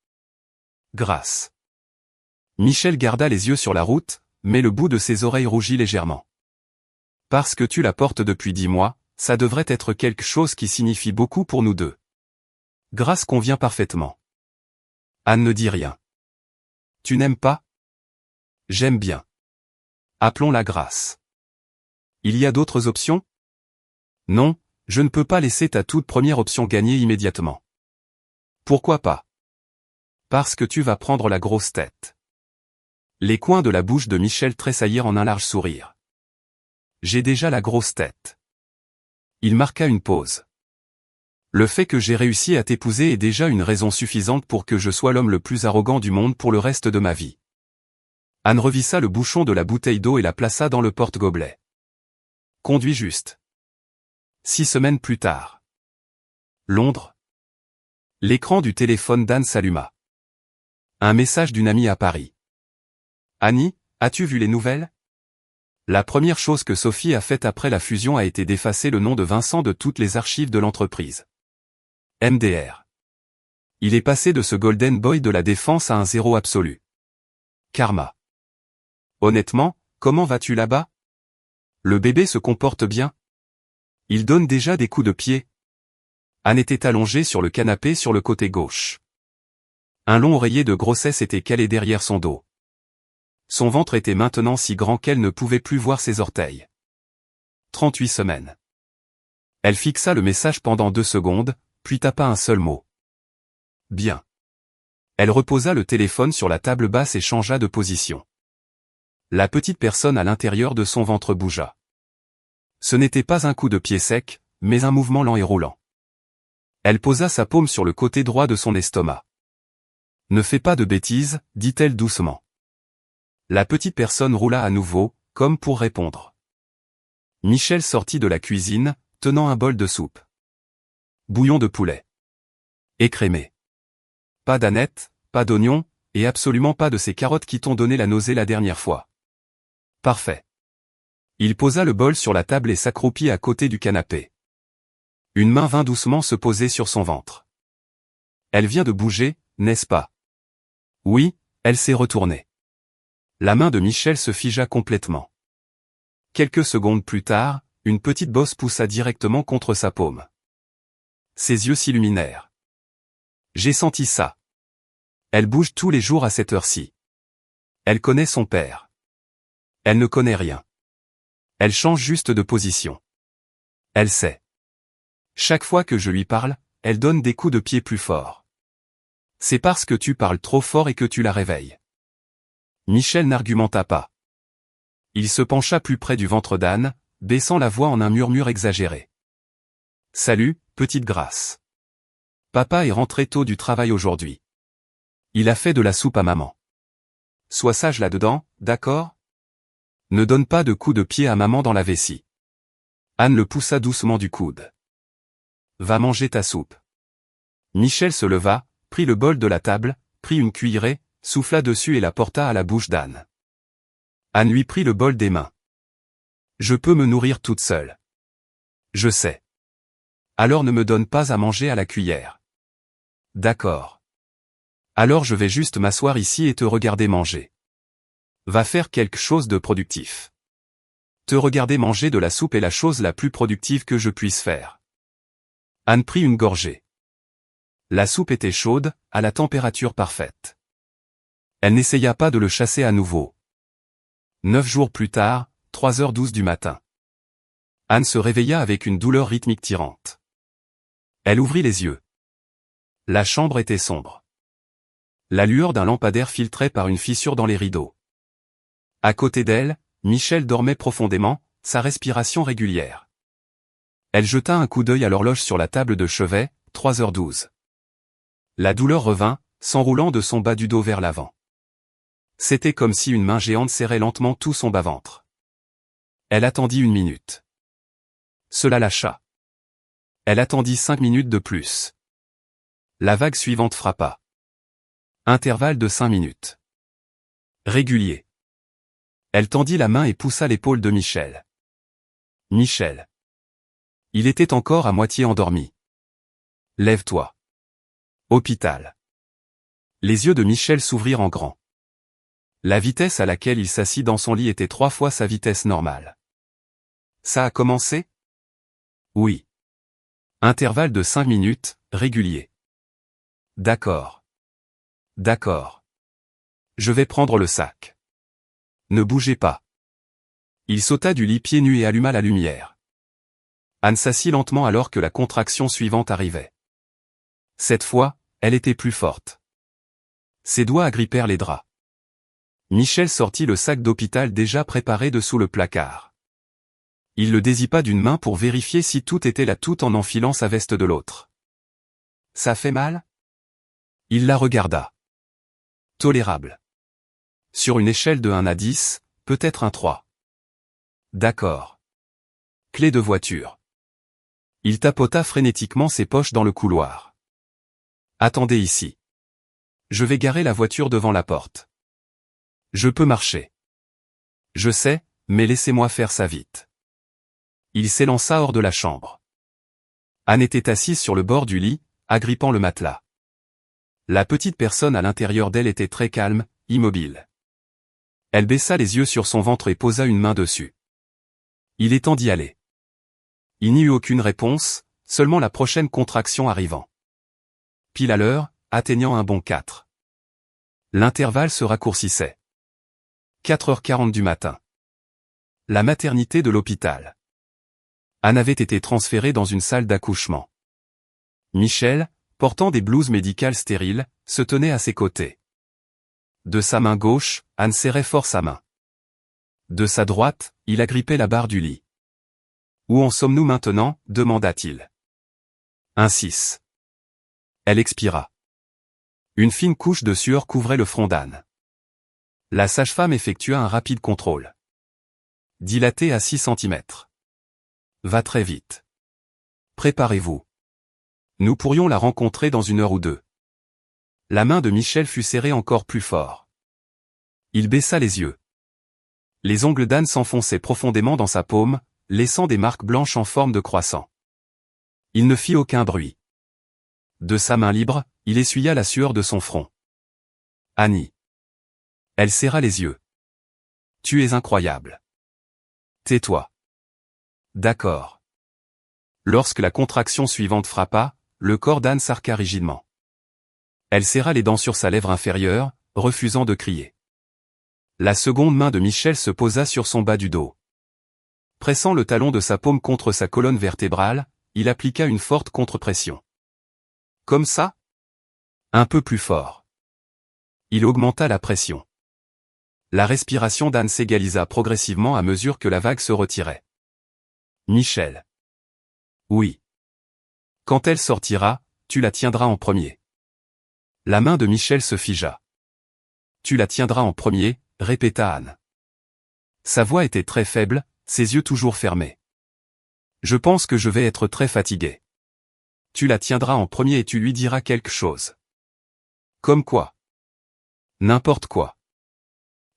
Grâce. Michel garda les yeux sur la route, mais le bout de ses oreilles rougit légèrement. Parce que tu la portes depuis 10 mois, ça devrait être quelque chose qui signifie beaucoup pour nous deux. Grâce convient parfaitement. Anne ne dit rien. Tu n'aimes pas? J'aime bien. Appelons-la Grâce. Il y a d'autres options? Non, je ne peux pas laisser ta toute première option gagner immédiatement. Pourquoi pas? Parce que tu vas prendre la grosse tête. Les coins de la bouche de Michel tressaillirent en un large sourire. J'ai déjà la grosse tête. Il marqua une pause. Le fait que j'ai réussi à t'épouser est déjà une raison suffisante pour que je sois l'homme le plus arrogant du monde pour le reste de ma vie. Anne revissa le bouchon de la bouteille d'eau et la plaça dans le porte-gobelet. Conduis juste. 6 semaines plus tard. Londres. L'écran du téléphone d'Anne s'alluma. Un message d'une amie à Paris. Annie, as-tu vu les nouvelles? La première chose que Sophie a faite après la fusion a été d'effacer le nom de Vincent de toutes les archives de l'entreprise. MDR. Il est passé de ce golden boy de la défense à un zéro absolu. Karma. Honnêtement, comment vas-tu là-bas? Le bébé se comporte bien? Il donne déjà des coups de pied. Anne était allongée sur le canapé sur le côté gauche. Un long oreiller de grossesse était calé derrière son dos. Son ventre était maintenant si grand qu'elle ne pouvait plus voir ses orteils. 38 semaines. Elle fixa le message pendant 2 secondes, puis tapa un seul mot. Bien. Elle reposa le téléphone sur la table basse et changea de position. La petite personne à l'intérieur de son ventre bougea. Ce n'était pas un coup de pied sec, mais un mouvement lent et roulant. Elle posa sa paume sur le côté droit de son estomac. Ne fais pas de bêtises, dit-elle doucement. La petite personne roula à nouveau, comme pour répondre. Michel sortit de la cuisine, tenant un bol de soupe. Bouillon de poulet. Écrémé. Pas d'aneth, pas d'oignons, et absolument pas de ces carottes qui t'ont donné la nausée la dernière fois. Parfait. Il posa le bol sur la table et s'accroupit à côté du canapé. Une main vint doucement se poser sur son ventre. Elle vient de bouger, n'est-ce pas? Oui, elle s'est retournée. La main de Michel se figea complètement. Quelques secondes plus tard, une petite bosse poussa directement contre sa paume. Ses yeux s'illuminèrent. J'ai senti ça. Elle bouge tous les jours à cette heure-ci. Elle connaît son père. Elle ne connaît rien. Elle change juste de position. Elle sait. Chaque fois que je lui parle, elle donne des coups de pied plus forts. C'est parce que tu parles trop fort et que tu la réveilles. Michel n'argumenta pas. Il se pencha plus près du ventre d'Anne, baissant la voix en un murmure exagéré. Salut, petite Grâce. Papa est rentré tôt du travail aujourd'hui. Il a fait de la soupe à maman. Sois sage là-dedans, d'accord? Ne donne pas de coups de pied à maman dans la vessie. Anne le poussa doucement du coude. Va manger ta soupe. Michel se leva, prit le bol de la table, prit une cuillerée, souffla dessus et la porta à la bouche d'Anne. Anne lui prit le bol des mains. Je peux me nourrir toute seule. Je sais. Alors ne me donne pas à manger à la cuillère. D'accord. Alors je vais juste m'asseoir ici et te regarder manger. Va faire quelque chose de productif. Te regarder manger de la soupe est la chose la plus productive que je puisse faire. Anne prit une gorgée. La soupe était chaude, à la température parfaite. Elle n'essaya pas de le chasser à nouveau. 9 jours plus tard, 3h12 du matin. Anne se réveilla avec une douleur rythmique tirante. Elle ouvrit les yeux. La chambre était sombre. La lueur d'un lampadaire filtrait par une fissure dans les rideaux. À côté d'elle, Michel dormait profondément, sa respiration régulière. Elle jeta un coup d'œil à l'horloge sur la table de chevet, 3h12. La douleur revint, s'enroulant de son bas du dos vers l'avant. C'était comme si une main géante serrait lentement tout son bas-ventre. Elle attendit 1 minute. Cela lâcha. Elle attendit 5 minutes de plus. La vague suivante frappa. Intervalle de 5 minutes. Régulier. Elle tendit la main et poussa l'épaule de Michel. Michel. Il était encore à moitié endormi. Lève-toi. Hôpital. Les yeux de Michel s'ouvrirent en grand. La vitesse à laquelle il s'assit dans son lit était 3 fois sa vitesse normale. Ça a commencé? Oui. Intervalle de 5 minutes, régulier. D'accord. D'accord. Je vais prendre le sac. Ne bougez pas. Il sauta du lit pieds nus et alluma la lumière. Anne s'assit lentement alors que la contraction suivante arrivait. Cette fois, elle était plus forte. Ses doigts agrippèrent les draps. Michel sortit le sac d'hôpital déjà préparé dessous le placard. Il le dézippa d'une main pour vérifier si tout était là tout en enfilant sa veste de l'autre. Ça fait mal? Il la regarda. Tolérable. Sur une échelle de 1 à 10, peut-être un 3. D'accord. Clé de voiture. Il tapota frénétiquement ses poches dans le couloir. Attendez ici. Je vais garer la voiture devant la porte. Je peux marcher. Je sais, mais laissez-moi faire ça vite. Il s'élança hors de la chambre. Anne était assise sur le bord du lit, agrippant le matelas. La petite personne à l'intérieur d'elle était très calme, immobile. Elle baissa les yeux sur son ventre et posa une main dessus. Il est temps d'y aller. Il n'y eut aucune réponse, seulement la prochaine contraction arrivant. Pile à l'heure, atteignant un bon 4. L'intervalle se raccourcissait. 4h40 du matin. La maternité de l'hôpital. Anne avait été transférée dans une salle d'accouchement. Michel, portant des blouses médicales stériles, se tenait à ses côtés. De sa main gauche, Anne serrait fort sa main. De sa droite, il agrippait la barre du lit. Où en sommes-nous maintenant? Demanda-t-il. Un 6. Elle expira. Une fine couche de sueur couvrait le front d'Anne. La sage-femme effectua un rapide contrôle. Dilaté à 6 cm. Va très vite. Préparez-vous. Nous pourrions la rencontrer dans 1 heure ou 2. La main de Michel fut serrée encore plus fort. Il baissa les yeux. Les ongles d'Anne s'enfonçaient profondément dans sa paume, laissant des marques blanches en forme de croissant. Il ne fit aucun bruit. De sa main libre, il essuya la sueur de son front. Annie. Elle serra les yeux. Tu es incroyable. Tais-toi. D'accord. Lorsque la contraction suivante frappa, le corps d'Anne s'arqua rigidement. Elle serra les dents sur sa lèvre inférieure, refusant de crier. La seconde main de Michel se posa sur son bas du dos. Pressant le talon de sa paume contre sa colonne vertébrale, il appliqua une forte contre-pression. Comme ça? Un peu plus fort. Il augmenta la pression. La respiration d'Anne s'égalisa progressivement à mesure que la vague se retirait. Michel. Oui. Quand elle sortira, tu la tiendras en premier. La main de Michel se figea. Tu la tiendras en premier, répéta Anne. Sa voix était très faible, ses yeux toujours fermés. Je pense que je vais être très fatigué. Tu la tiendras en premier et tu lui diras quelque chose. Comme quoi? N'importe quoi.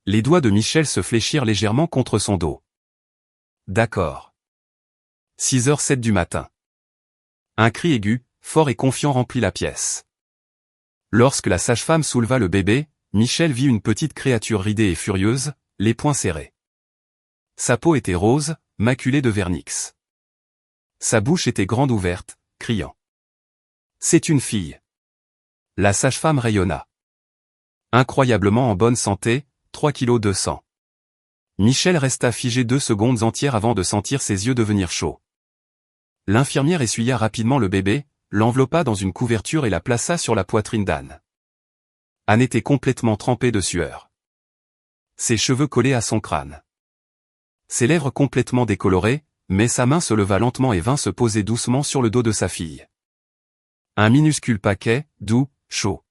Les doigts de Michel se fléchirent légèrement contre son dos. D'accord. 6h07 du matin. Un cri aigu, fort et confiant remplit la pièce. Lorsque la sage-femme souleva le bébé, Michel vit une petite créature ridée et furieuse, les poings serrés. Sa peau était rose, maculée de vernix. Sa bouche était grande ouverte, criant. C'est une fille. La sage-femme rayonna. Incroyablement en bonne santé, 3 kg 200. Michel resta figé 2 secondes entières avant de sentir ses yeux devenir chauds. L'infirmière essuya rapidement le bébé, l'enveloppa dans une couverture et la plaça sur la poitrine d'Anne. Anne était complètement trempée de sueur. Ses cheveux collaient à son crâne. Ses lèvres complètement décolorées, mais sa main se leva lentement et vint se poser doucement sur le dos de sa fille. Un minuscule paquet, doux, chaud.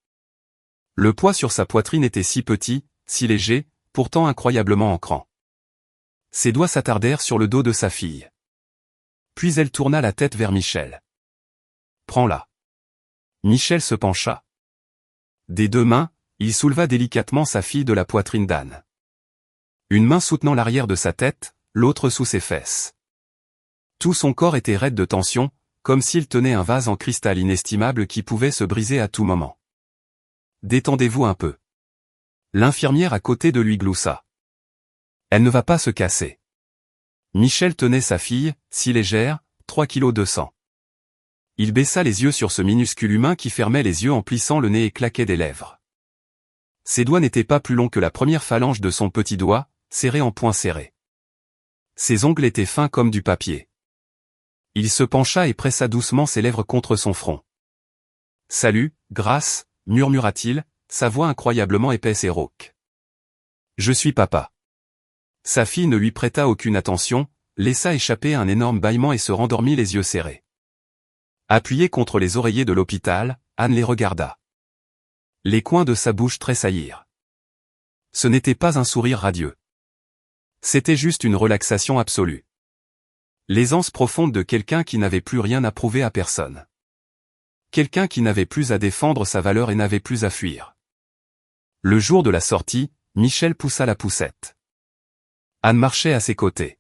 Le poids sur sa poitrine était si petit, si léger, pourtant incroyablement ancrant. Ses doigts s'attardèrent sur le dos de sa fille. Puis elle tourna la tête vers Michel. « Prends-la. » Michel se pencha. Des deux mains, il souleva délicatement sa fille de la poitrine d'Anne. Une main soutenant l'arrière de sa tête, l'autre sous ses fesses. Tout son corps était raide de tension, comme s'il tenait un vase en cristal inestimable qui pouvait se briser à tout moment. « Détendez-vous un peu. » L'infirmière à côté de lui gloussa. « Elle ne va pas se casser. » Michel tenait sa fille, si légère, 3 kg 200. Il baissa les yeux sur ce minuscule humain qui fermait les yeux en plissant le nez et claquait des lèvres. Ses doigts n'étaient pas plus longs que la première phalange de son petit doigt, serré en poing serré. Ses ongles étaient fins comme du papier. Il se pencha et pressa doucement ses lèvres contre son front. « Salut, Grâce » murmura-t-il, sa voix incroyablement épaisse et rauque. « Je suis papa. » Sa fille ne lui prêta aucune attention, laissa échapper un énorme bâillement et se rendormit les yeux serrés. Appuyée contre les oreillers de l'hôpital, Anne les regarda. Les coins de sa bouche tressaillirent. Ce n'était pas un sourire radieux. C'était juste une relaxation absolue. L'aisance profonde de quelqu'un qui n'avait plus rien à prouver à personne. Quelqu'un qui n'avait plus à défendre sa valeur et n'avait plus à fuir. Le jour de la sortie, Michel poussa la poussette. Anne marchait à ses côtés.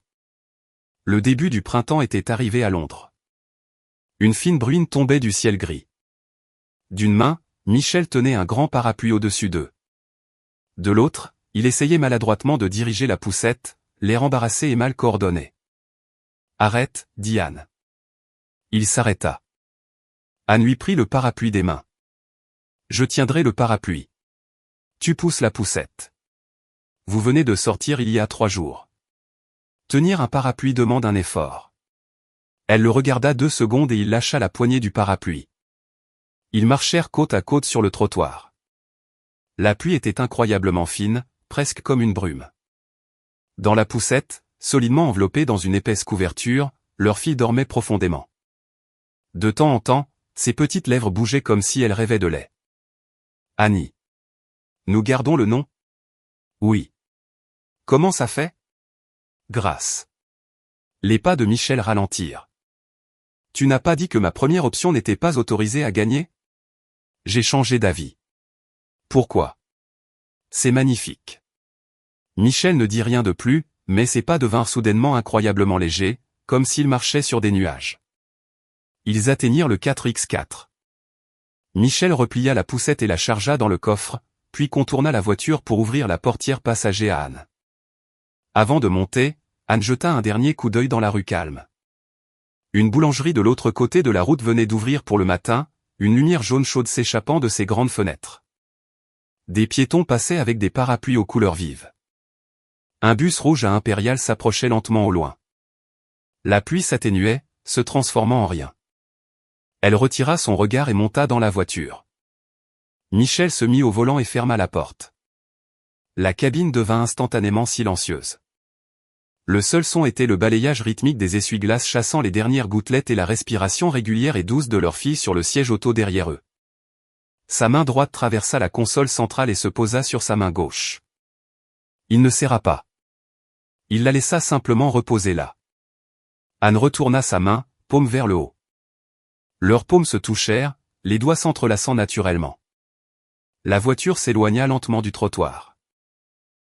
Le début du printemps était arrivé à Londres. Une fine bruine tombait du ciel gris. D'une main, Michel tenait un grand parapluie au-dessus d'eux. De l'autre, il essayait maladroitement de diriger la poussette, l'air embarrassé et mal coordonné. « Arrête, » dit Anne. Il s'arrêta. Anne lui prit le parapluie des mains. « Je tiendrai le parapluie. Tu pousses la poussette. Vous venez de sortir il y a 3 jours. Tenir un parapluie demande un effort. » Elle le regarda 2 secondes et il lâcha la poignée du parapluie. Ils marchèrent côte à côte sur le trottoir. La pluie était incroyablement fine, presque comme une brume. Dans la poussette, solidement enveloppée dans une épaisse couverture, leur fille dormait profondément. De temps en temps, ses petites lèvres bougeaient comme si elle rêvait de lait. « Annie. Nous gardons le nom ? » ?»« Oui. »« Comment ça fait ? » ?»« Grâce. » Les pas de Michel ralentirent. « Tu n'as pas dit que ma première option n'était pas autorisée à gagner ? » ?»« J'ai changé d'avis. »« Pourquoi ? » ?»« C'est magnifique. » Michel ne dit rien de plus, mais ses pas devinrent soudainement incroyablement légers, comme s'ils marchaient sur des nuages. Ils atteignirent le 4x4. Michel replia la poussette et la chargea dans le coffre, puis contourna la voiture pour ouvrir la portière passager à Anne. Avant de monter, Anne jeta un dernier coup d'œil dans la rue calme. Une boulangerie de l'autre côté de la route venait d'ouvrir pour le matin, une lumière jaune chaude s'échappant de ses grandes fenêtres. Des piétons passaient avec des parapluies aux couleurs vives. Un bus rouge à impérial s'approchait lentement au loin. La pluie s'atténuait, se transformant en rien. Elle retira son regard et monta dans la voiture. Michel se mit au volant et ferma la porte. La cabine devint instantanément silencieuse. Le seul son était le balayage rythmique des essuie-glaces chassant les dernières gouttelettes et la respiration régulière et douce de leur fille sur le siège auto derrière eux. Sa main droite traversa la console centrale et se posa sur sa main gauche. Il ne serra pas. Il la laissa simplement reposer là. Anne retourna sa main, paume vers le haut. Leurs paumes se touchèrent, les doigts s'entrelaçant naturellement. La voiture s'éloigna lentement du trottoir.